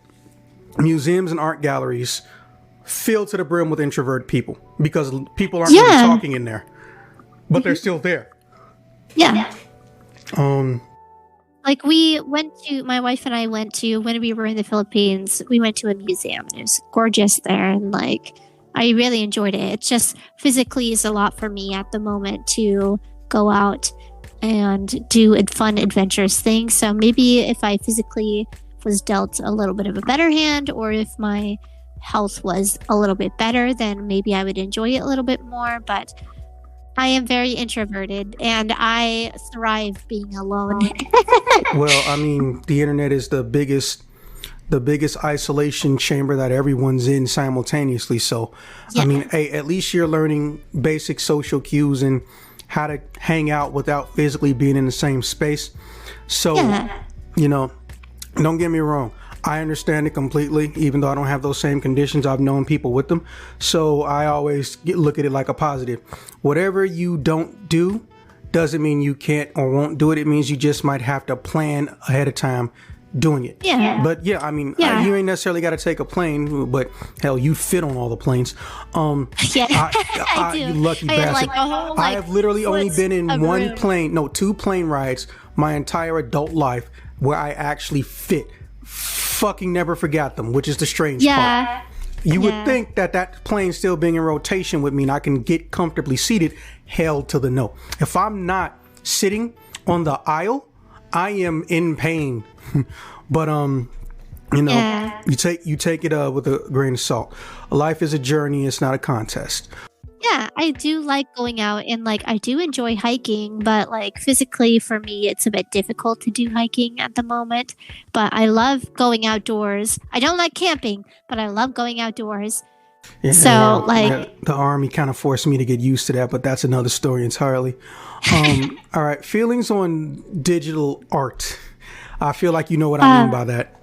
museums and art galleries fill to the brim with introvert people because people aren't really talking in there, but they're still there. Yeah. Like my wife and I went to, when we were in the Philippines, we went to a museum and it was gorgeous there. And like, I really enjoyed it. It's just physically is a lot for me at the moment to go out and do fun, adventurous things. So maybe if I physically was dealt a little bit of a better hand, or if my health was a little bit better, then maybe I would enjoy it a little bit more. But I am very introverted and I thrive being alone. Well, I mean, the internet is the biggest isolation chamber that everyone's in simultaneously. So, I mean, hey, at least you're learning basic social cues and how to hang out without physically being in the same space. So, don't get me wrong. I understand it completely, even though I don't have those same conditions. I've known people with them. So I always look at it like a positive. Whatever you don't do doesn't mean you can't or won't do it. It means you just might have to plan ahead of time doing it. Yeah. But you ain't necessarily got to take a plane, but hell, you fit on all the planes. I do. You lucky bastard. I have literally only been in two plane rides my entire adult life where I actually fit. Fucking never forgot them, which is the strange part. You would think that plane still being in rotation would mean I can get comfortably seated. Hell to the no. If I'm not sitting on the aisle, I am in pain. But you take it with a grain of salt. Life is a journey, it's not a contest. Yeah, I do like going out, and like I do enjoy hiking, but like physically for me it's a bit difficult to do hiking at the moment. But I love going outdoors. I don't like camping, but I love going outdoors. Yeah, so the army kind of forced me to get used to that, but that's another story entirely. All right, feelings on digital art. I feel like you know what I mean by that.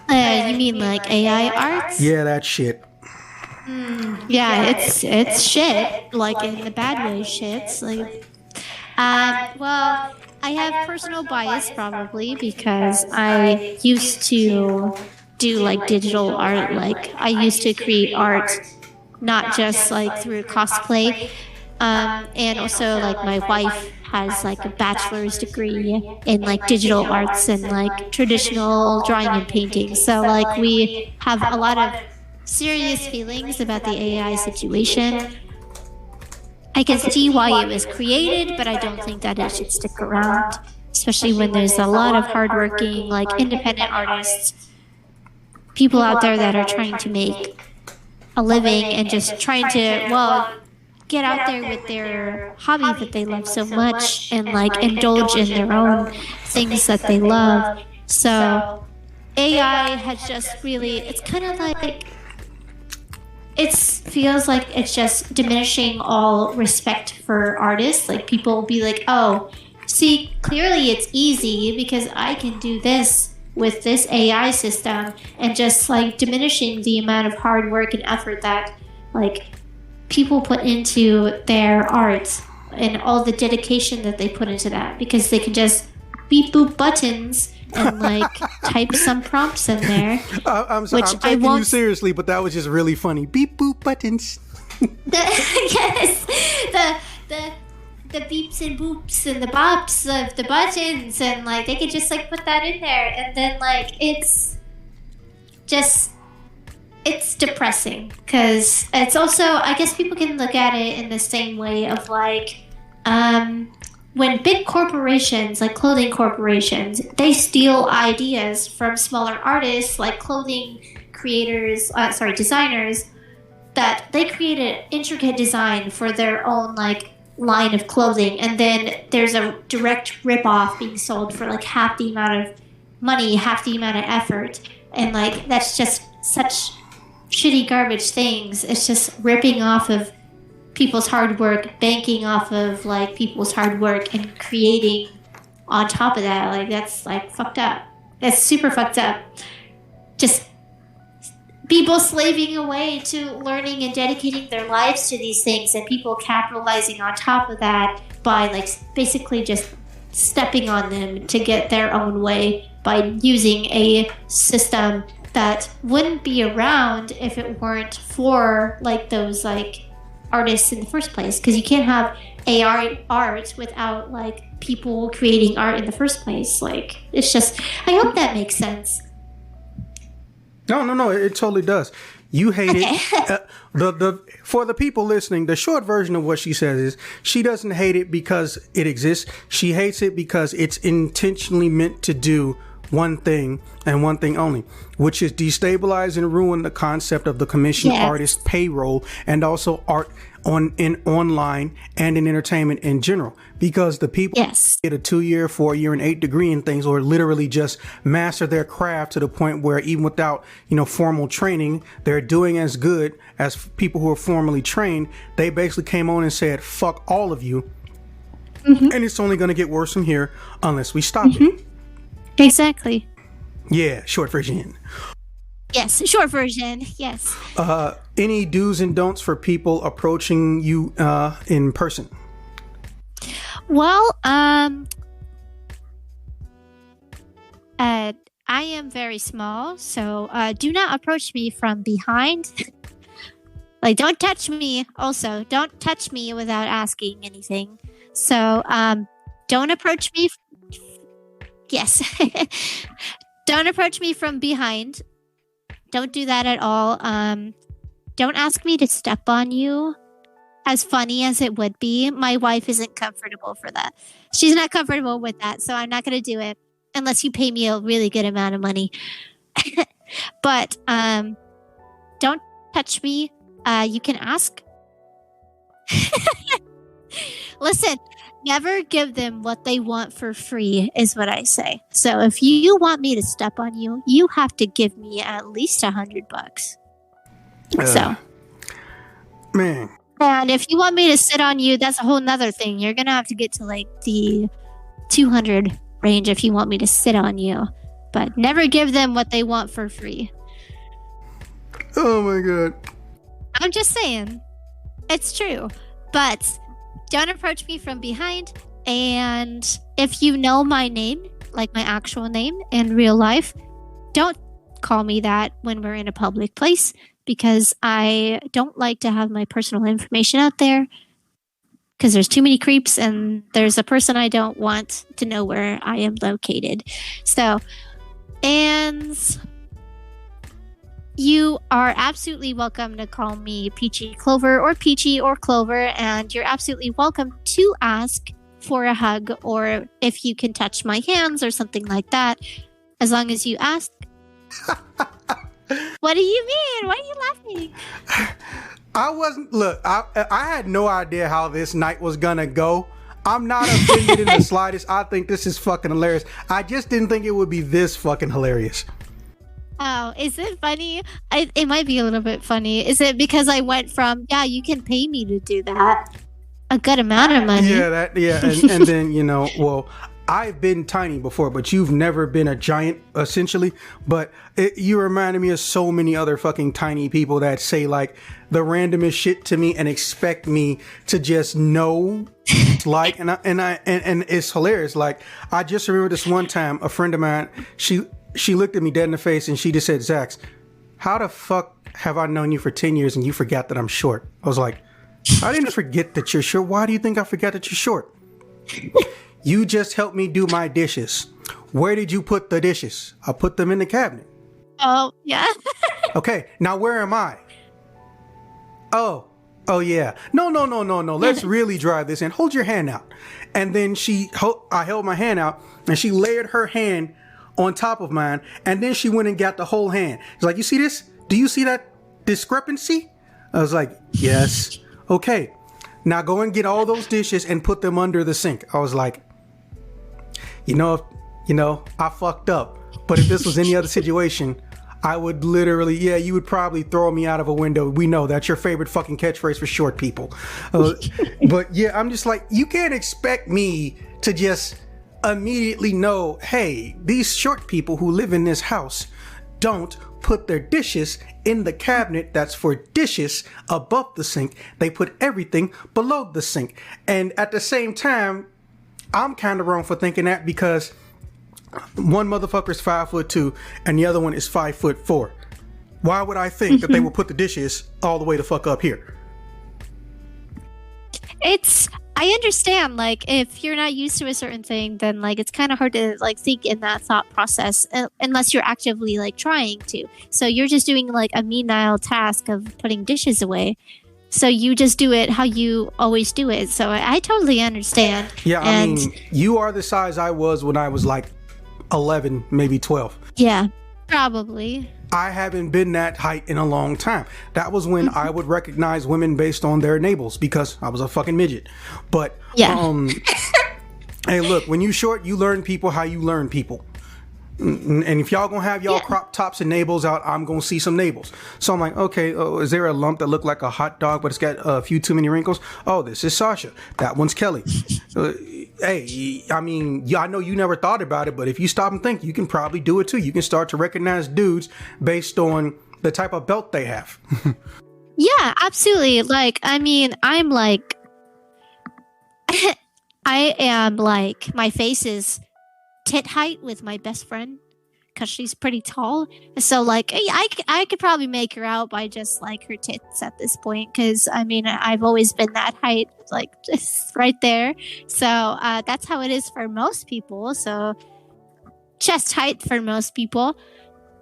You mean like AI art? Yeah, that shit. Yeah, it's shit, like in the bad way shit. Like, well, I have personal bias probably because I used to do like digital art. Like I used to create art, not just like through cosplay. And also like my wife has like a bachelor's degree in like digital arts and like traditional drawing and painting. So like we have a lot of serious feelings about the AI situation. I can see why it was created, but I don't think that it should stick around, especially when there's a lot of hardworking, like independent artists, people out there that are trying to make a living and just trying to, get out there with their hobby that they love so much and like indulge in their own things that they love. So AI has just really, it's kind of like, it feels like it's just diminishing all respect for artists. Like people will be like, oh, see, clearly it's easy because I can do this with this AI system, and just like diminishing the amount of hard work and effort that like people put into their art and all the dedication that they put into that, because they can just beep boop buttons and like type some prompts in there. I'm taking you seriously, but that was just really funny. Beep boop buttons. Yes, the beeps and boops and the bops of the buttons, and like they could just like put that in there, and then like it's depressing, because it's also, I guess people can look at it in the same way of like when big corporations like clothing corporations, they steal ideas from smaller artists like clothing creators, designers, that they create an intricate design for their own like line of clothing, and then there's a direct rip-off being sold for like half the amount of money, half the amount of effort, and like that's just such shitty garbage things. It's just ripping off of people's hard work, banking off of like people's hard work, and creating on top of that. Like that's like fucked up. That's super fucked up. Just people slaving away to learning and dedicating their lives to these things, and people capitalizing on top of that by like basically just stepping on them to get their own way by using a system that wouldn't be around if it weren't for like those like artists in the first place, because you can't have AR art without like people creating art in the first place. Like it's just, I hope that makes sense. No, it totally does. You hate it. For the people listening, the short version of what she says is she doesn't hate it because it exists. She hates it because it's intentionally meant to do one thing and one thing only, which is destabilize and ruin the concept of the commissioned artist payroll, and also art in online and in entertainment in general, because the people get a 2-year, 4-year, and 8 degree in things, or literally just master their craft to the point where even without formal training, they're doing as good as people who are formally trained. They basically came on and said, fuck all of you, and it's only going to get worse from here unless we stop it. Exactly. Yeah, short version. Yes, short version. Yes. Any do's and don'ts for people approaching you in person? Well, I am very small, so do not approach me from behind. Like, don't touch me. Also, don't touch me without asking anything. So, don't approach me. Yes. Don't approach me from behind. Don't do that at all. Don't ask me to step on you. As funny as it would be, my wife isn't comfortable for that. She's not comfortable with that, so I'm not going to do it unless you pay me a really good amount of money. But don't touch me. You can ask. Listen, never give them what they want for free is what I say. So if you want me to step on you, you have to give me at least $100. So, man. And if you want me to sit on you, that's a whole nother thing. You're gonna have to get to like the 200 range if you want me to sit on you. But never give them what they want for free. Oh my god. I'm just saying, it's true. But don't approach me from behind. And if you know my name, like my actual name in real life, don't call me that when we're in a public place, because I don't like to have my personal information out there, because there's too many creeps and there's a person I don't want to know where I am located. So, and you are absolutely welcome to call me Peachie Clover or Peachie or Clover, and you're absolutely welcome to ask for a hug or if you can touch my hands or something like that, as long as you ask. What do you mean? Why are you laughing? I wasn't. Look, I had no idea how this night was gonna go. I'm not offended in the slightest. I think this is fucking hilarious. I just didn't think it would be this fucking hilarious. Oh, is it funny? It might be a little bit funny. Is it because I went from, yeah, you can pay me to do that, a good amount of money? Yeah, and then, you know, well, I've been tiny before, but you've never been a giant, essentially. But you reminded me of so many other fucking tiny people that say like the randomest shit to me and expect me to just know. Like, and it's hilarious. Like, I just remember this one time, a friend of mine, she looked at me dead in the face and she just said, "Zax, how the fuck have I known you for 10 years and you forgot that I'm short?" I was like, I didn't forget that you're short. Why do you think I forgot that you're short? You just helped me do my dishes. Where did you put the dishes? I put them in the cabinet. Oh, yeah. Okay, now where am I? Oh yeah. No. Let's really drive this in. Hold your hand out. And then I held my hand out and she layered her hand on top of mine. And then she went and got the whole hand. She's like, "You see this? Do you see that discrepancy?" I was like, "Yes." "Okay, now go and get all those dishes and put them under the sink." I was like, you know, I fucked up. But if this was any other situation, I would literally, you would probably throw me out of a window. We know that's your favorite fucking catchphrase for short people. But yeah, I'm just like, you can't expect me to just immediately know, hey, these short people who live in this house don't put their dishes in the cabinet that's for dishes above the sink. They put everything below the sink. And at the same time, I'm kind of wrong for thinking that because one motherfucker's 5'2" and the other one is 5'4". Why would I think that they will put the dishes all the way the fuck up here? I understand, like, if you're not used to a certain thing, then like it's kind of hard to like think in that thought process unless you're actively like trying to. So you're just doing like a menial task of putting dishes away. So you just do it how you always do it. So I totally understand. Yeah, I mean, you are the size I was when I was like 11, maybe 12. Yeah, probably. I haven't been that height in a long time. That was when I would recognize women based on their navels because I was a fucking midget. But yeah. Hey, look, when you short, you learn people how you learn people. And if y'all gonna have y'all crop tops and navels out, I'm gonna see some navels. So I'm like, okay, is there a lump that looked like a hot dog but it's got a few too many wrinkles? Oh, this is Sasha. That one's Kelly. Hey, I mean, I know you never thought about it, but if you stop and think, you can probably do it too. You can start to recognize dudes based on the type of belt they have. Yeah, absolutely. Like, I mean, I'm like, I am like, my face is tit height with my best friend because she's pretty tall. So like I could probably make her out by just like her tits at this point because I mean I've always been that height, like just right there. So that's how it is for most people. So chest height for most people,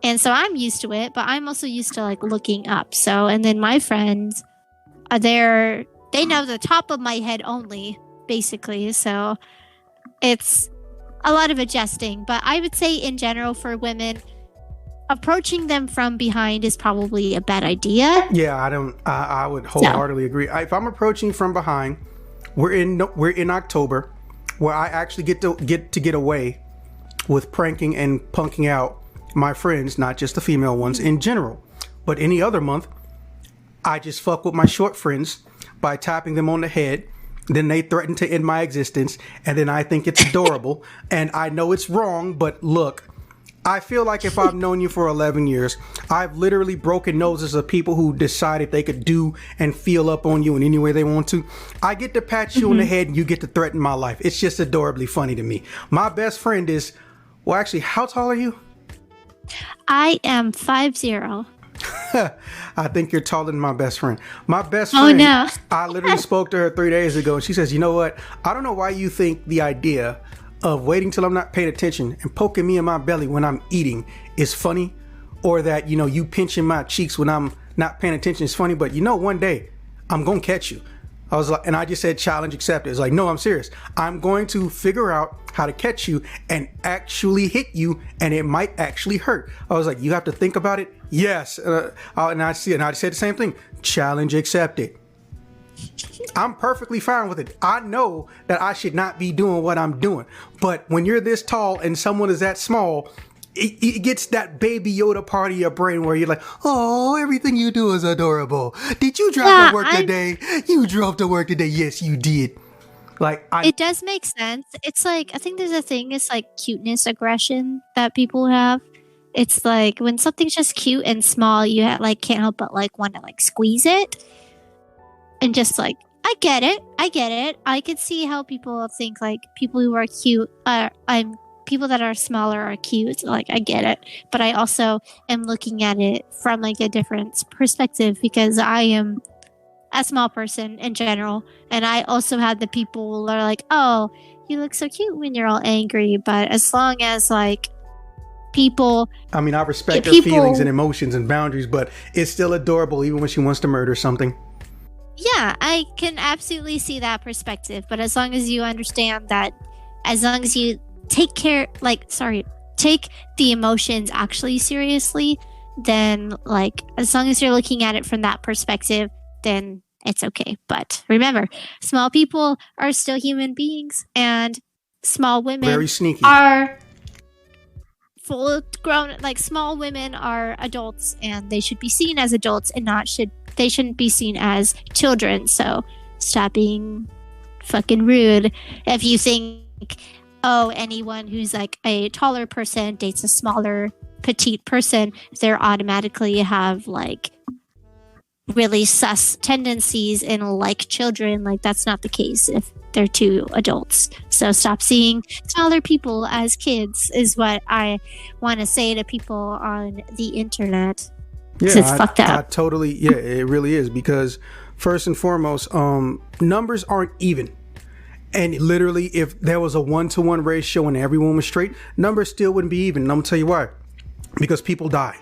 and so I'm used to it. But I'm also used to like looking up. So and then my friends they know the top of my head only basically. So it's a lot of adjusting, but I would say in general for women, approaching them from behind is probably a bad idea. Yeah, I would wholeheartedly agree. If I'm approaching from behind, we're in October, where I actually get away with pranking and punking out my friends, not just the female ones in general, but any other month, I just fuck with my short friends by tapping them on the head. Then they threaten to end my existence, and then I think it's adorable, and I know it's wrong, but look, I feel like if I've known you for 11 years, I've literally broken noses of people who decided they could do and feel up on you in any way they want to. I get to pat you on the head, and you get to threaten my life. It's just adorably funny to me. My best friend is, well, actually, how tall are you? I am 5'0". I think you're taller than my best friend. My best friend, no. I literally spoke to her 3 days ago and she says, you know what? I don't know why you think the idea of waiting till I'm not paying attention and poking me in my belly when I'm eating is funny, or that, you pinching my cheeks when I'm not paying attention is funny. But one day I'm going to catch you. I was like, and I just said challenge accepted. It's like, no, I'm serious. I'm going to figure out how to catch you and actually hit you, and it might actually hurt. I was like, you have to think about it. Yes, and I said the same thing. Challenge accepted. I'm perfectly fine with it. I know that I should not be doing what I'm doing, but when you're this tall and someone is that small, it gets that baby Yoda part of your brain where you're like, oh, everything you do is adorable. Did you drive to work today? You drove to work today. Yes, you did. Like, it does make sense. It's like, I think there's a thing, it's like cuteness aggression that people have. It's like when something's just cute and small, you like can't help but like want to like squeeze it. And just like, I get it. I could see how people think like people who are cute people that are smaller are cute. Like, I get it. But I also am looking at it from like a different perspective because I am a small person in general. And I also have the people that are like, oh, you look so cute when you're all angry. But as long as like people... I mean, I respect her feelings and emotions and boundaries, but it's still adorable even when she wants to murder something. Yeah, I can absolutely see that perspective. But as long as you understand that, as long as you take the emotions actually seriously, then like as long as you're looking at it from that perspective, then it's okay. But remember, small people are still human beings, and small women very sneaky are full grown. Like, small women are adults, and they should be seen as adults and they shouldn't be seen as children. So stop being fucking rude. If you think, oh, anyone who's like a taller person dates a smaller petite person, they automatically have like really sus tendencies and like children. Like, that's not the case if they're two adults. So stop seeing smaller people as kids is what I want to say to people on the internet. Yeah, it's fucked up. It really is, because first and foremost, numbers aren't even. And literally, if there was a 1-to-1 ratio and everyone was straight, numbers still wouldn't be even. And I'm gonna tell you why. Because people die.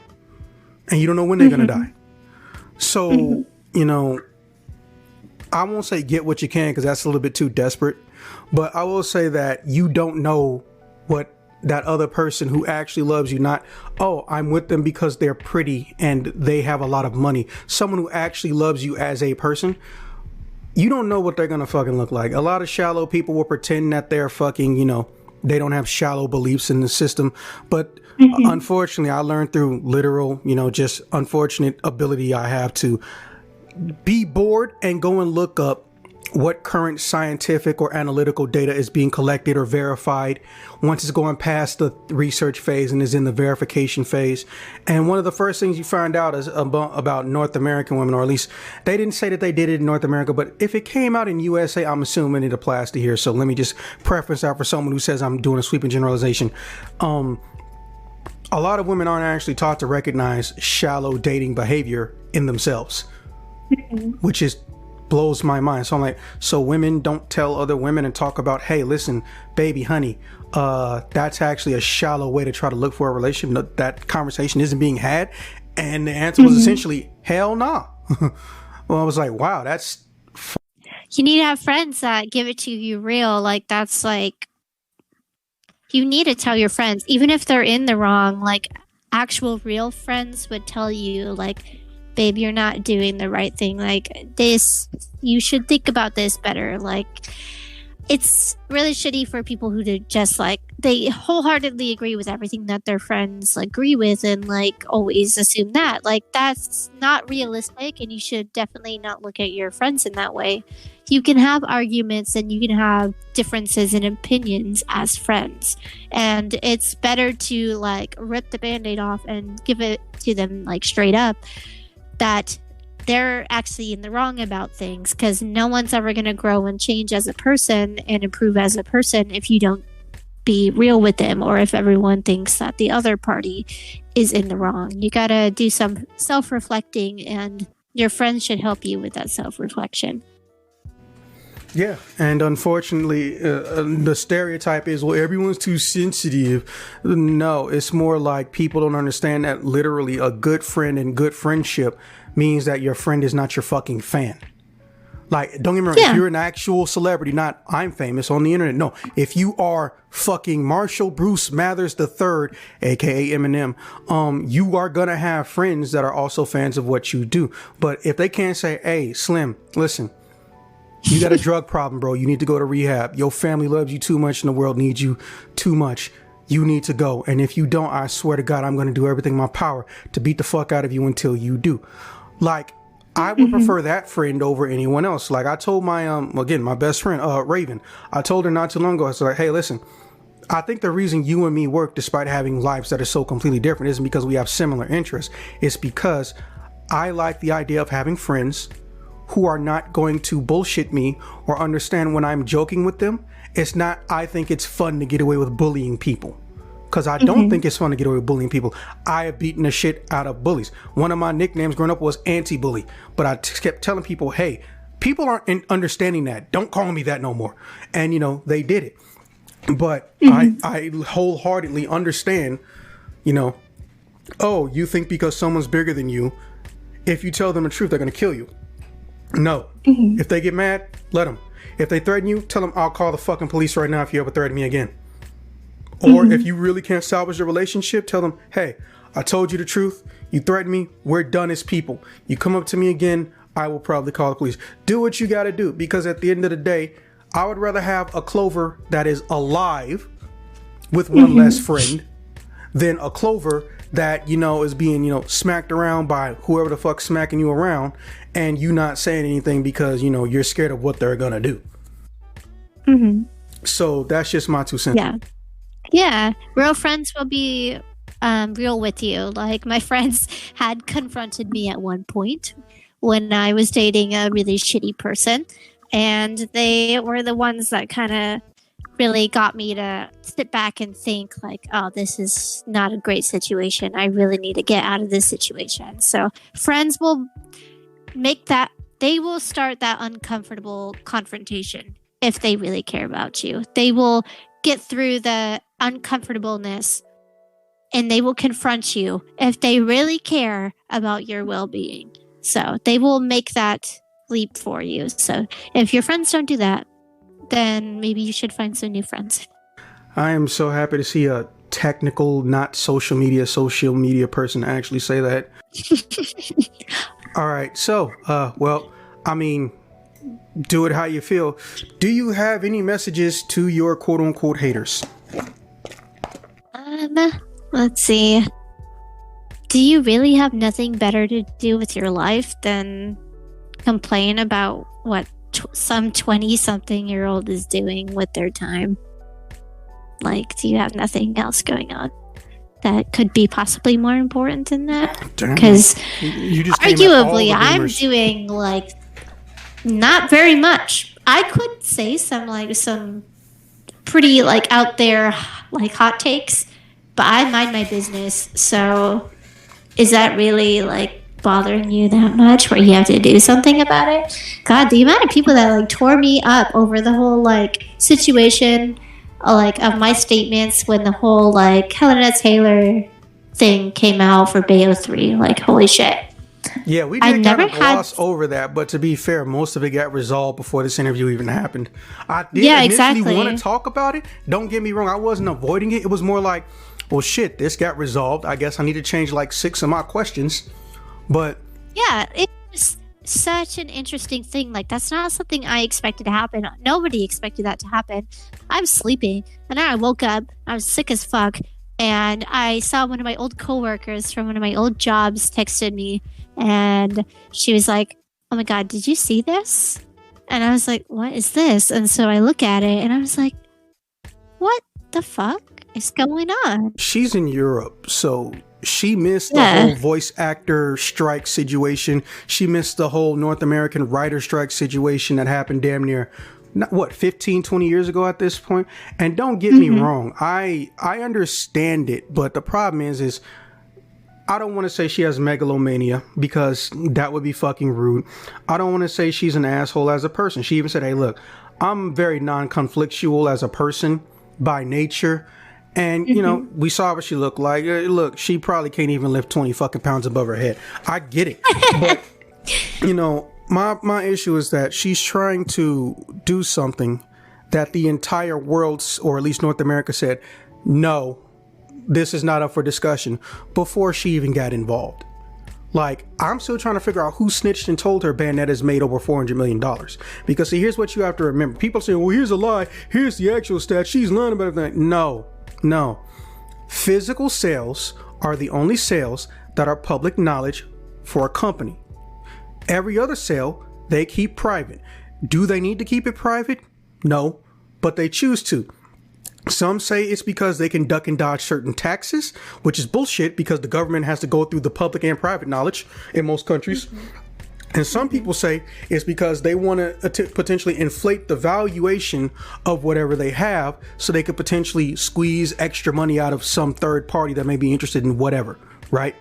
And you don't know when they're gonna die. So, you know, I won't say get what you can, because that's a little bit too desperate. But I will say that you don't know what that other person who actually loves you, not, oh, I'm with them because they're pretty and they have a lot of money. Someone who actually loves you as a person, you don't know what they're gonna fucking look like. A lot of shallow people will pretend that they're fucking, you know, they don't have shallow beliefs in the system. But unfortunately, I learned through literal, you know, just unfortunate ability I have to be bored and go and look up what current scientific or analytical data is being collected or verified once it's going past the research phase and is in the verification phase. And one of the first things you find out is about North American women, or at least they didn't say that they did it in North America, but if it came out in USA, I'm assuming it applies to here. So let me just preference that for someone who says I'm doing a sweeping generalization. A lot of women aren't actually taught to recognize shallow dating behavior in themselves, which is blows my mind. So I'm like, so women don't tell other women and talk about, hey, listen, baby, honey, that's actually a shallow way to try to look for a relationship. That conversation isn't being had. And the answer was essentially, hell no. Well, I was like, wow, that's... You need to have friends that give it to you real. Like, that's like... You need to tell your friends, even if they're in the wrong, like, actual real friends would tell you, like, babe, you're not doing the right thing. Like, this, you should think about this better. Like, it's really shitty for people who just, like, they wholeheartedly agree with everything that their friends agree with and, like, always assume that. Like, that's not realistic, and you should definitely not look at your friends in that way. You can have arguments and you can have differences in opinions as friends. And it's better to, like, rip the Band-Aid off and give it to them, like, straight up that they're actually in the wrong about things, because no one's ever going to grow and change as a person and improve as a person if you don't be real with them, or if everyone thinks that the other party is in the wrong. You got to do some self-reflecting, and your friends should help you with that self-reflection. Yeah, and unfortunately, the stereotype is, well, everyone's too sensitive. No, it's more like people don't understand that literally a good friend and good friendship means that your friend is not your fucking fan. Like, don't get me wrong, if you're an actual celebrity, not I'm famous on the internet. No, if you are fucking Marshall Bruce Mathers III, aka Eminem, you are gonna have friends that are also fans of what you do. But if they can't say, hey, Slim, listen, you got a drug problem, bro. You need to go to rehab. Your family loves you too much and the world needs you too much. You need to go. And if you don't, I swear to God, I'm going to do everything in my power to beat the fuck out of you until you do. Like, I would prefer that friend over anyone else. Like, I told my, again, my best friend, Raven, I told her not too long ago, I was like, hey, listen, I think the reason you and me work despite having lives that are so completely different isn't because we have similar interests. It's because I like the idea of having friends who are not going to bullshit me or understand when I'm joking with them. It's not, I think it's fun to get away with bullying people. Because I don't think it's fun to get away with bullying people. I have beaten the shit out of bullies. One of my nicknames growing up was anti-bully. But I kept telling people, hey, people aren't understanding that. Don't call me that no more. And, you know, they did it. But I wholeheartedly understand, you know, oh, you think because someone's bigger than you, if you tell them the truth, they're going to kill you. No. If they get mad, let them. If they threaten you, tell them I'll call the fucking police right now if you ever threaten me again. Or if you really can't salvage the relationship, tell them, hey, I told you the truth. You threatened me. We're done as people. You come up to me again, I will probably call the police. Do what you got to do, because at the end of the day, I would rather have a Clover that is alive with one less friend than a Clover that, you know, is being, you know, smacked around by whoever the fuck's smacking you around and you not saying anything because, you know, you're scared of what they're going to do. So that's just my 2 cents. Yeah. Real friends will be real with you. Like, my friends had confronted me at one point when I was dating a really shitty person. And they were the ones that kind of really got me to sit back and think, like, oh, this is not a great situation. I really need to get out of this situation. So friends will they will start that uncomfortable confrontation if they really care about you. They will get through the uncomfortableness and they will confront you if they really care about your well-being. So they will make that leap for you. So if your friends don't do that, then maybe you should find some new friends. I am so happy to see a technical, not social media person actually say that. All right. So, well, I mean, do it how you feel. Do you have any messages to your quote unquote haters? Let's see. Do you really have nothing better to do with your life than complain about what some 20-something-year-old is doing with their time? Like, do you have nothing else going on that could be possibly more important than that? Because arguably, I'm doing, like, not very much. I could say some pretty, like, out there, like, hot takes, but I mind my business. So is that really, like, bothering you that much where you have to do something about it? God, the amount of people that, like, tore me up over the whole, like, situation, like, of my statements when the whole, like, Helena Taylor thing came out for Bayo 3. Like, holy shit. Yeah, we did kind of gloss over that, but to be fair, most of it got resolved before this interview even happened. I did initially want to talk about it. Don't get me wrong, I wasn't avoiding it. It was more like, well, shit, this got resolved. I guess I need to change like 6 of my questions. But yeah, it's such an interesting thing. Like, that's not something I expected to happen. Nobody expected that to happen. I was sleeping, and then I woke up. I was sick as fuck, and I saw one of my old coworkers from one of my old jobs texted me, and she was like, "Oh my God, did you see this?" And I was like, "What is this?" And so I look at it, and I was like, "What the fuck is going on?" She's in Europe, so she missed the whole voice actor strike situation. She missed the whole North American writer strike situation that happened damn near, 15, 20 years ago at this point. And don't get me wrong, I understand it, but the problem is I don't want to say she has megalomania because that would be fucking rude. I don't want to say she's an asshole as a person. She even said, hey, look, I'm very non-conflictual as a person by nature. And, you know, we saw what she looked like. Look, she probably can't even lift 20 fucking pounds above her head. I get it. But, you know, My issue is that she's trying to do something that the entire world, or at least North America, said, no, this is not up for discussion before she even got involved. Like, I'm still trying to figure out who snitched and told her Bayonetta's made over $400 million. Because see, here's what you have to remember. People say, well, here's a lie. Here's the actual stat. She's lying about it. No. Physical sales are the only sales that are public knowledge for a company. Every other sale, they keep private. Do they need to keep it private? No, but they choose to. Some say it's because they can duck and dodge certain taxes, which is bullshit because the government has to go through the public and private knowledge in most countries. And some people say it's because they want to potentially inflate the valuation of whatever they have so they could potentially squeeze extra money out of some third party that may be interested in whatever, right?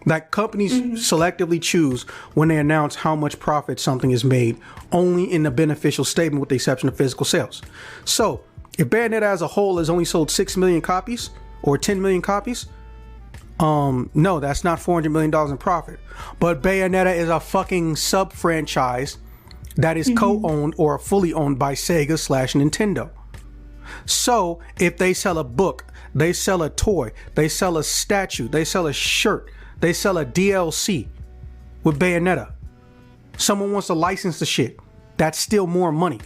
Like companies selectively choose when they announce how much profit something is made only in the beneficial statement with the exception of physical sales. So if Bayonetta as a whole has only sold 6 million copies or 10 million copies, no, that's not $400 million in profit. But Bayonetta is a fucking sub-franchise that is co-owned or fully owned by Sega/Nintendo. So if they sell a book, they sell a toy, they sell a statue, they sell a shirt, they sell a DLC with Bayonetta, someone wants to license the shit, that's still more money.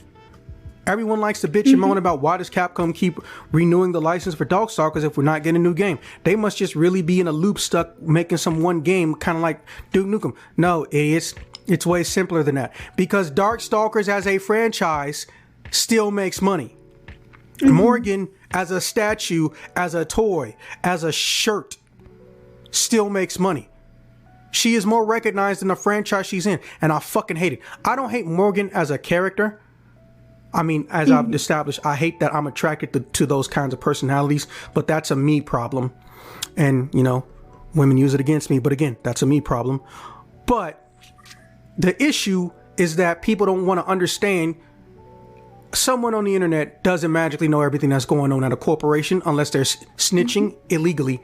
Everyone likes to bitch and moan about why does Capcom keep renewing the license for Darkstalkers if we're not getting a new game. They must just really be in a loop stuck making some one game kind of like Duke Nukem. No, idiots. It's way simpler than that. Because Darkstalkers as a franchise still makes money. Morgan as a statue, as a toy, as a shirt still makes money. She is more recognized in the franchise she's in. And I fucking hate it. I don't hate Morgan as a character. I mean, as I've established, I hate that I'm attracted to those kinds of personalities, but that's a me problem. And, you know, women use it against me, but again, that's a me problem. But the issue is that people don't want to understand someone on the internet doesn't magically know everything that's going on at a corporation unless they're snitching illegally.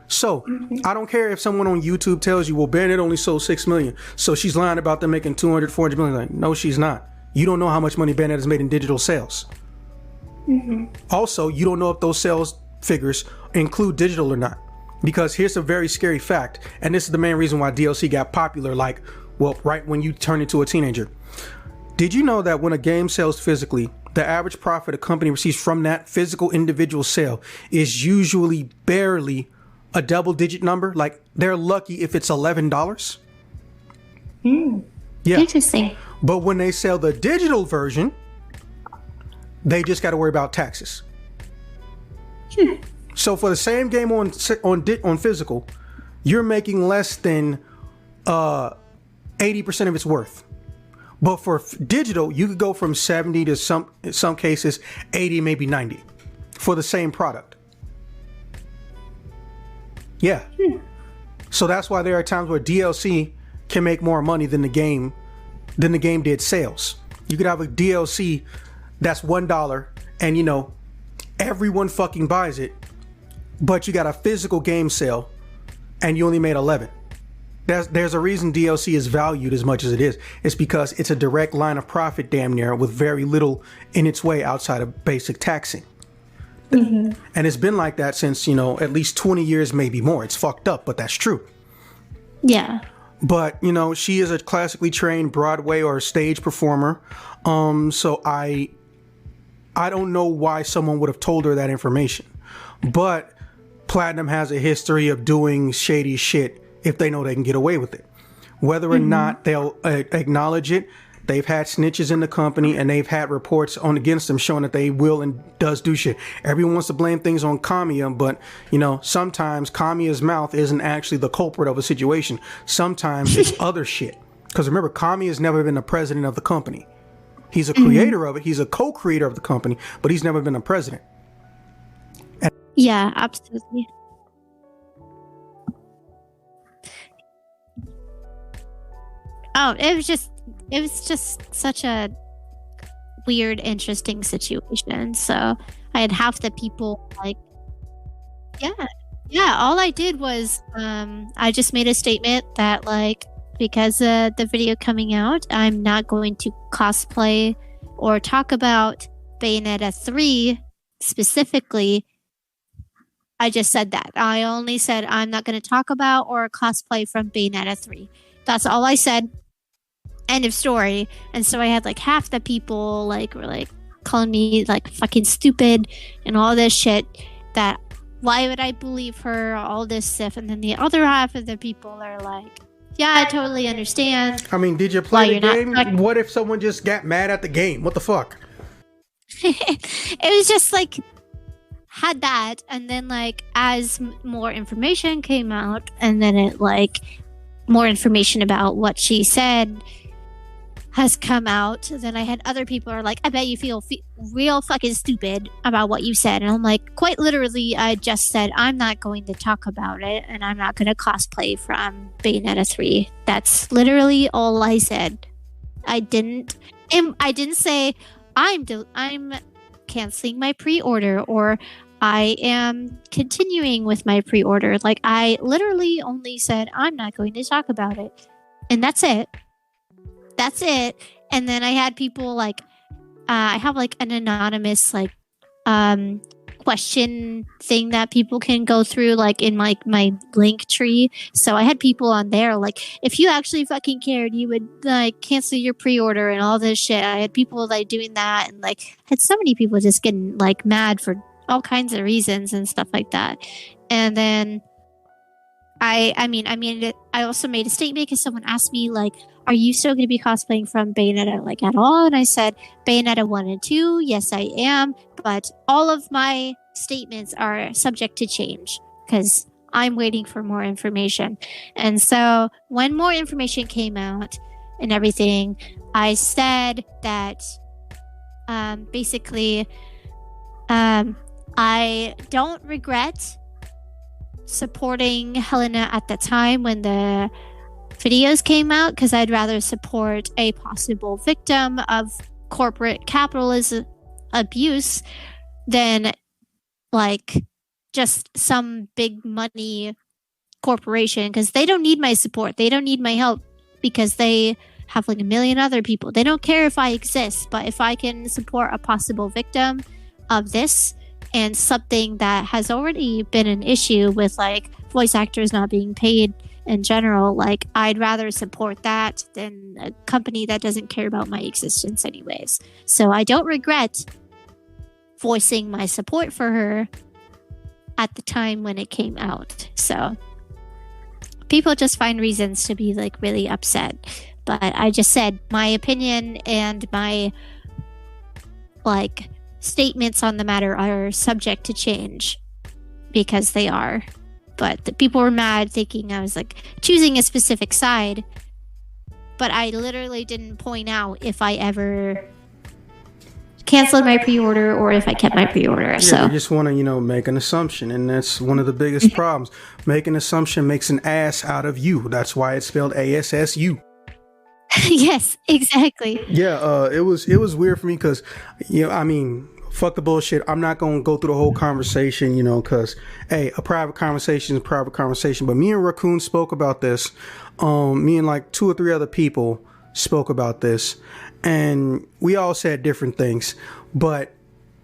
So I don't care if someone on YouTube tells you, well, Bayonetta only sold 6 million. So she's lying about them making 200, 400 million. Like, no, she's not. You don't know how much money Bayonetta has made in digital sales. Also, you don't know if those sales figures include digital or not. Because here's a very scary fact, and this is the main reason why DLC got popular, like, well, right when you turn into a teenager. Did you know that when a game sells physically, the average profit a company receives from that physical individual sale is usually barely a double-digit number? Like, they're lucky if it's $11. Yeah. Interesting. But when they sell the digital version, they just got to worry about taxes. So for the same game on physical, you're making less than 80% of its worth. But for digital, you could go from 70 to in some cases 80, maybe 90 for the same product. Yeah. So that's why there are times where DLC can make more money than the game did sales. You could have a DLC that's $1 and, you know, everyone fucking buys it, but you got a physical game sale and you only made 11. There's a reason DLC is valued as much as it is. It's because it's a direct line of profit damn near with very little in its way outside of basic taxing. And it's been like that since, you know, at least 20 years, maybe more. It's fucked up, but that's true. Yeah. But, you know, she is a classically trained Broadway or stage performer. So I don't know why someone would have told her that information. But Platinum has a history of doing shady shit if they know they can get away with it. Whether or not they'll acknowledge it, they've had snitches in the company and they've had reports on against them showing that they will and does do shit. Everyone wants to blame things on Kamiya, but, you know, sometimes Kamiya's mouth isn't actually the culprit of a situation. Sometimes it's other shit. Because remember, Kamiya's never been the president of the company. He's a creator of it. He's a co-creator of the company, but he's never been a president. Yeah, absolutely. Oh, it was just such a weird, interesting situation. So I had half the people like, yeah. All I did was I just made a statement that like because of the video coming out, I'm not going to cosplay or talk about Bayonetta 3 specifically. I just said that. I only said I'm not going to talk about or cosplay from Bayonetta 3. That's all I said. End of story. And so I had like half the people like were like calling me like fucking stupid and all this shit, that why would I believe her, all this stuff. And then the other half of the people are like, yeah, I totally understand. I mean, did you play the game? What if someone just got mad at the game? What the fuck? It was just like, had that, and then like as more information came out, and then it like more information about what she said has come out, then I had other people are like, I bet you feel real fucking stupid about what you said. And I'm like, quite literally, I just said I'm not going to talk about it, and I'm not going to cosplay from Bayonetta 3. That's literally all I said. I didn't say I'm canceling my pre-order, or I am continuing with my pre-order. Like, I literally only said I'm not going to talk about it, and that's it. That's it. And then I had people like, I have like an anonymous like question thing that people can go through like in my link tree. So I had people on there like, if you actually fucking cared, you would like cancel your pre-order and all this shit. I had people like doing that, and like had so many people just getting like mad for all kinds of reasons and stuff like that. And then I also made a statement because someone asked me like, are you still going to be cosplaying from Bayonetta like at all? And I said, Bayonetta 1 and 2, yes I am, but all of my statements are subject to change because I'm waiting for more information. And so when more information came out and everything, I said that basically I don't regret supporting Helena at the time when the videos came out, because I'd rather support a possible victim of corporate capitalism abuse than like just some big money corporation, because they don't need my support, they don't need my help, because they have like a million other people. They don't care if I exist, but if I can support a possible victim of this and something that has already been an issue with like voice actors not being paid in general, like I'd rather support that than a company that doesn't care about my existence anyways. So I don't regret voicing my support for her at the time when it came out. So people just find reasons to be like really upset, but I just said my opinion and my like statements on the matter are subject to change, because they are. But the people were mad thinking I was like choosing a specific side, but I literally didn't point out if I ever canceled my pre-order or if I kept my pre-order. Yeah, so you just want to, make an assumption, and that's one of the biggest problems. Make an assumption makes an ass out of you. That's why it's spelled ASSU. Yes, exactly. Yeah, it was weird for me because, fuck the bullshit. I'm not going to go through the whole conversation, because, hey, a private conversation is a private conversation. But me and Raccoon spoke about this. Me and like 2 or 3 other people spoke about this. And we all said different things. But,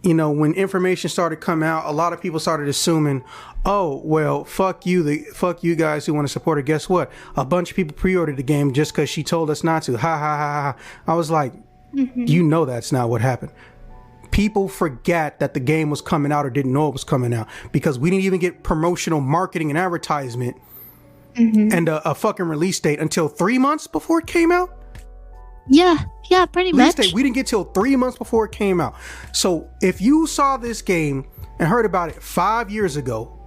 when information started coming out, a lot of people started assuming, oh, well, fuck you guys who want to support her. Guess what? A bunch of people pre-ordered the game just because she told us not to. Ha, ha, ha, ha. I was like, that's not what happened. People forget that the game was coming out or didn't know it was coming out because we didn't even get promotional marketing and advertisement and a fucking release date until 3 months before it came out. Yeah, pretty much. We didn't get till 3 months before it came out. So if you saw this game and heard about it 5 years ago,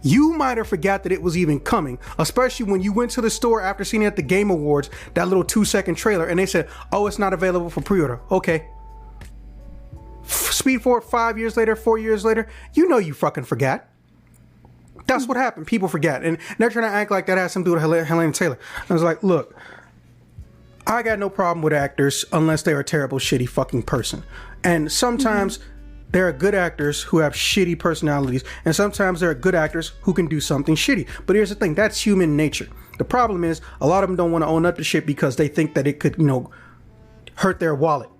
you might have forgot that it was even coming, especially when you went to the store after seeing it at the Game Awards, that little 2-second trailer, and they said, oh, it's not available for pre-order. Okay. Speed forward 5 years later, 4 years later, you fucking forgot. That's what happened. People forget. And they're trying to act like that has something to do with Helena Taylor. I was like, look, I got no problem with actors unless they're a terrible, shitty fucking person. And sometimes there are good actors who have shitty personalities, and sometimes there are good actors who can do something shitty. But here's the thing, that's human nature. The problem is a lot of them don't want to own up to shit because they think that it could, hurt their wallet,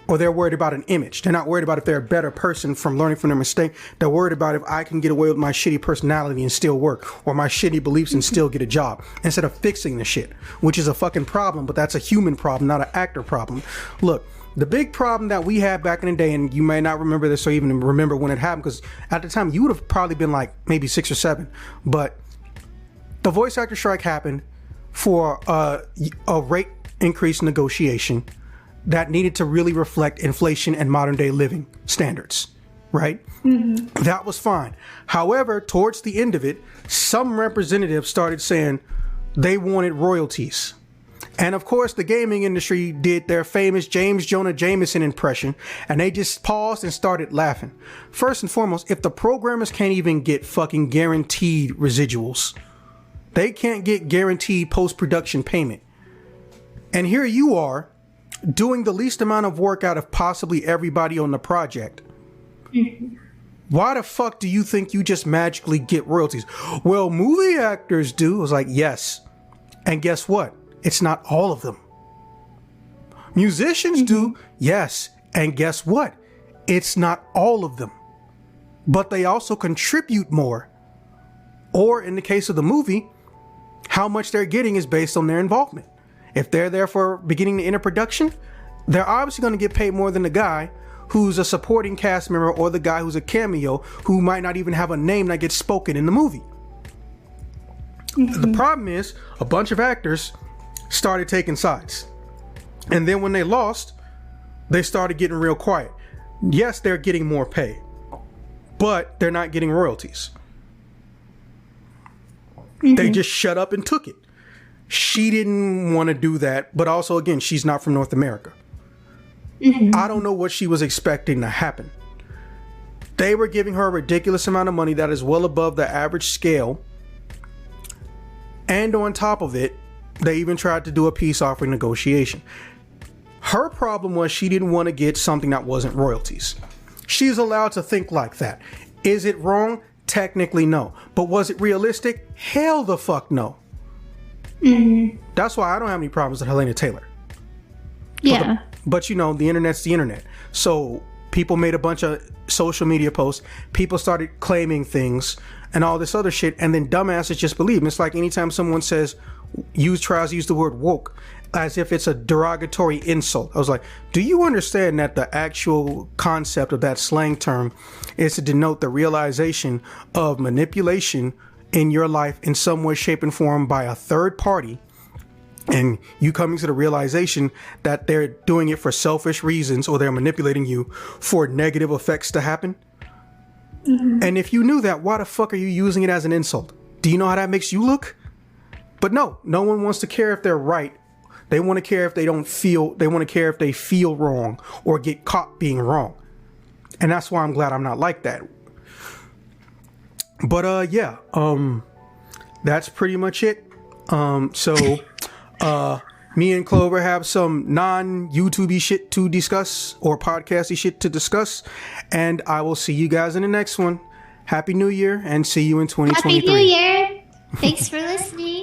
or they're worried about an image. They're not worried about if they're a better person from learning from their mistake. They're worried about if I can get away with my shitty personality and still work, or my shitty beliefs and still get a job, instead of fixing the shit, which is a fucking problem, but that's a human problem, not an actor problem. Look, the big problem that we had back in the day, and you may not remember this or even remember when it happened, because at the time you would have probably been like maybe 6 or 7, but the voice actor strike happened for a rate increase negotiation that needed to really reflect inflation and modern day living standards, right? Mm-hmm. That was fine. However, towards the end of it, some representatives started saying they wanted royalties. And of course, the gaming industry did their famous James Jonah Jameson impression, and they just paused and started laughing. First and foremost, if the programmers can't even get fucking guaranteed residuals, they can't get guaranteed post-production payment. And here you are, doing the least amount of work out of possibly everybody on the project. Mm-hmm. Why the fuck do you think you just magically get royalties? Well, movie actors do. I was like, yes. And guess what? It's not all of them. Musicians do. Yes. And guess what? It's not all of them. But they also contribute more. Or in the case of the movie, how much they're getting is based on their involvement. If they're there for beginning to end of production, they're obviously going to get paid more than the guy who's a supporting cast member, or the guy who's a cameo who might not even have a name that gets spoken in the movie. Mm-hmm. The problem is a bunch of actors started taking sides. And then when they lost, they started getting real quiet. Yes, they're getting more pay, but they're not getting royalties. Mm-hmm. They just shut up and took it. She didn't want to do that, but also, again, she's not from North America. Mm-hmm. I don't know what she was expecting to happen. They were giving her a ridiculous amount of money that is well above the average scale. And on top of it, they even tried to do a peace offering negotiation. Her problem was she didn't want to get something that wasn't royalties. She's allowed to think like that. Is it wrong? Technically, no. But was it realistic? Hell the fuck no. Mm-hmm. That's why I don't have any problems with Helena Taylor. Yeah. But the internet's the internet. So people made a bunch of social media posts. People started claiming things and all this other shit. And then dumbasses just believe. It's like anytime someone tries to use the word woke as if it's a derogatory insult. I was like, do you understand that the actual concept of that slang term is to denote the realization of manipulation in your life in some way, shape, and form by a third party, and you coming to the realization that they're doing it for selfish reasons, or they're manipulating you for negative effects to happen? Mm-hmm. And if you knew that, why the fuck are you using it as an insult? Do you know how that makes you look? But no one wants to care if they're right. They want to care if they want to care if they feel wrong or get caught being wrong. And that's why I'm glad I'm not like that. But that's pretty much it. So me and Clover have some non-YouTubey shit to discuss, or podcasty shit to discuss, and I will see you guys in the next one. Happy New Year, and see you in 2023. Happy New Year. Thanks for listening.